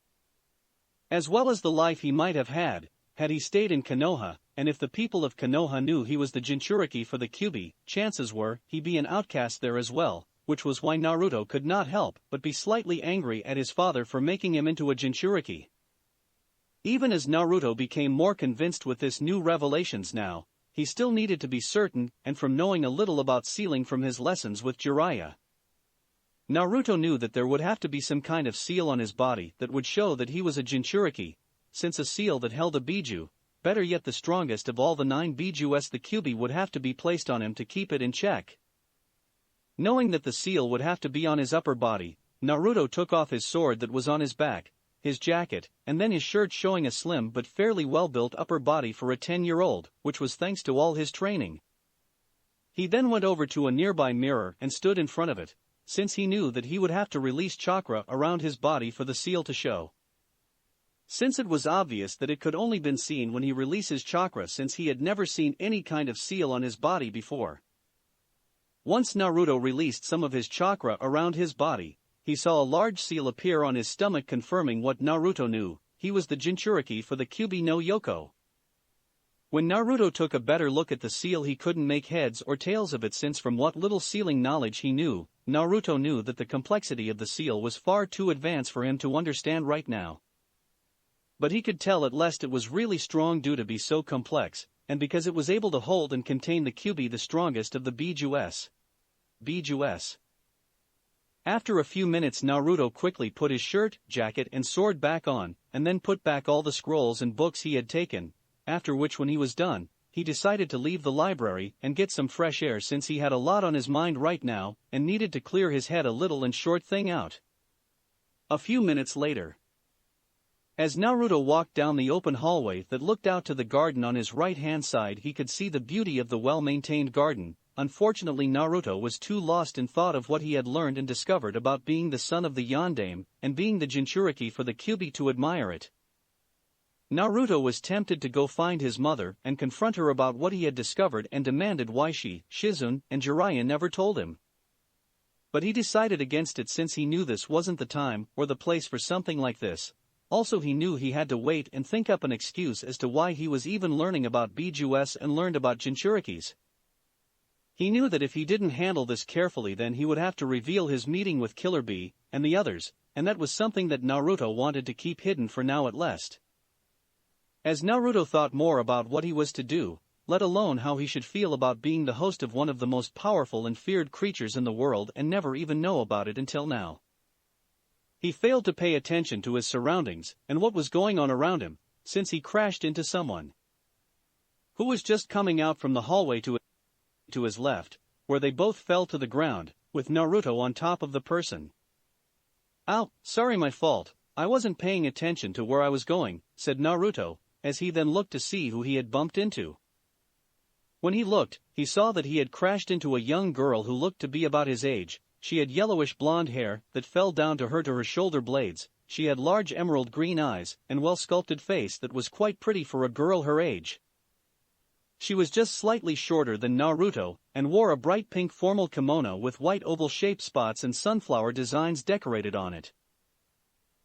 as well as the life he might have had he stayed in Konoha, and if the people of Konoha knew he was the Jinchuriki for the Kyuubi, chances were he'd be an outcast there as well, which was why Naruto could not help but be slightly angry at his father for making him into a Jinchuriki. Even as Naruto became more convinced with this new revelations now, he still needed to be certain, and from knowing a little about sealing from his lessons with Jiraiya, Naruto knew that there would have to be some kind of seal on his body that would show that he was a Jinchuriki, since a seal that held a Biju, better yet the strongest of all the 9 Bijus the Kyuubi, would have to be placed on him to keep it in check. Knowing that the seal would have to be on his upper body, Naruto took off his sword that was on his back, his jacket, and then his shirt, showing a slim but fairly well-built upper body for a 10-year-old, which was thanks to all his training. He then went over to a nearby mirror and stood in front of it, since he knew that he would have to release chakra around his body for the seal to show. Since it was obvious that it could only been seen when he releases chakra, since he had never seen any kind of seal on his body before. Once Naruto released some of his chakra around his body, he saw a large seal appear on his stomach, confirming what Naruto knew: he was the Jinchuriki for the Kyuubi no Yoko. When Naruto took a better look at the seal, he couldn't make heads or tails of it, since from what little sealing knowledge he knew, Naruto knew that the complexity of the seal was far too advanced for him to understand right now. But he could tell at least it was really strong due to be so complex, and because it was able to hold and contain the Kyuubi, the strongest of the Bijus. After a few minutes, Naruto quickly put his shirt, jacket and sword back on, and then put back all the scrolls and books he had taken, after which, when he was done, he decided to leave the library and get some fresh air, since he had a lot on his mind right now and needed to clear his head a little and short thing out. A few minutes later, as Naruto walked down the open hallway that looked out to the garden on his right-hand side, he could see the beauty of the well-maintained garden. Unfortunately, Naruto was too lost in thought of what he had learned and discovered about being the son of the Yondaime and being the Jinchuriki for the Kyuubi to admire it. Naruto was tempted to go find his mother and confront her about what he had discovered and demanded why she, Shizune, and Jiraiya never told him. But he decided against it, since he knew this wasn't the time or the place for something like this. Also, he knew he had to wait and think up an excuse as to why he was even learning about Bijus and learned about Jinchurikis. He knew that if he didn't handle this carefully, then he would have to reveal his meeting with Killer Bee and the others, and that was something that Naruto wanted to keep hidden for now at least. As Naruto thought more about what he was to do, let alone how he should feel about being the host of one of the most powerful and feared creatures in the world and never even know about it until now, he failed to pay attention to his surroundings and what was going on around him, since he crashed into someone who was just coming out from the hallway to his left, where they both fell to the ground, with Naruto on top of the person. "Ow, sorry, my fault, I wasn't paying attention to where I was going," said Naruto, as he then looked to see who he had bumped into. When he looked, he saw that he had crashed into a young girl who looked to be about his age. She had yellowish blonde hair that fell down to her shoulder blades, she had large emerald green eyes and well-sculpted face that was quite pretty for a girl her age. She was just slightly shorter than Naruto, and wore a bright pink formal kimono with white oval-shaped spots and sunflower designs decorated on it.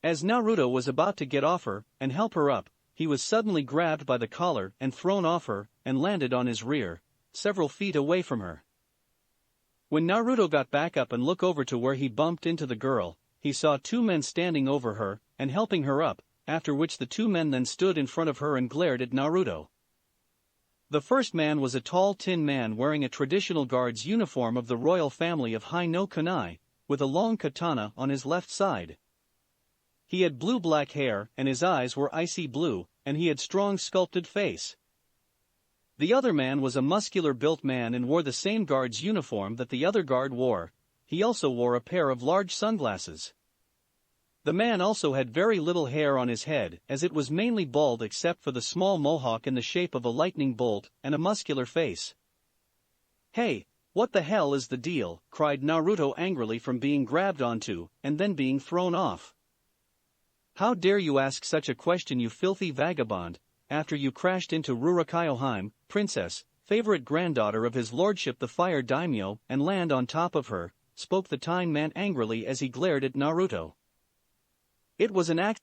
As Naruto was about to get off her and help her up, he was suddenly grabbed by the collar and thrown off her and landed on his rear, several feet away from her. When Naruto got back up and looked over to where he bumped into the girl, he saw 2 men standing over her and helping her up, after which the 2 men then stood in front of her and glared at Naruto. The first man was a tall tin man wearing a traditional guard's uniform of the royal family of Hai no Kunai, with a long katana on his left side. He had blue-black hair and his eyes were icy blue, and he had strong sculpted face. The other man was a muscular-built man and wore the same guard's uniform that the other guard wore. He also wore a pair of large sunglasses. The man also had very little hair on his head, as it was mainly bald except for the small mohawk in the shape of a lightning bolt and a muscular face. "Hey, what the hell is the deal?" cried Naruto angrily from being grabbed onto and then being thrown off. "How dare you ask such a question, you filthy vagabond, after you crashed into Rurakayohime, princess, favorite granddaughter of his lordship the fire daimyo, and land on top of her," spoke the Tine Man angrily as he glared at Naruto. "It was an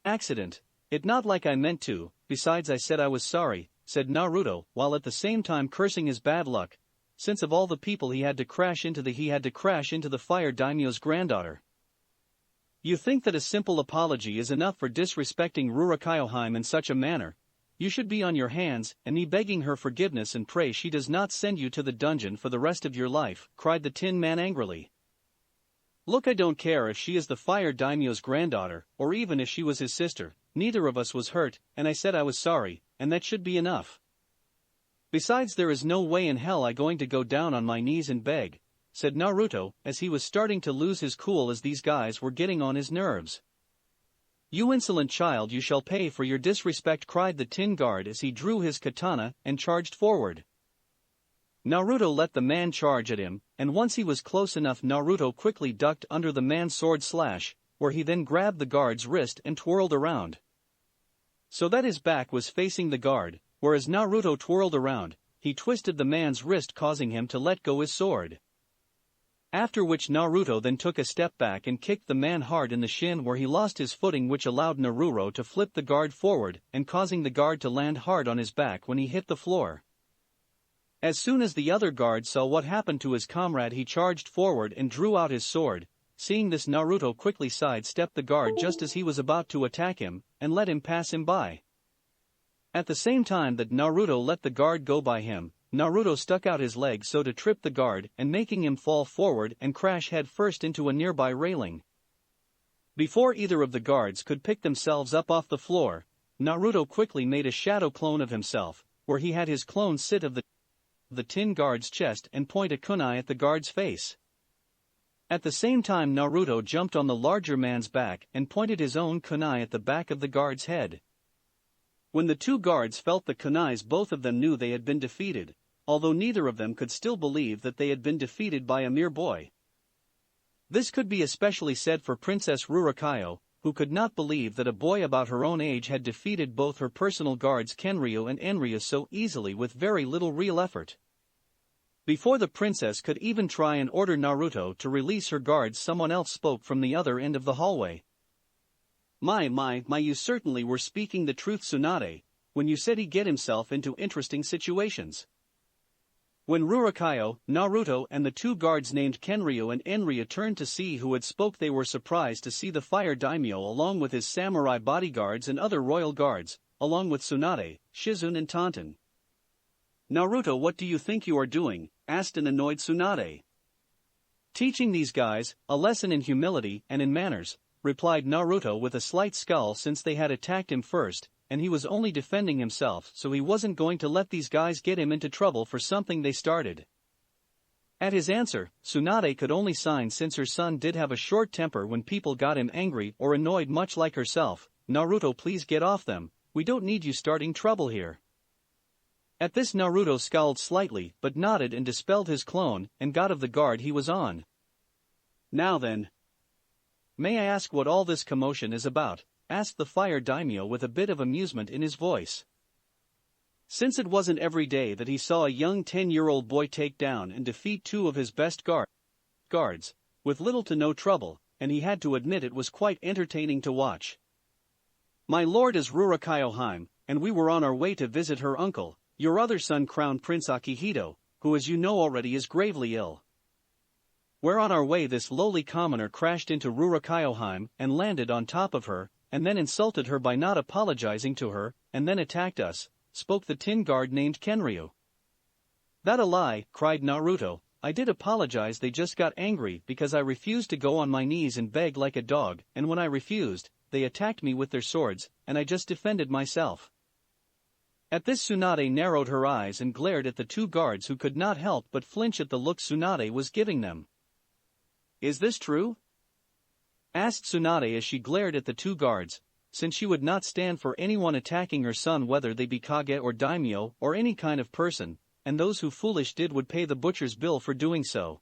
accident. It not like I meant to, besides I said I was sorry," said Naruto, while at the same time cursing his bad luck, since of all the people he had to crash into the fire daimyo's granddaughter. "You think that a simple apology is enough for disrespecting Rurakayohime in such a manner? You should be on your hands and knee begging her forgiveness and pray she does not send you to the dungeon for the rest of your life," cried the Tin Man angrily. "Look, I don't care if she is the fire daimyo's granddaughter, or even if she was his sister, neither of us was hurt, and I said I was sorry, and that should be enough. Besides, there is no way in hell I'm going to go down on my knees and beg," said Naruto, as he was starting to lose his cool as these guys were getting on his nerves. "You insolent child, you shall pay for your disrespect," cried the Tin Guard as he drew his katana and charged forward. Naruto let the man charge at him, and once he was close enough, Naruto quickly ducked under the man's sword slash, where he then grabbed the guard's wrist and twirled around, so that his back was facing the guard. Whereas Naruto twirled around, he twisted the man's wrist, causing him to let go his sword. After which Naruto then took a step back and kicked the man hard in the shin, where he lost his footing, which allowed Naruto to flip the guard forward and causing the guard to land hard on his back when he hit the floor. As soon as the other guard saw what happened to his comrade, he charged forward and drew out his sword. Seeing this, Naruto quickly sidestepped the guard just as he was about to attack him and let him pass him by. At the same time that Naruto let the guard go by him, Naruto stuck out his leg so to trip the guard and making him fall forward and crash head first into a nearby railing. Before either of the guards could pick themselves up off the floor, Naruto quickly made a shadow clone of himself, where he had his clone sit of the Tin Guard's chest and point a kunai at the guard's face. At the same time, Naruto jumped on the larger man's back and pointed his own kunai at the back of the guard's head. When the two guards felt the kunais, both of them knew they had been defeated, although neither of them could still believe that they had been defeated by a mere boy. This could be especially said for Princess Rurakayo, who could not believe that a boy about her own age had defeated both her personal guards Kenryu and Enryu so easily with very little real effort. Before the princess could even try and order Naruto to release her guards, someone else spoke from the other end of the hallway. My, you certainly were speaking the truth, Tsunade, when you said he get himself into interesting situations. When Rurakayo, Naruto and the two guards named Kenryu and Enryu turned to see who had spoke, they were surprised to see the fire daimyo along with his samurai bodyguards and other royal guards, along with Tsunade, Shizune and Tonton. "Naruto, what do you think you are doing?" asked an annoyed Tsunade. "Teaching these guys a lesson in humility and in manners," replied Naruto with a slight scowl, since they had attacked him first, and he was only defending himself, so he wasn't going to let these guys get him into trouble for something they started. At his answer, Tsunade could only sign, since her son did have a short temper when people got him angry or annoyed, much like herself. "Naruto, please get off them, we don't need you starting trouble here." At this, Naruto scowled slightly but nodded and dispelled his clone and got of the guard he was on. "Now then, may I ask what all this commotion is about?" asked the fire daimyo with a bit of amusement in his voice. Since it wasn't every day that he saw a young 10-year-old boy take down and defeat two of his best guards, with little to no trouble, and he had to admit it was quite entertaining to watch. "My lord is Rurakayohime, and we were on our way to visit her uncle, your other son, Crown Prince Akihito, who, as you know already, is gravely ill. We're on our way. This lowly commoner crashed into Rurakayohime and landed on top of her, and then insulted her by not apologizing to her, and then attacked us," spoke the Tin Guard named Kenryu. "That a lie," cried Naruto. "I did apologize, they just got angry because I refused to go on my knees and beg like a dog, and when I refused, they attacked me with their swords, and I just defended myself." At this, Tsunade narrowed her eyes and glared at the two guards, who could not help but flinch at the look Tsunade was giving them. "Is this true?" asked Tsunade as she glared at the two guards, since she would not stand for anyone attacking her son, whether they be Kage or daimyo or any kind of person, and those who foolish did would pay the butcher's bill for doing so.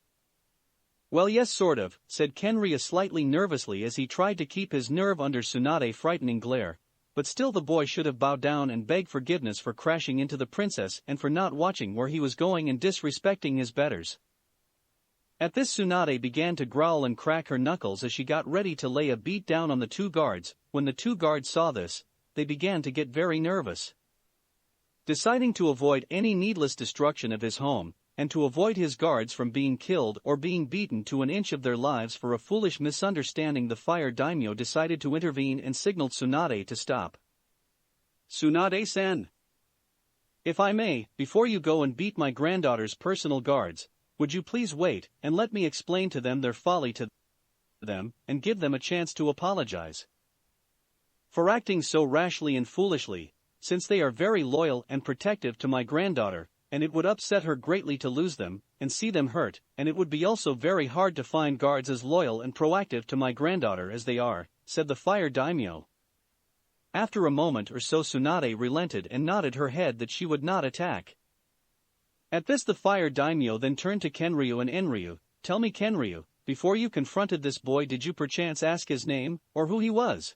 Well, yes, sort of, said Kenryu slightly nervously as he tried to keep his nerve under Tsunade's frightening glare, but still the boy should have bowed down and begged forgiveness for crashing into the princess and for not watching where he was going and disrespecting his betters. At this, Tsunade began to growl and crack her knuckles as she got ready to lay a beat down on the two guards. When the two guards saw this, they began to get very nervous. Deciding to avoid any needless destruction of his home, and to avoid his guards from being killed or being beaten to an inch of their lives for a foolish misunderstanding, the fire daimyo decided to intervene and signaled Tsunade to stop. "Tsunade-san, if I may, before you go and beat my granddaughter's personal guards, would you please wait and let me explain to them their folly to them and give them a chance to apologize for acting so rashly and foolishly, since they are very loyal and protective to my granddaughter, and it would upset her greatly to lose them and see them hurt, and it would be also very hard to find guards as loyal and proactive to my granddaughter as they are," said the fire daimyo. After a moment or so, Tsunade relented and nodded her head that she would not attack. At this, the fire daimyo then turned to Kenryu and Enryu. "Tell me, Kenryu, before you confronted this boy, did you perchance ask his name, or who he was?"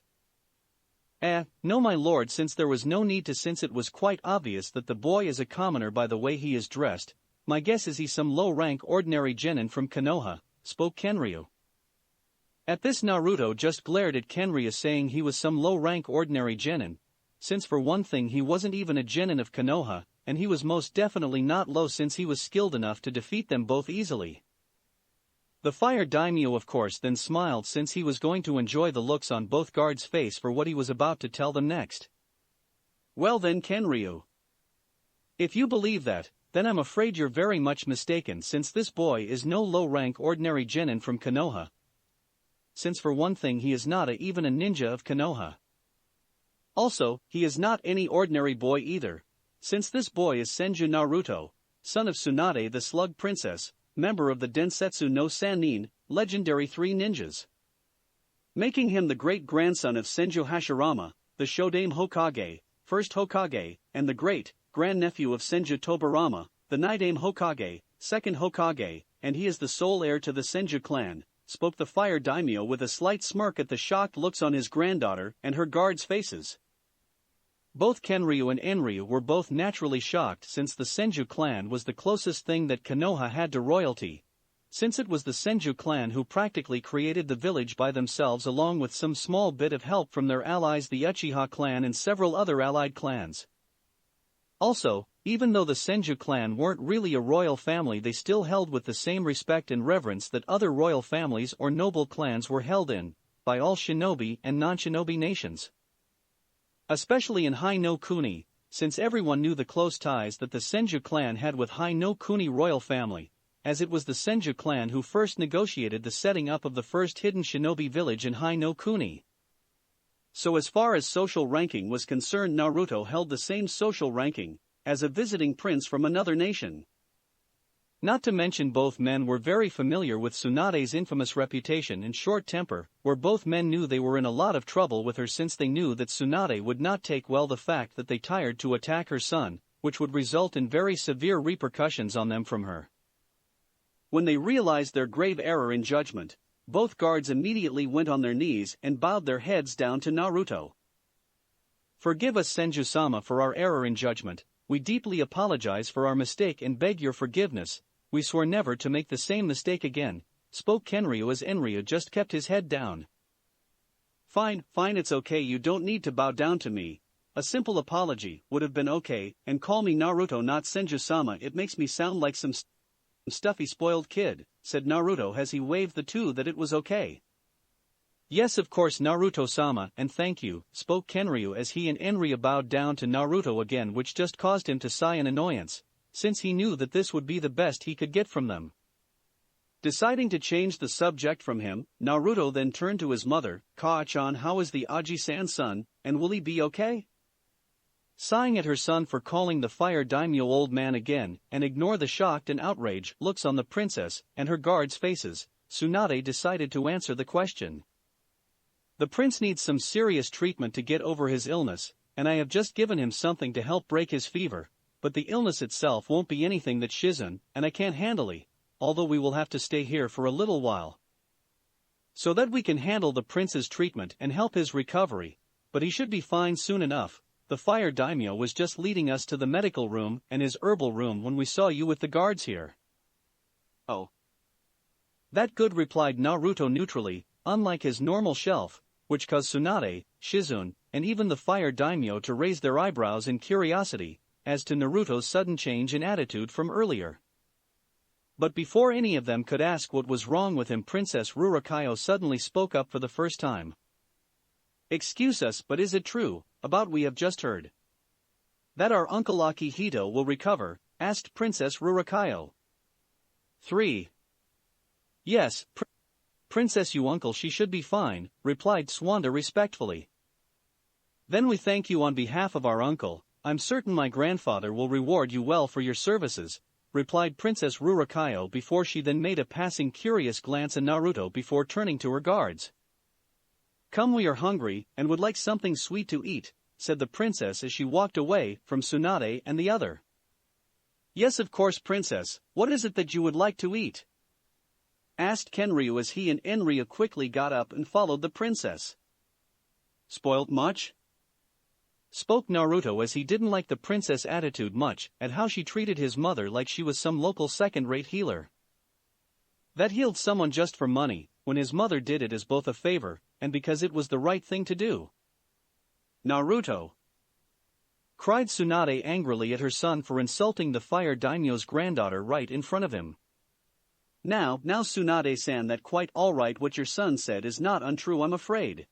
No, my lord, since there was no need to, since it was quite obvious that the boy is a commoner by the way he is dressed. My guess is he's some low-rank ordinary genin from Konoha," spoke Kenryu. At this, Naruto just glared at Kenryu, saying he was some low-rank ordinary genin, since for one thing he wasn't even a genin of Konoha, and he was most definitely not low since he was skilled enough to defeat them both easily. The fire daimyo of course then smiled, since he was going to enjoy the looks on both guards' face for what he was about to tell them next. "Well then, Kenryu, if you believe that, then I'm afraid you're very much mistaken, since this boy is no low-rank ordinary genin from Konoha. Since for one thing he is not even a ninja of Konoha. Also, he is not any ordinary boy either, since this boy is Senju Naruto, son of Tsunade the Slug Princess, member of the Densetsu no Sannin, legendary three ninjas, making him the great-grandson of Senju Hashirama, the Shodame Hokage, first Hokage, and the great-grandnephew of Senju Tobirama, the Nidame Hokage, second Hokage, and he is the sole heir to the Senju clan," spoke the fire daimyo with a slight smirk at the shocked looks on his granddaughter and her guards' faces. Both Kenryu and Enryu were both naturally shocked, since the Senju clan was the closest thing that Konoha had to royalty, since it was the Senju clan who practically created the village by themselves along with some small bit of help from their allies the Uchiha clan and several other allied clans. Also, even though the Senju clan weren't really a royal family, they still held with the same respect and reverence that other royal families or noble clans were held in, by all shinobi and non-shinobi nations. Especially in Hai no Kuni, since everyone knew the close ties that the Senju clan had with Hai no Kuni royal family, as it was the Senju clan who first negotiated the setting up of the first hidden shinobi village in Hai no Kuni. So as far as social ranking was concerned, Naruto held the same social ranking as a visiting prince from another nation. Not to mention both men were very familiar with Tsunade's infamous reputation and short temper, where both men knew they were in a lot of trouble with her, since they knew that Tsunade would not take well the fact that they tired to attack her son, which would result in very severe repercussions on them from her. When they realized their grave error in judgment, both guards immediately went on their knees and bowed their heads down to Naruto. "Forgive us, Senju-sama, for our error in judgment. We deeply apologize for our mistake and beg your forgiveness. We swore never to make the same mistake again," spoke Kenryu as Enryu just kept his head down. Fine, it's okay, you don't need to bow down to me. A simple apology would have been okay, and call me Naruto, not Senju-sama, it makes me sound like some stuffy spoiled kid," said Naruto as he waved the two that it was okay. "Yes, of course, Naruto-sama, and thank you," spoke Kenryu as he and Enryu bowed down to Naruto again, which just caused him to sigh in annoyance, since he knew that this would be the best he could get from them. Deciding to change the subject from him, Naruto then turned to his mother. "Kaa-chan, how is the Aji-san son, and will he be okay?" Sighing at her son for calling the fire daimyo old man again, and ignore the shocked and outraged looks on the princess and her guards' faces, Tsunade decided to answer the question. The prince needs some serious treatment to get over his illness, and I have just given him something to help break his fever, but the illness itself won't be anything that Shizun and I can't handle it, although we will have to stay here for a little while, so that we can handle the prince's treatment and help his recovery, but he should be fine soon enough. The fire daimyo was just leading us to the medical room and his herbal room when we saw you with the guards here. Oh. That good, replied Naruto neutrally, unlike his normal shelf, which caused Tsunade, Shizun, and even the fire daimyo to raise their eyebrows in curiosity, as to Naruto's sudden change in attitude from earlier. But before any of them could ask what was wrong with him, Princess Rurakayo suddenly spoke up for the first time. Excuse us, but is it true, about we have just heard, that our uncle Akihito will recover? Asked Princess Rurakayo. 3. Yes, Princess, you uncle, she should be fine, replied Swanda respectfully. Then we thank you on behalf of our uncle. I'm certain my grandfather will reward you well for your services, replied Princess Rurakayo before she then made a passing curious glance at Naruto before turning to her guards. Come, we are hungry and would like something sweet to eat, said the princess as she walked away from Tsunade and the other. Yes, of course, princess, what is it that you would like to eat? Asked Kenryu as he and Enryu quickly got up and followed the princess. Spoiled much? Spoke Naruto as he didn't like the princess' attitude much at how she treated his mother like she was some local second-rate healer that healed someone just for money, when his mother did it as both a favor and because it was the right thing to do. Naruto! Cried Tsunade angrily at her son for insulting the fire daimyo's granddaughter right in front of him. Now Tsunade-san, that quite alright, what your son said is not untrue, I'm afraid.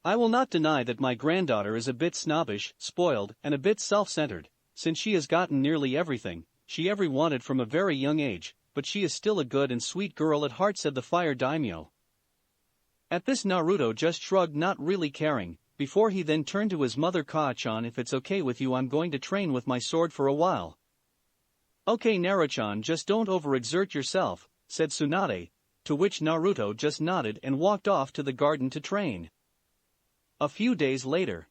I will not deny that my granddaughter is a bit snobbish, spoiled, and a bit self-centered, since she has gotten nearly everything she ever wanted from a very young age, but she is still a good and sweet girl at heart, said the fire daimyo. At this Naruto just shrugged, not really caring, before he then turned to his mother. Ka-chan, if it's okay with you, I'm going to train with my sword for a while. Okay Naruto-chan, just don't overexert yourself, said Tsunade, to which Naruto just nodded and walked off to the garden to train. A few days later.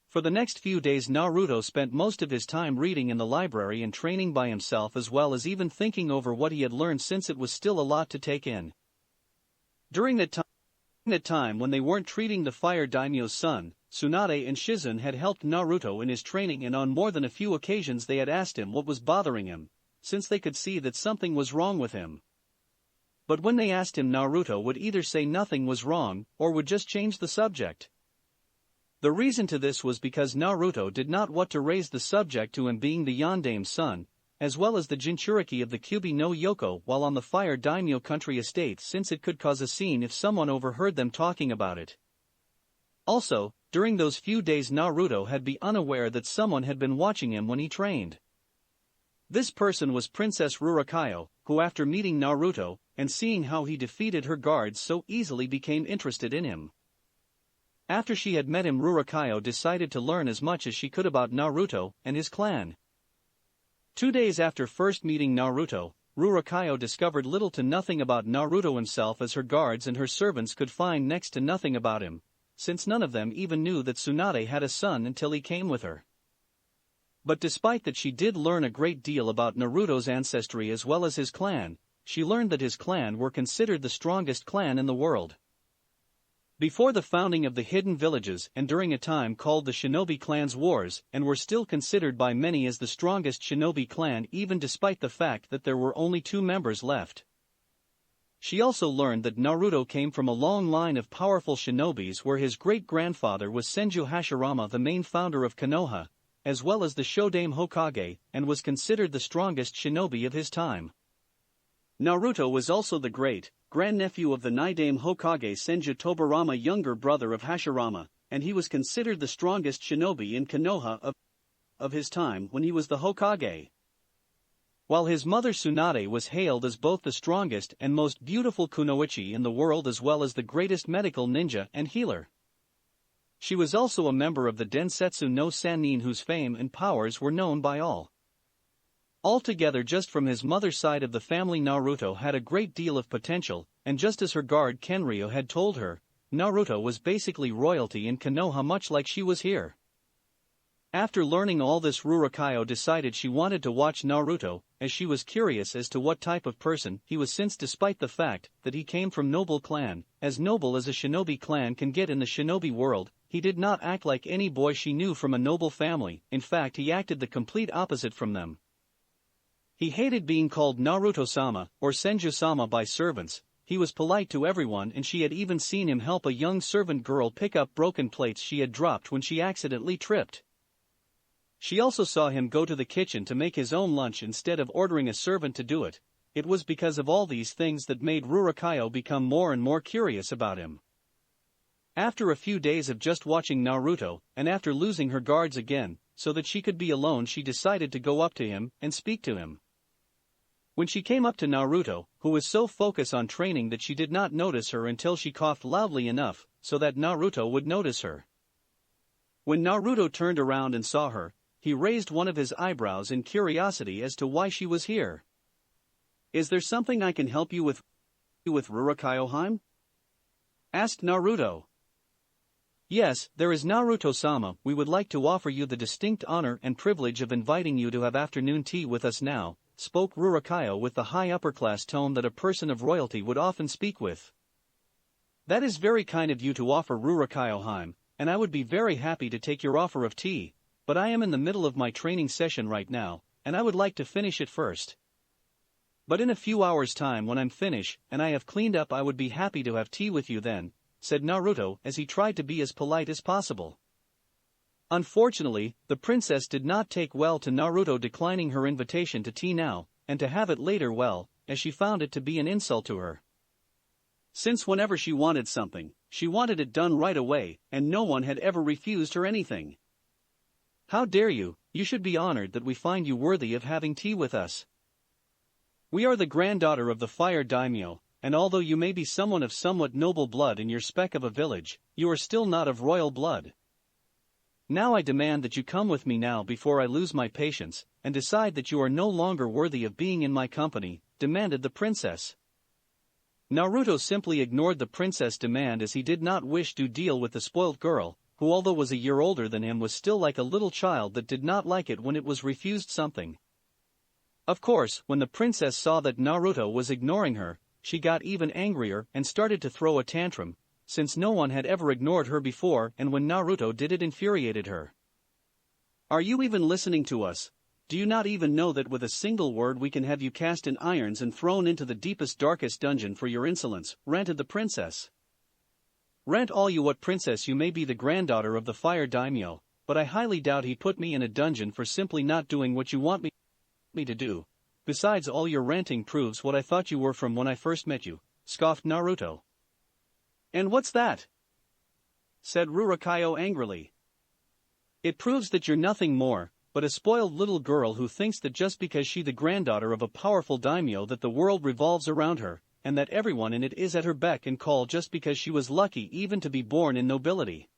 For the next few days Naruto spent most of his time reading in the library and training by himself, as well as even thinking over what he had learned, since it was still a lot to take in. During that time when they weren't treating the fire daimyo's son, Tsunade and Shizun had helped Naruto in his training, and on more than a few occasions they had asked him what was bothering him, since they could see that something was wrong with him. But when they asked him, Naruto would either say nothing was wrong or would just change the subject. The reason to this was because Naruto did not want to raise the subject to him being the Yandame's son, as well as the Jinchuriki of the Kyubi no Yoko while on the fire daimyo country estate, since it could cause a scene if someone overheard them talking about it. Also, during those few days Naruto had been unaware that someone had been watching him when he trained. This person was Princess Rurakayo, who after meeting Naruto and seeing how he defeated her guards so easily became interested in him. After she had met him, Rurakayo decided to learn as much as she could about Naruto and his clan. 2 days after first meeting Naruto, Rurakayo discovered little to nothing about Naruto himself, as her guards and her servants could find next to nothing about him, since none of them even knew that Tsunade had a son until he came with her. But despite that, she did learn a great deal about Naruto's ancestry as well as his clan. She learned that his clan were considered the strongest clan in the world. Before the founding of the hidden villages and during a time called the Shinobi Clan's Wars, and were still considered by many as the strongest shinobi clan, even despite the fact that there were only 2 members left. She also learned that Naruto came from a long line of powerful shinobis, where his great-grandfather was Senju Hashirama, the main founder of Konoha, as well as the Shodame Hokage, and was considered the strongest shinobi of his time. Naruto was also the great-grandnephew of the Nidame Hokage Senju Tobarama, younger brother of Hashirama, and he was considered the strongest shinobi in Konoha of his time when he was the Hokage. While his mother Tsunade was hailed as both the strongest and most beautiful kunoichi in the world, as well as the greatest medical ninja and healer. She was also a member of the Densetsu no Sannin, whose fame and powers were known by all. Altogether, just from his mother's side of the family, Naruto had a great deal of potential, and just as her guard Kenryu had told her, Naruto was basically royalty in Konoha, much like she was here. After learning all this, Rurakayo decided she wanted to watch Naruto, as she was curious as to what type of person he was, since despite the fact that he came from noble clan, as noble as a shinobi clan can get in the shinobi world, he did not act like any boy she knew from a noble family. In fact, he acted the complete opposite from them. He hated being called Naruto-sama or Senju-sama by servants. He was polite to everyone, and she had even seen him help a young servant girl pick up broken plates she had dropped when she accidentally tripped. She also saw him go to the kitchen to make his own lunch instead of ordering a servant to do it. It was because of all these things that made Rurakayo become more and more curious about him. After a few days of just watching Naruto, and after losing her guards again, so that she could be alone, she decided to go up to him and speak to him. When she came up to Naruto, who was so focused on training that she did not notice her until she coughed loudly enough so that Naruto would notice her. When Naruto turned around and saw her, he raised one of his eyebrows in curiosity as to why she was here. "Is there something I can help you with Rurakayo-hime?" asked Naruto. "Yes, there is, Naruto-sama. We would like to offer you the distinct honor and privilege of inviting you to have afternoon tea with us now," spoke Rurakayo with the high upper-class tone that a person of royalty would often speak with. "That is very kind of you to offer, Rurakayo-hime, and I would be very happy to take your offer of tea, but I am in the middle of my training session right now, and I would like to finish it first. But in a few hours' time, when I'm finished and I have cleaned up, I would be happy to have tea with you then," said Naruto as he tried to be as polite as possible. Unfortunately, the princess did not take well to Naruto declining her invitation to tea now, and to have it later, well, as she found it to be an insult to her. Since whenever she wanted something, she wanted it done right away, and no one had ever refused her anything. "How dare you? You should be honored that we find you worthy of having tea with us. We are the granddaughter of the fire daimyo, and although you may be someone of somewhat noble blood in your speck of a village, you are still not of royal blood. Now I demand that you come with me now before I lose my patience, and decide that you are no longer worthy of being in my company," demanded the princess. Naruto simply ignored the princess' demand, as he did not wish to deal with the spoilt girl, who although was a year older than him was still like a little child that did not like it when it was refused something. Of course, when the princess saw that Naruto was ignoring her, she got even angrier and started to throw a tantrum, since no one had ever ignored her before, and when Naruto did, it infuriated her. "Are you even listening to us? Do you not even know that with a single word we can have you cast in irons and thrown into the deepest, darkest dungeon for your insolence?" ranted the princess. "Rant all you what, princess, you may be the granddaughter of the fire daimyo, but I highly doubt he put me in a dungeon for simply not doing what you want me to do. Besides, all your ranting proves what I thought you were from when I first met you," scoffed Naruto. "And what's that?" said Rurakayo angrily. "It proves that you're nothing more but a spoiled little girl who thinks that just because she's the granddaughter of a powerful daimyo that the world revolves around her, and that everyone in it is at her beck and call just because she was lucky even to be born in nobility.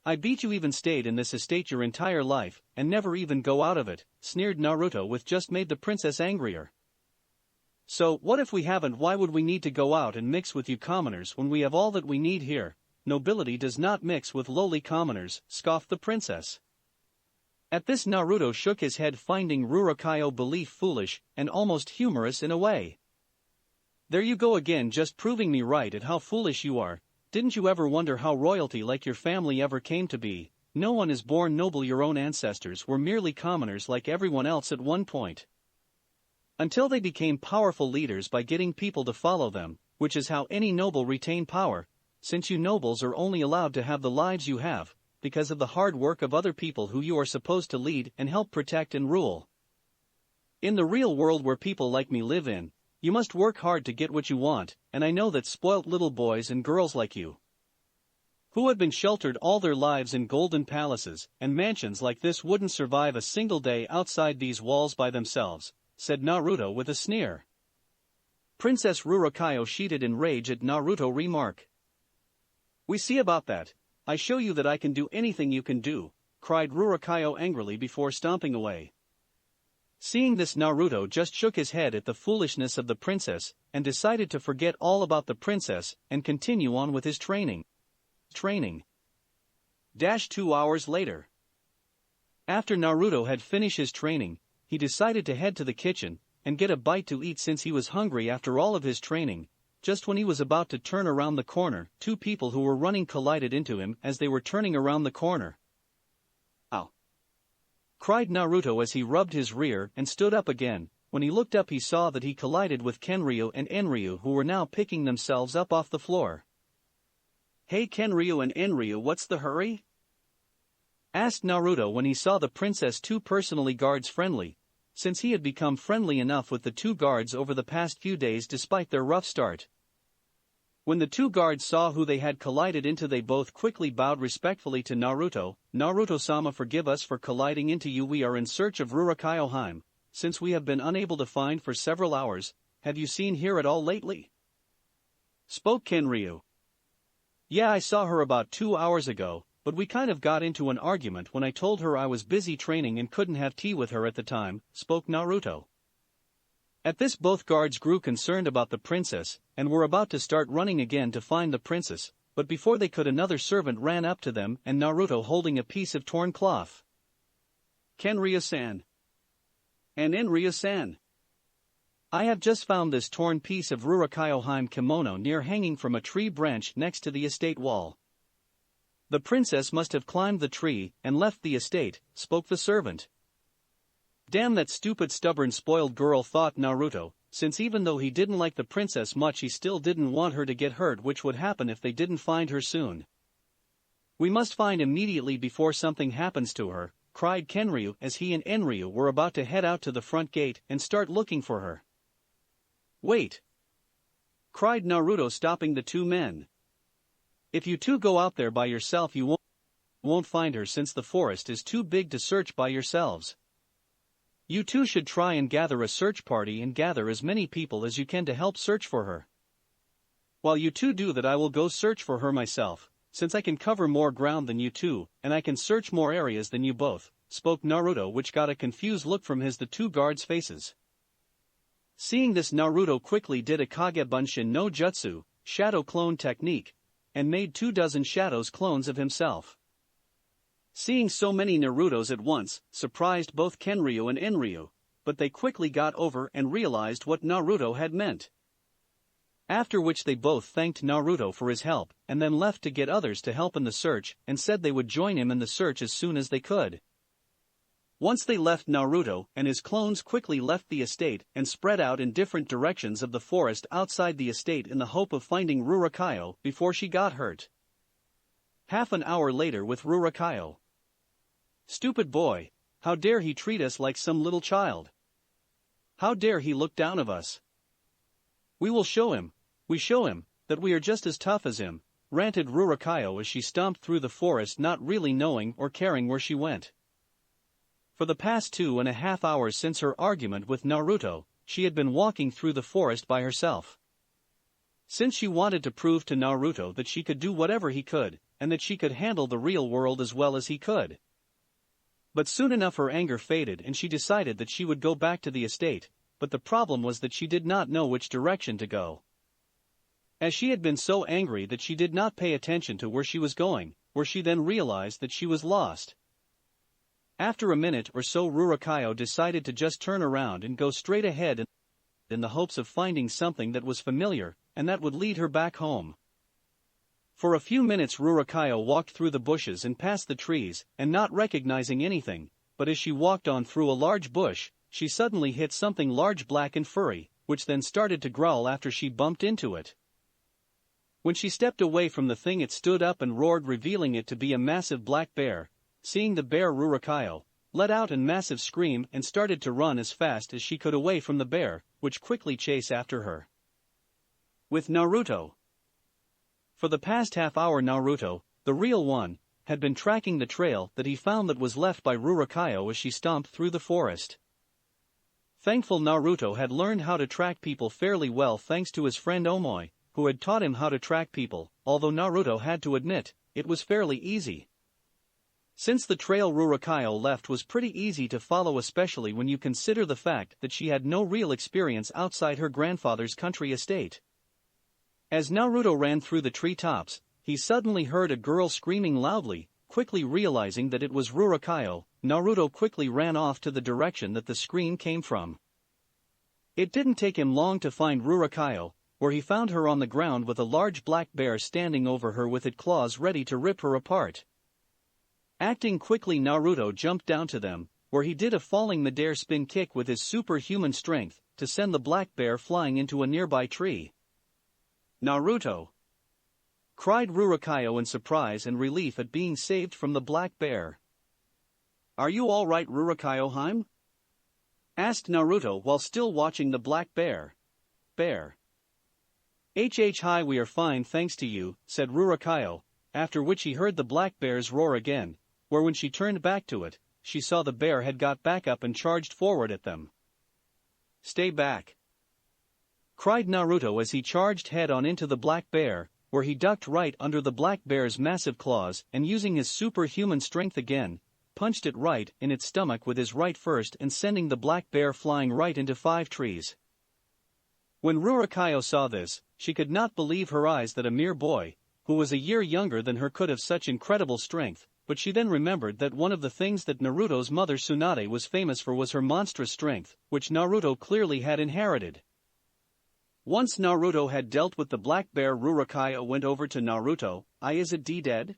I bet you even stayed in this estate your entire life, and never even go out of it," sneered Naruto, with just made the princess angrier. "So, what if we haven't? Why would we need to go out and mix with you commoners when we have all that we need here? Nobility does not mix with lowly commoners," scoffed the princess. At this, Naruto shook his head, finding Rurakayo belief foolish and almost humorous in a way. "There you go again, just proving me right at how foolish you are. Didn't you ever wonder how royalty like your family ever came to be? No one is born noble. Your own ancestors were merely commoners like everyone else at one point, until they became powerful leaders by getting people to follow them, which is how any noble retain power, since you nobles are only allowed to have the lives you have because of the hard work of other people who you are supposed to lead and help protect and rule. In the real world where people like me live in, you must work hard to get what you want, and I know that spoilt little boys and girls like you, who had been sheltered all their lives in golden palaces and mansions like this, wouldn't survive a single day outside these walls by themselves," said Naruto with a sneer. Princess Rurakayo sheeted in rage at Naruto's remark. "We see about that. I show you that I can do anything you can do," cried Rurakayo angrily before stomping away. Seeing this, Naruto just shook his head at the foolishness of the princess, and decided to forget all about the princess and continue on with his training. 2 hours later. After Naruto had finished his training, he decided to head to the kitchen and get a bite to eat since he was hungry after all of his training. Just when he was about to turn around the corner, two people who were running collided into him as they were turning around the corner. "Ow!" cried Naruto as he rubbed his rear and stood up again. When he looked up, he saw that he collided with Kenryu and Enryu, who were now picking themselves up off the floor. "Hey Kenryu and Enryu, what's the hurry?" asked Naruto when he saw the princess two personally guards friendly, since he had become friendly enough with the two guards over the past few days despite their rough start. When the two guards saw who they had collided into, they both quickly bowed respectfully to Naruto. "Naruto-sama, forgive us for colliding into you. We are in search of Rurakayo-hime, since we have been unable to find for several hours. Have you seen her at all lately?" spoke Kenryu. "Yeah, I saw her about 2 hours ago, but we kind of got into an argument when I told her I was busy training and couldn't have tea with her at the time," spoke Naruto. At this, both guards grew concerned about the princess, and were about to start running again to find the princess, but before they could, another servant ran up to them and Naruto holding a piece of torn cloth. "Kenryu-san and Enryu-san, I have just found this torn piece of Rurakayo-hime kimono near hanging from a tree branch next to the estate wall. The princess must have climbed the tree and left the estate," spoke the servant. "Damn that stupid, stubborn, spoiled girl," thought Naruto, since even though he didn't like the princess much, he still didn't want her to get hurt, which would happen if they didn't find her soon. "We must find immediately before something happens to her," cried Kenryu as he and Enryu were about to head out to the front gate and start looking for her. "Wait!" cried Naruto, stopping the two men. "If you two go out there by yourself, you won't find her, since the forest is too big to search by yourselves. You two should try and gather a search party and gather as many people as you can to help search for her. While you two do that, I will go search for her myself, since I can cover more ground than you two, and I can search more areas than you both," spoke Naruto, which got a confused look from the two guards' faces. Seeing this, Naruto quickly did a Kagebunshin no Jutsu, shadow clone technique, and made 24 shadows clones of himself. Seeing so many Narutos at once surprised both Kenryu and Enryu, but they quickly got over and realized what Naruto had meant. After which they both thanked Naruto for his help and then left to get others to help in the search, and said they would join him in the search as soon as they could. Once they left, Naruto and his clones quickly left the estate and spread out in different directions of the forest outside the estate in the hope of finding Rurakayo before she got hurt. Half an hour later, with Rurakayo. "Stupid boy, how dare he treat us like some little child? How dare he look down of us? We will show him, that we are just as tough as him," ranted Rurakayo as she stomped through the forest, not really knowing or caring where she went. For the past 2.5 hours since her argument with Naruto, she had been walking through the forest by herself. Since she wanted to prove to Naruto that she could do whatever he could, and that she could handle the real world as well as he could. But soon enough her anger faded and she decided that she would go back to the estate, but the problem was that she did not know which direction to go. As she had been so angry that she did not pay attention to where she was going, where she then realized that she was lost. After a minute or so, Rurakayo decided to just turn around and go straight ahead in the hopes of finding something that was familiar and that would lead her back home. For a few minutes Rurakayo walked through the bushes and past the trees, and not recognizing anything, but as she walked on through a large bush, she suddenly hit something large, black and furry, which then started to growl after she bumped into it. When she stepped away from the thing, it stood up and roared, revealing it to be a massive black bear. Seeing the bear, Rurakayo let out a massive scream and started to run as fast as she could away from the bear, which quickly chased after her. With Naruto. For the past half hour Naruto, the real one, had been tracking the trail that he found that was left by Rurakayo as she stomped through the forest. Thankful Naruto had learned how to track people fairly well thanks to his friend Omoi, who had taught him how to track people, although Naruto had to admit, it was fairly easy. Since the trail Rurakayo left was pretty easy to follow, especially when you consider the fact that she had no real experience outside her grandfather's country estate. As Naruto ran through the treetops, he suddenly heard a girl screaming loudly. Quickly realizing that it was Rurakayo, Naruto quickly ran off to the direction that the scream came from. It didn't take him long to find Rurakayo, where he found her on the ground with a large black bear standing over her with its claws ready to rip her apart. Acting quickly, Naruto jumped down to them, where he did a falling midair spin kick with his superhuman strength to send the black bear flying into a nearby tree. "Naruto!" cried Rurakayo in surprise and relief at being saved from the black bear. "Are you all right, Rurakayo-hime?" asked Naruto while still watching the black bear. Hi, we are fine thanks to you," said Rurakayo, after which he heard the black bear's roar again, where when she turned back to it, she saw the bear had got back up and charged forward at them. "Stay back!" cried Naruto as he charged head-on into the black bear, where he ducked right under the black bear's massive claws and using his superhuman strength again, punched it right in its stomach with his right fist and sending the black bear flying right into 5 trees. When Rurakayo saw this, she could not believe her eyes that a mere boy, who was a year younger than her, could have such incredible strength, but she then remembered that one of the things that Naruto's mother Tsunade was famous for was her monstrous strength, which Naruto clearly had inherited. Once Naruto had dealt with the black bear, Rurakayo went over to Naruto. "Is it dead?"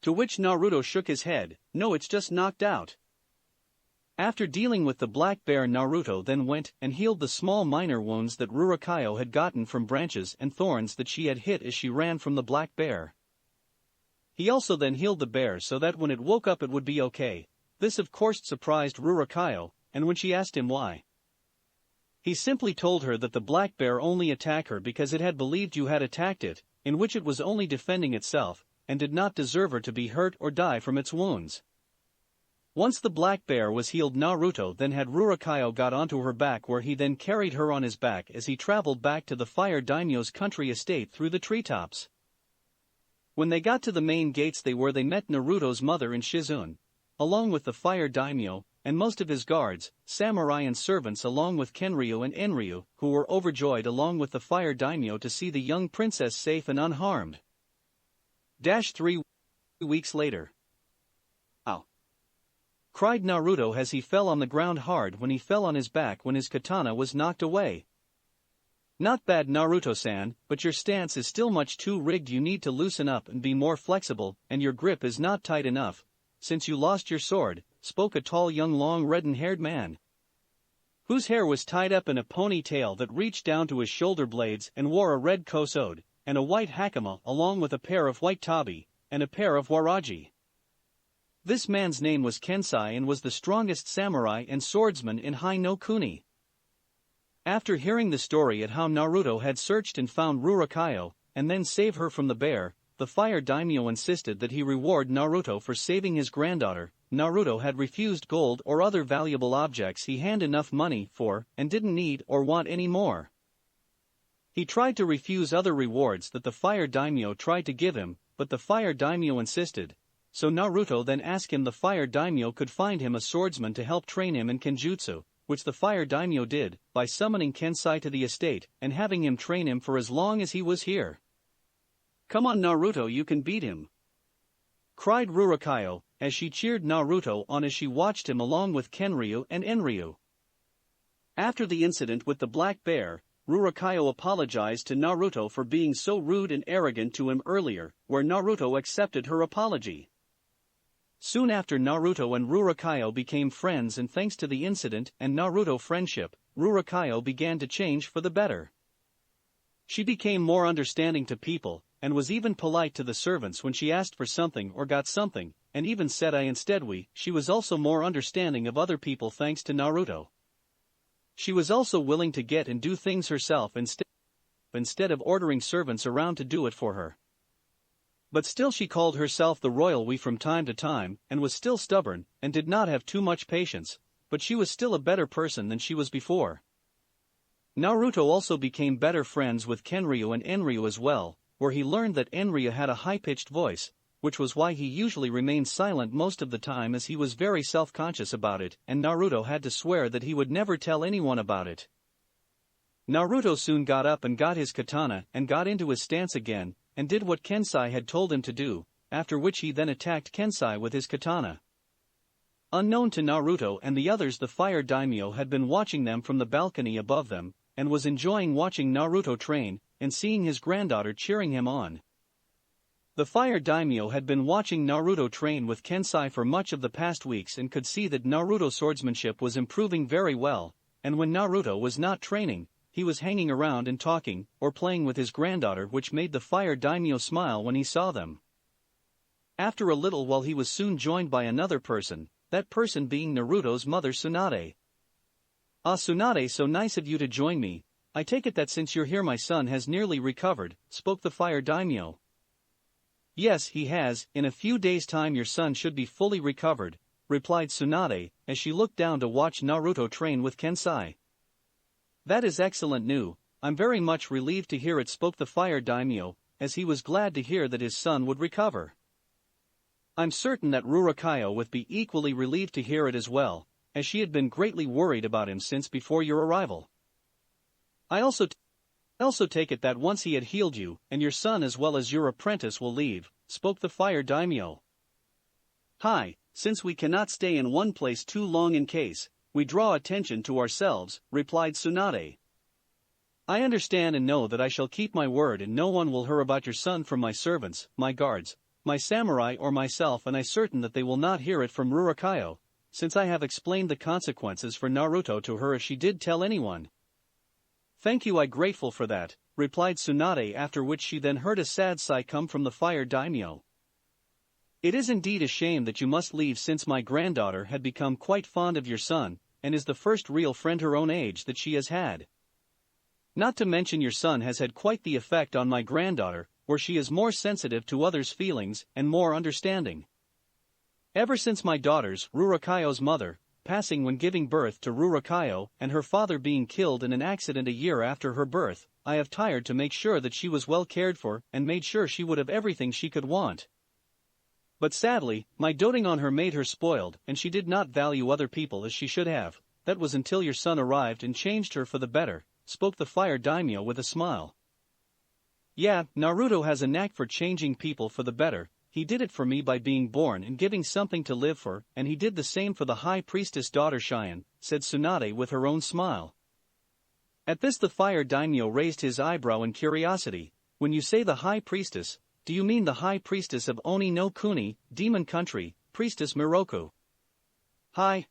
To which Naruto shook his head. "No, it's just knocked out." After dealing with the black bear, Naruto then went and healed the small minor wounds that Rurakayo had gotten from branches and thorns that she had hit as she ran from the black bear. He also then healed the bear so that when it woke up it would be okay. This of course surprised Rurakayo, and when she asked him why, he simply told her that the black bear only attacked her because it had believed you had attacked it, in which it was only defending itself, and did not deserve her to be hurt or die from its wounds. Once the black bear was healed, Naruto then had Rurakayo got onto her back, where he then carried her on his back as he traveled back to the fire daimyo's country estate through the treetops. When they got to the main gates they met Naruto's mother and Shizune, along with the fire daimyo, and most of his guards, samurai and servants, along with Kenryu and Enryu, who were overjoyed along with the fire daimyo to see the young princess safe and unharmed. 3 weeks later. "Ow!" cried Naruto as he fell on the ground hard when he fell on his back when his katana was knocked away. "Not bad, Naruto-san, but your stance is still much too rigged. You need to loosen up and be more flexible, and your grip is not tight enough, since you lost your sword," spoke a tall young long redden-haired man, whose hair was tied up in a ponytail that reached down to his shoulder blades, and wore a red kosode, and a white hakama along with a pair of white tabi, and a pair of waraji. This man's name was Kensai and was the strongest samurai and swordsman in Hai no Kuni. After hearing the story at how Naruto had searched and found Rurakayo, and then saved her from the bear, the fire daimyo insisted that he reward Naruto for saving his granddaughter. Naruto had refused gold or other valuable objects he had enough money for, and didn't need or want any more. He tried to refuse other rewards that the fire daimyo tried to give him, but the fire daimyo insisted. So Naruto then asked him the fire daimyo could find him a swordsman to help train him in Kenjutsu, which the fire daimyo did, by summoning Kensai to the estate and having him train him for as long as he was here. "Come on Naruto, you can beat him!" cried Rurakayo, as she cheered Naruto on as she watched him along with Kenryu and Enryu. After the incident with the black bear, Rurakayo apologized to Naruto for being so rude and arrogant to him earlier, where Naruto accepted her apology. Soon after, Naruto and Rurakayo became friends, and thanks to the incident and Naruto friendship, Rurakayo began to change for the better. She became more understanding to people, and was even polite to the servants when she asked for something or got something, and even said I instead we. She was also more understanding of other people thanks to Naruto. She was also willing to get and do things herself instead of ordering servants around to do it for her. But still she called herself the royal we from time to time, and was still stubborn, and did not have too much patience, but she was still a better person than she was before. Naruto also became better friends with Kenryu and Enryu as well, where he learned that Enryu had a high-pitched voice, which was why he usually remained silent most of the time, as he was very self-conscious about it, and Naruto had to swear that he would never tell anyone about it. Naruto soon got up and got his katana and got into his stance again, and did what Kensei had told him to do, after which he then attacked Kensei with his katana. Unknown to Naruto and the others, the fire daimyo had been watching them from the balcony above them, and was enjoying watching Naruto train, and seeing his granddaughter cheering him on. The fire daimyo had been watching Naruto train with Kensei for much of the past weeks and could see that Naruto's swordsmanship was improving very well, and when Naruto was not training, he was hanging around and talking, or playing with his granddaughter, which made the fire daimyo smile when he saw them. After a little while he was soon joined by another person, that person being Naruto's mother Tsunade. "Ah, Tsunade, so nice of you to join me. I take it that since you're here my son has nearly recovered," spoke the fire daimyo. "Yes, he has. In a few days' time your son should be fully recovered," replied Tsunade, as she looked down to watch Naruto train with Kensei. "That is excellent news. I'm very much relieved to hear it," spoke the fire daimyo, as he was glad to hear that his son would recover. "I'm certain that Rurakayo would be equally relieved to hear it as well, as she had been greatly worried about him since before your arrival. I also take it that once he had healed you, and your son as well as your apprentice will leave," spoke the fire daimyo. "Hi, since we cannot stay in one place too long in case we draw attention to ourselves," replied Tsunade. "I understand and know that I shall keep my word, and no one will hear about your son from my servants, my guards, my samurai or myself, and I certain that they will not hear it from Rurakayo, since I have explained the consequences for Naruto to her if she did tell anyone." "Thank you, I'm grateful for that," replied Tsunade, after which she then heard a sad sigh come from the fire daimyo. "It is indeed a shame that you must leave, since my granddaughter had become quite fond of your son, and is the first real friend her own age that she has had. Not to mention your son has had quite the effect on my granddaughter, where she is more sensitive to others' feelings and more understanding. Ever since my daughter's, Rurakayo's mother, passing when giving birth to Rurakayo and her father being killed in an accident a year after her birth, I have tried to make sure that she was well cared for and made sure she would have everything she could want. But sadly, my doting on her made her spoiled, and she did not value other people as she should have. That was until your son arrived and changed her for the better," spoke the fire daimyo with a smile. "Yeah, Naruto has a knack for changing people for the better. He did it for me by being born and giving something to live for, and he did the same for the high priestess daughter Cheyenne," said Tsunade with her own smile. At this the fire daimyo raised his eyebrow in curiosity. "When you say the high priestess, do you mean the high priestess of Oni no Kuni, demon country, priestess Miroku?" "Hi.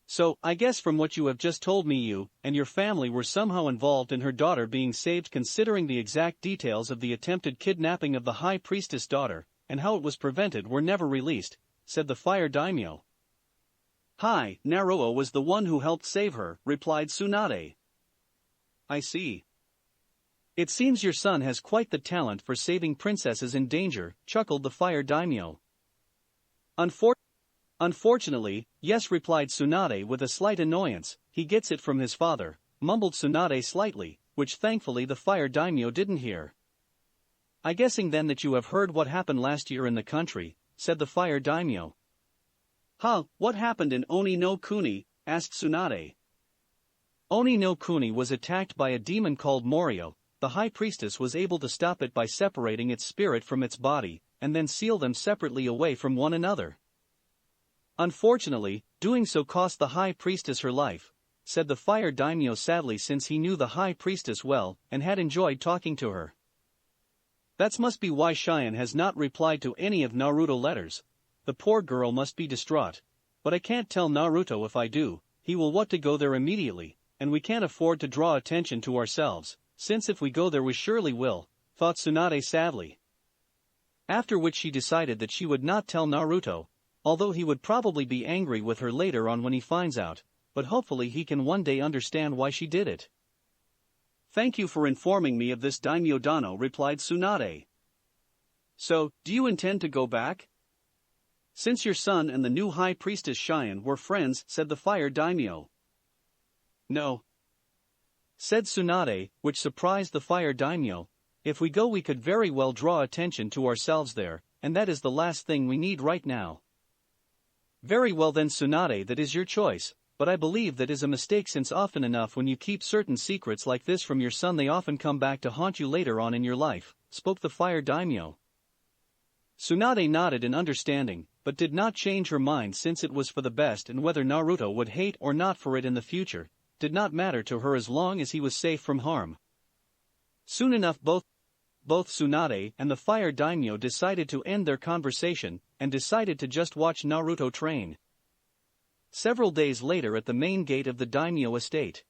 So, I guess from what you have just told me you and your family were somehow involved in her daughter being saved, considering the exact details of the attempted kidnapping of the high priestess daughter, and how it was prevented were never released," said the fire daimyo. "Hi, Naruto was the one who helped save her," replied Tsunade. "I see. It seems your son has quite the talent for saving princesses in danger," chuckled the fire daimyo. Unfortunately, yes," replied Tsunade with a slight annoyance. "He gets it from his father," mumbled Tsunade slightly, which thankfully the fire daimyo didn't hear. "I guessing then that you have heard what happened last year in the country," said the fire daimyo. "Huh, what happened in Oni no Kuni?" asked Tsunade. "Oni no Kuni was attacked by a demon called Morio. The high priestess was able to stop it by separating its spirit from its body, and then seal them separately away from one another. Unfortunately, doing so cost the high priestess her life," said the fire daimyo sadly, since he knew the high priestess well and had enjoyed talking to her. "That must be why Cheyenne has not replied to any of Naruto's letters. The poor girl must be distraught. But I can't tell Naruto if I do, he will want to go there immediately, and we can't afford to draw attention to ourselves, since if we go there we surely will," thought Tsunade sadly. After which she decided that she would not tell Naruto, although he would probably be angry with her later on when he finds out, but hopefully he can one day understand why she did it. "Thank you for informing me of this, Daimyo Dano," replied Tsunade. "So, do you intend to go back? Since your son and the new high priestess Cheyenne were friends," said the fire daimyo. "No," said Tsunade, which surprised the fire daimyo. "If we go we could very well draw attention to ourselves there, and that is the last thing we need right now. Very well then Tsunade, that is your choice, but I believe that is a mistake since often enough when you keep certain secrets like this from your son they often come back to haunt you later on in your life, spoke the fire daimyo. Tsunade nodded in understanding, but did not change her mind since it was for the best, and whether Naruto would hate or not for it in the future did not matter to her as long as he was safe from harm. Soon enough both Tsunade and the fire daimyo decided to end their conversation and decided to just watch Naruto train. Several days later at the main gate of the daimyo estate.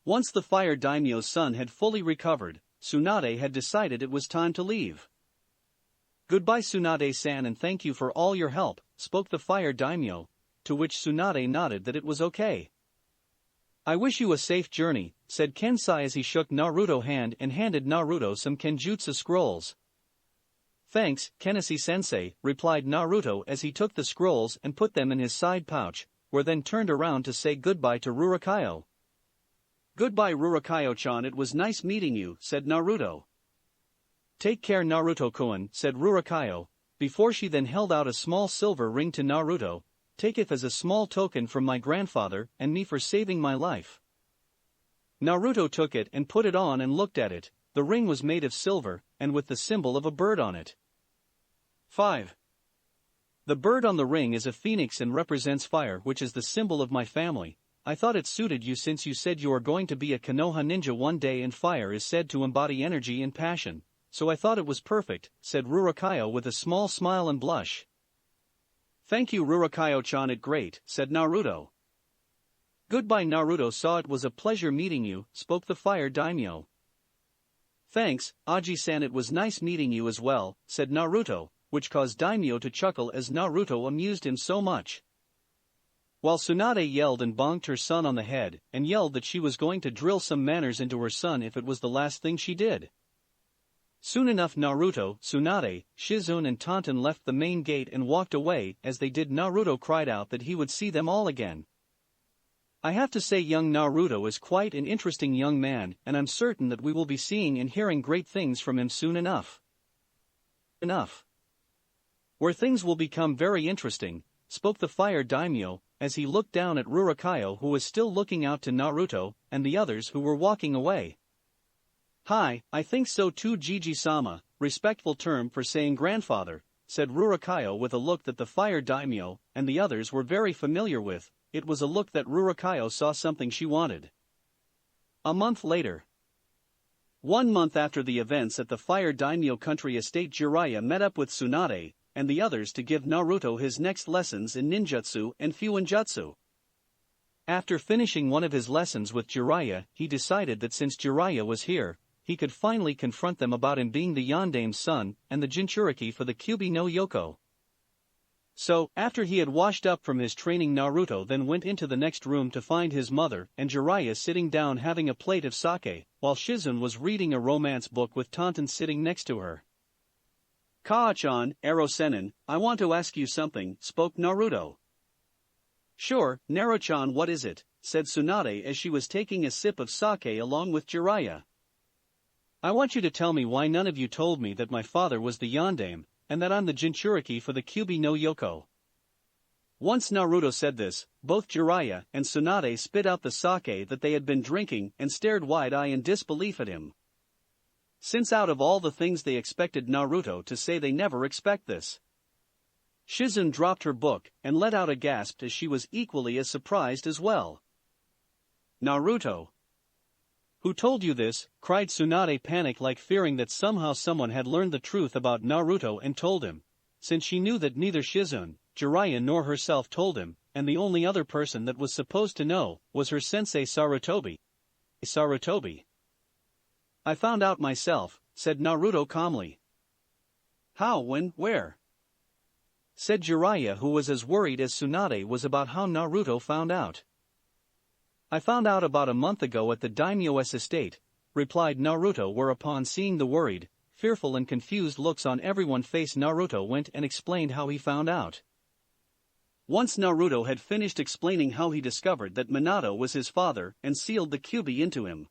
Once the fire daimyo's son had fully recovered, Tsunade had decided it was time to leave. Goodbye Tsunade-san, and thank you for all your help, spoke the fire daimyo, to which Tsunade nodded that it was okay. I wish you a safe journey, said Kensai as he shook Naruto's hand and handed Naruto some Kenjutsu scrolls. Thanks, Kenichi-sensei, replied Naruto as he took the scrolls and put them in his side pouch, where then turned around to say goodbye to Rurakayo. Goodbye Rurakayo-chan, it was nice meeting you, said Naruto. Take care Naruto-kun, said Rurakayo, before she then held out a small silver ring to Naruto. Take it as a small token from my grandfather and me for saving my life. Naruto took it and put it on and looked at it. The ring was made of silver, and with the symbol of a bird on it. 5. The bird on the ring is a phoenix and represents fire, which is the symbol of my family. I thought it suited you since you said you are going to be a Konoha ninja one day, and fire is said to embody energy and passion, so I thought it was perfect, said Rurakayo with a small smile and blush. Thank you Rurakayo-chan, it great, said Naruto. Goodbye Naruto, saw it was a pleasure meeting you, spoke the fire daimyo. Thanks, Aji-san, it was nice meeting you as well, said Naruto, which caused Daimyo to chuckle as Naruto amused him so much. While Tsunade yelled and bonked her son on the head, and yelled that she was going to drill some manners into her son if it was the last thing she did. Soon enough Naruto, Tsunade, Shizune and Tonton left the main gate and walked away. As they did, Naruto cried out that he would see them all again. I have to say young Naruto is quite an interesting young man, and I'm certain that we will be seeing and hearing great things from him soon enough. Where things will become very interesting, spoke the fire daimyo, as he looked down at Rurakayo, who was still looking out to Naruto and the others who were walking away. Hi, I think so too, Jiji-sama, respectful term for saying grandfather, said Rurakayo with a look that the fire daimyo and the others were very familiar with. It was a look that Rurakayo saw something she wanted. A month later. 1 month after the events at the fire daimyo country estate, Jiraiya met up with Tsunade and the others to give Naruto his next lessons in ninjutsu and fuinjutsu. After finishing one of his lessons with Jiraiya, he decided that since Jiraiya was here, he could finally confront them about him being the Yandame's son and the Jinchuriki for the Kyuubi no Yoko. So, after he had washed up from his training, Naruto then went into the next room to find his mother and Jiraiya sitting down having a plate of sake, while Shizune was reading a romance book with Tonton sitting next to her. Kaa-chan, Ero-senin, I want to ask you something, spoke Naruto. Sure, Naro-chan, what is it, said Tsunade as she was taking a sip of sake along with Jiraiya. I want you to tell me why none of you told me that my father was the Yandame, and that I'm the Jinchuriki for the Kyuubi no Yoko. Once Naruto said this, both Jiraiya and Tsunade spit out the sake that they had been drinking and stared wide-eyed in disbelief at him. Since out of all the things they expected Naruto to say, they never expect this. Shizune dropped her book and let out a gasp as she was equally as surprised as well. Naruto. Who told you this? Cried Tsunade, panic-like, fearing that somehow someone had learned the truth about Naruto and told him, since she knew that neither Shizune, Jiraiya nor herself told him, and the only other person that was supposed to know was her sensei Sarutobi. Sarutobi. I found out myself, said Naruto calmly. How, when, where? Said Jiraiya, who was as worried as Tsunade was about how Naruto found out. I found out about a month ago at the daimyo's estate, replied Naruto, whereupon seeing the worried, fearful and confused looks on everyone's face, Naruto went and explained how he found out. Once Naruto had finished explaining how he discovered that Minato was his father and sealed the Kyuubi into him.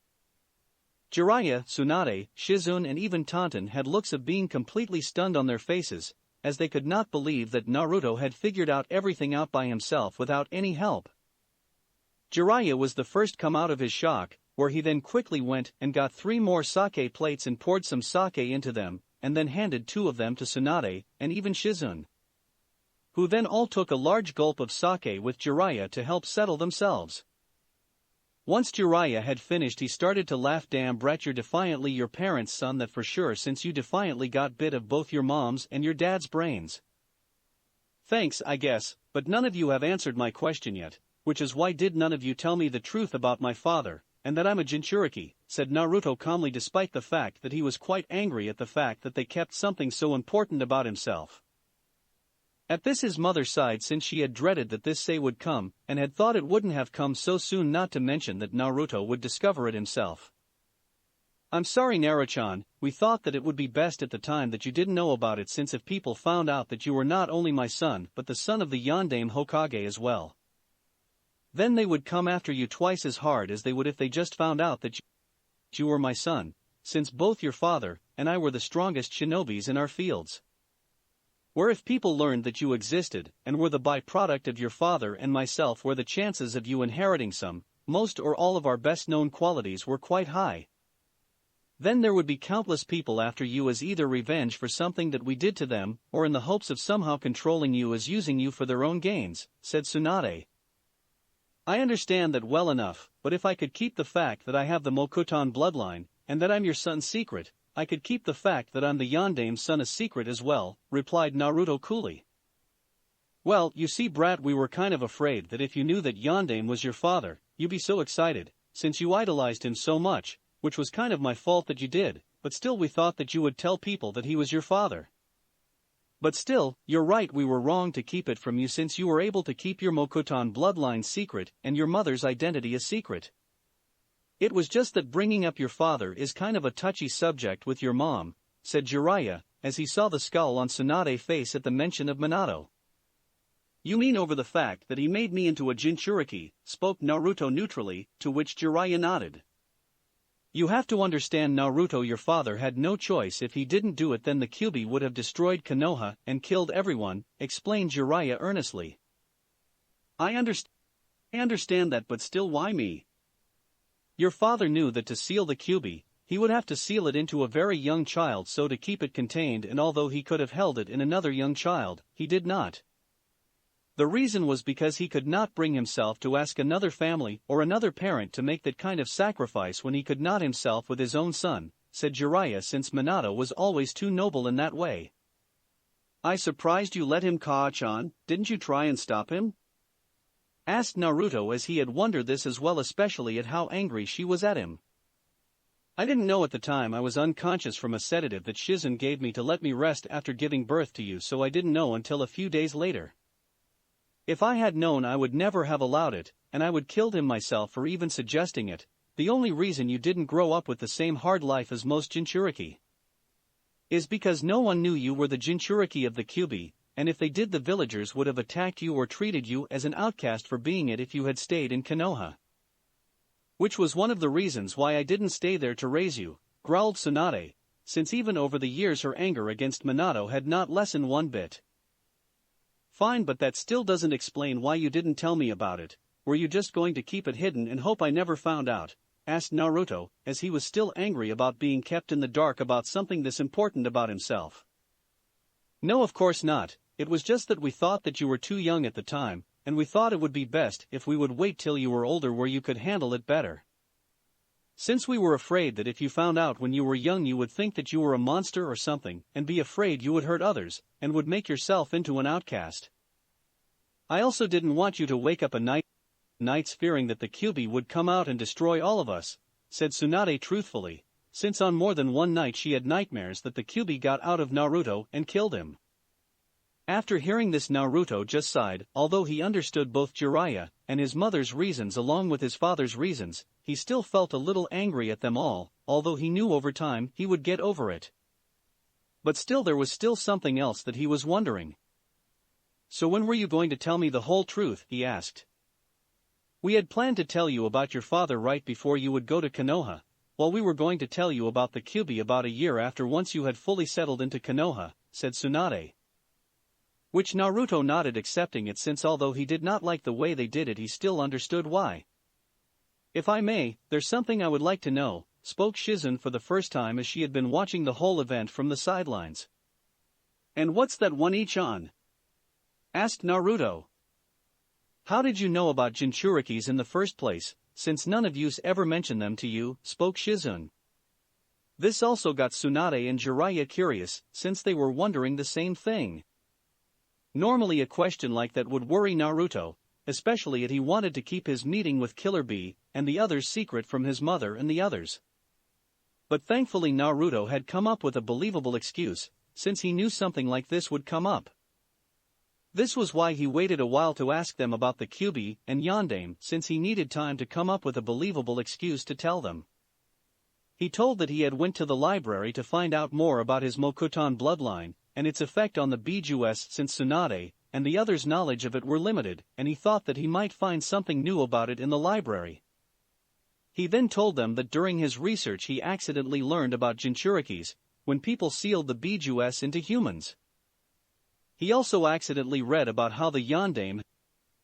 Jiraiya, Tsunade, Shizune and even Tonton had looks of being completely stunned on their faces, as they could not believe that Naruto had figured out everything out by himself without any help. Jiraiya was the first come out of his shock, where he then quickly went and got 3 more sake plates and poured some sake into them, and then handed 2 of them to Tsunade and even Shizune, who then all took a large gulp of sake with Jiraiya to help settle themselves. Once Jiraiya had finished, he started to laugh. Damn brat, you're defiantly your parents' son, that for sure, since you defiantly got bit of both your mom's and your dad's brains. Thanks, I guess, but none of you have answered my question yet, which is why did none of you tell me the truth about my father, and that I'm a Jinchuriki, said Naruto calmly, despite the fact that he was quite angry at the fact that they kept something so important about himself. At this his mother sighed, since she had dreaded that this say would come, and had thought it wouldn't have come so soon, not to mention that Naruto would discover it himself. I'm sorry Naruto-chan, we thought that it would be best at the time that you didn't know about it, since if people found out that you were not only my son but the son of the Yondaime Hokage as well, then they would come after you twice as hard as they would if they just found out that you were my son, since both your father and I were the strongest shinobis in our fields. Where if people learned that you existed and were the byproduct of your father and myself, where the chances of you inheriting some, most or all of our best known qualities were quite high, then there would be countless people after you as either revenge for something that we did to them or in the hopes of somehow controlling you as using you for their own gains, said Tsunade. I understand that well enough, but if I could keep the fact that I have the Mokuton bloodline, and that I'm your son's secret, I could keep the fact that I'm the Yondaime's son a secret as well, replied Naruto coolly. Well, you see brat, we were kind of afraid that if you knew that Yondaime was your father, you'd be so excited, since you idolized him so much, which was kind of my fault that you did, but still we thought that you would tell people that he was your father. But still, you're right, we were wrong to keep it from you, since you were able to keep your Mokuton bloodline secret and your mother's identity a secret. It was just that bringing up your father is kind of a touchy subject with your mom, said Jiraiya, as he saw the scowl on Tsunade's face at the mention of Minato. You mean over the fact that he made me into a Jinchuriki, spoke Naruto neutrally, to which Jiraiya nodded. You have to understand Naruto, your father had no choice. If he didn't do it then the Kyuubi would have destroyed Konoha and killed everyone, explained Jiraiya earnestly. I understand that, but still why me? Your father knew that to seal the Kyuubi, he would have to seal it into a very young child, so to keep it contained, and although he could have held it in another young child, he did not. The reason was because he could not bring himself to ask another family or another parent to make that kind of sacrifice when he could not himself with his own son, said Jiraiya, since Minato was always too noble in that way. I surprised you let him, Kaa-chan, didn't you try and stop him? Asked Naruto, as he had wondered this as well, especially at how angry she was at him. I didn't know at the time. I was unconscious from a sedative that Shizune gave me to let me rest after giving birth to you, so I didn't know until a few days later. If I had known, I would never have allowed it, and I would killed him myself for even suggesting it. The only reason you didn't grow up with the same hard life as most Jinchuriki is because no one knew you were the Jinchuriki of the Kyuubi, and if they did, the villagers would have attacked you or treated you as an outcast for being it if you had stayed in Konoha. Which was one of the reasons why I didn't stay there to raise you, growled Tsunade, since even over the years her anger against Minato had not lessened one bit. Fine, but that still doesn't explain why you didn't tell me about it. Were you just going to keep it hidden and hope I never found out? Asked Naruto, as he was still angry about being kept in the dark about something this important about himself. No, of course not. It was just that we thought that you were too young at the time, and we thought it would be best if we would wait till you were older where you could handle it better. Since we were afraid that if you found out when you were young you would think that you were a monster or something, and be afraid you would hurt others, and would make yourself into an outcast. I also didn't want you to wake up nights fearing that the Kyuubi would come out and destroy all of us, said Tsunade truthfully, since on more than one night she had nightmares that the Kyuubi got out of Naruto and killed him. After hearing this, Naruto just sighed. Although he understood both Jiraiya and his mother's reasons along with his father's reasons, he still felt a little angry at them all, although he knew over time he would get over it. But still there was still something else that he was wondering. So when were you going to tell me the whole truth? He asked. We had planned to tell you about your father right before you would go to Konoha, well, we were going to tell you about the Kyuubi about a year after once you had fully settled into Konoha, said Tsunade. Which Naruto nodded, accepting it, since although he did not like the way they did it he still understood why. If I may, there's something I would like to know, spoke Shizune for the first time as she had been watching the whole event from the sidelines. And what's that One-chan? Asked Naruto. How did you know about Jinchurikis in the first place, since none of you's ever mentioned them to you, spoke Shizune. This also got Tsunade and Jiraiya curious, since they were wondering the same thing. Normally a question like that would worry Naruto, especially as he wanted to keep his meeting with Killer Bee and the others secret from his mother and the others. But thankfully Naruto had come up with a believable excuse, since he knew something like this would come up. This was why he waited a while to ask them about the Kyuubi and Yondaime, since he needed time to come up with a believable excuse to tell them. He told that he had went to the library to find out more about his Mokuton bloodline and its effect on the Bijus, since Tsunade and the others' knowledge of it were limited, and he thought that he might find something new about it in the library. He then told them that during his research he accidentally learned about Jinchurikis, when people sealed the Bijus into humans. He also accidentally read about how the Yondaime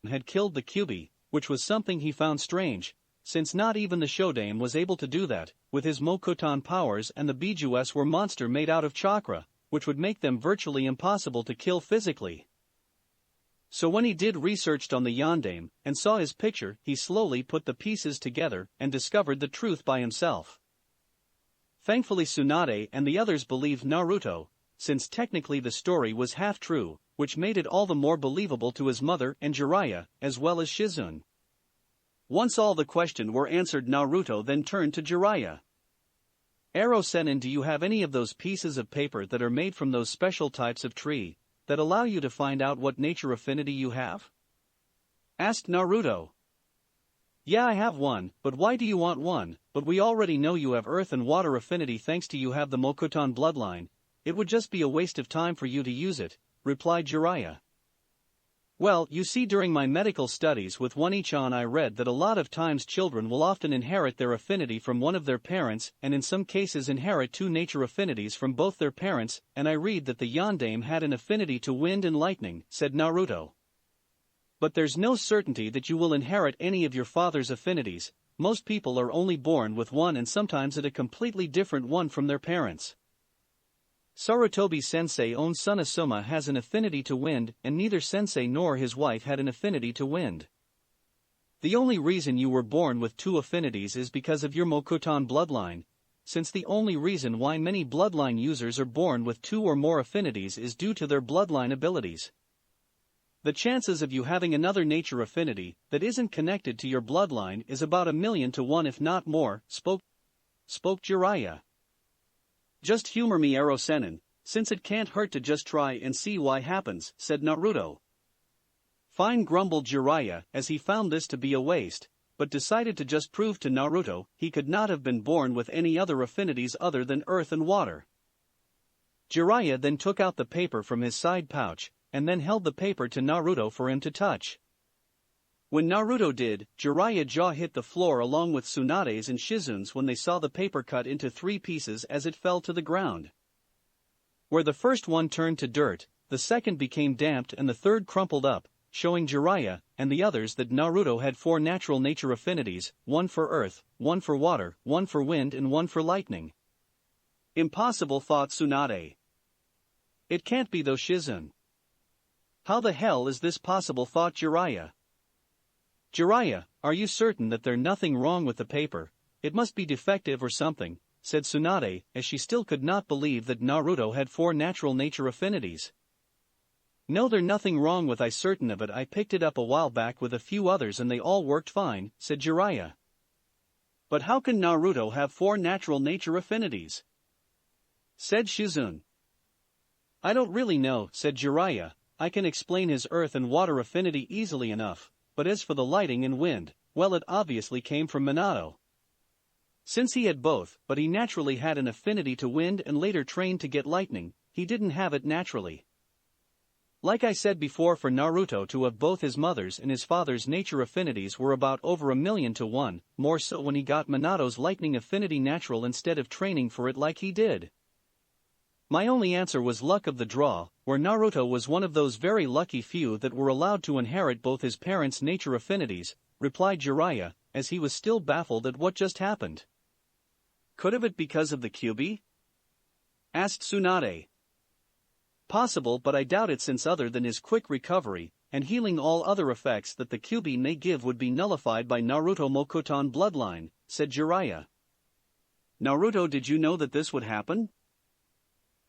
had killed the Kyuubi, which was something he found strange, since not even the Shodaime was able to do that, with his Mokuton powers, and the Bijus were monster made out of chakra, which would make them virtually impossible to kill physically. So when he did research on the Yondaime and saw his picture, he slowly put the pieces together and discovered the truth by himself. Thankfully Tsunade and the others believed Naruto, since technically the story was half true, which made it all the more believable to his mother and Jiraiya, as well as Shizune. Once all the questions were answered, Naruto then turned to Jiraiya. Aro-sennin, do you have any of those pieces of paper that are made from those special types of tree that allow you to find out what nature affinity you have? Asked Naruto. Yeah, I have one, but why do you want one? But we already know you have earth and water affinity thanks to you have the Mokuton bloodline. It would just be a waste of time for you to use it, replied Jiraiya. Well, you see, during my medical studies with One-chan I read that a lot of times children will often inherit their affinity from one of their parents and in some cases inherit two nature affinities from both their parents, and I read that the Yondaime had an affinity to wind and lightning, said Naruto. But there's no certainty that you will inherit any of your father's affinities. Most people are only born with one and sometimes at a completely different one from their parents. Sarutobi-sensei's own son Asuma has an affinity to wind, and neither sensei nor his wife had an affinity to wind. The only reason you were born with two affinities is because of your Mokuton bloodline, since the only reason why many bloodline users are born with two or more affinities is due to their bloodline abilities. The chances of you having another nature affinity that isn't connected to your bloodline is about 1,000,000 to 1 if not more, spoke Jiraiya. Just humor me, Aro-sennin, since it can't hurt to just try and see what happens, said Naruto. Fine, grumbled Jiraiya as he found this to be a waste, but decided to just prove to Naruto he could not have been born with any other affinities other than earth and water. Jiraiya then took out the paper from his side pouch, and then held the paper to Naruto for him to touch. When Naruto did, Jiraiya's jaw hit the floor along with Tsunade's and Shizune's when they saw the paper cut into 3 pieces as it fell to the ground. Where the first one turned to dirt, the second became damped and the third crumpled up, showing Jiraiya and the others that Naruto had 4 natural nature affinities, 1 for earth, 1 for water, 1 for wind and 1 for lightning. Impossible, thought Tsunade. It can't be, though, Shizune. How the hell is this possible, thought Jiraiya. Jiraiya, are you certain that there's nothing wrong with the paper? It must be defective or something, said Tsunade, as she still could not believe that Naruto had 4 natural nature affinities. No, there's nothing wrong with, I certain of it. I picked it up a while back with a few others and they all worked fine, said Jiraiya. But how can Naruto have 4 natural nature affinities? Said Shizune. I don't really know, said Jiraiya. I can explain his earth and water affinity easily enough. But as for the lighting and wind, well, it obviously came from Minato. Since he had both, but he naturally had an affinity to wind and later trained to get lightning, he didn't have it naturally. Like I said before, for Naruto to have both his mother's and his father's nature affinities were about over 1,000,000 to 1, more so when he got Minato's lightning affinity natural instead of training for it like he did. My only answer was luck of the draw, where Naruto was one of those very lucky few that were allowed to inherit both his parents' nature affinities, replied Jiraiya, as he was still baffled at what just happened. Could have it because of the Kyuubi? Asked Tsunade. Possible, but I doubt it, since other than his quick recovery and healing, all other effects that the Kyuubi may give would be nullified by Naruto Mokotan bloodline, said Jiraiya. Naruto, did you know that this would happen?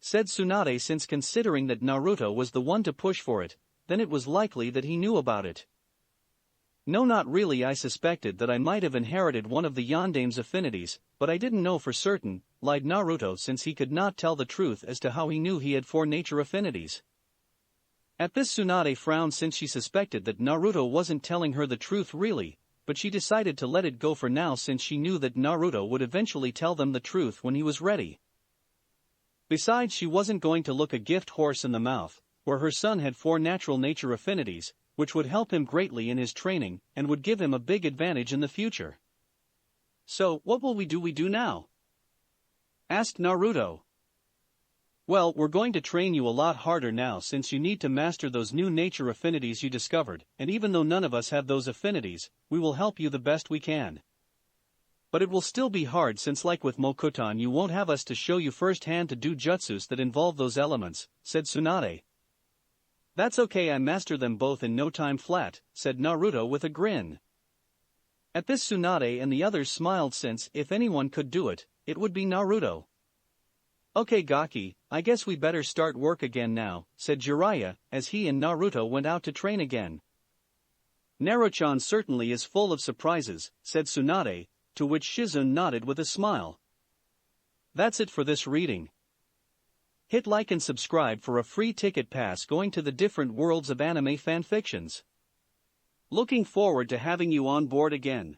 Said Tsunade, since considering that Naruto was the one to push for it, then it was likely that he knew about it. No, not really. I suspected that I might have inherited one of the Yandame's affinities, but I didn't know for certain, lied Naruto, since he could not tell the truth as to how he knew he had 4 nature affinities. At this, Tsunade frowned, since she suspected that Naruto wasn't telling her the truth really, but she decided to let it go for now since she knew that Naruto would eventually tell them the truth when he was ready. Besides, she wasn't going to look a gift horse in the mouth, where her son had 4 natural nature affinities, which would help him greatly in his training and would give him a big advantage in the future. So, what will we do now? Asked Naruto. Well, we're going to train you a lot harder now, since you need to master those new nature affinities you discovered, and even though none of us have those affinities, we will help you the best we can. But it will still be hard, since like with Mokotan you won't have us to show you firsthand to do jutsus that involve those elements, said Tsunade. That's okay, I master them both in no time flat, said Naruto with a grin. At this, Tsunade and the others smiled, since if anyone could do it, it would be Naruto. Okay Gaki, I guess we better start work again now, said Jiraiya, as he and Naruto went out to train again. Naruto-chan certainly is full of surprises, said Tsunade, to which Shizune nodded with a smile. That's it for this reading. Hit like and subscribe for a free ticket pass going to the different worlds of anime fanfictions. Looking forward to having you on board again.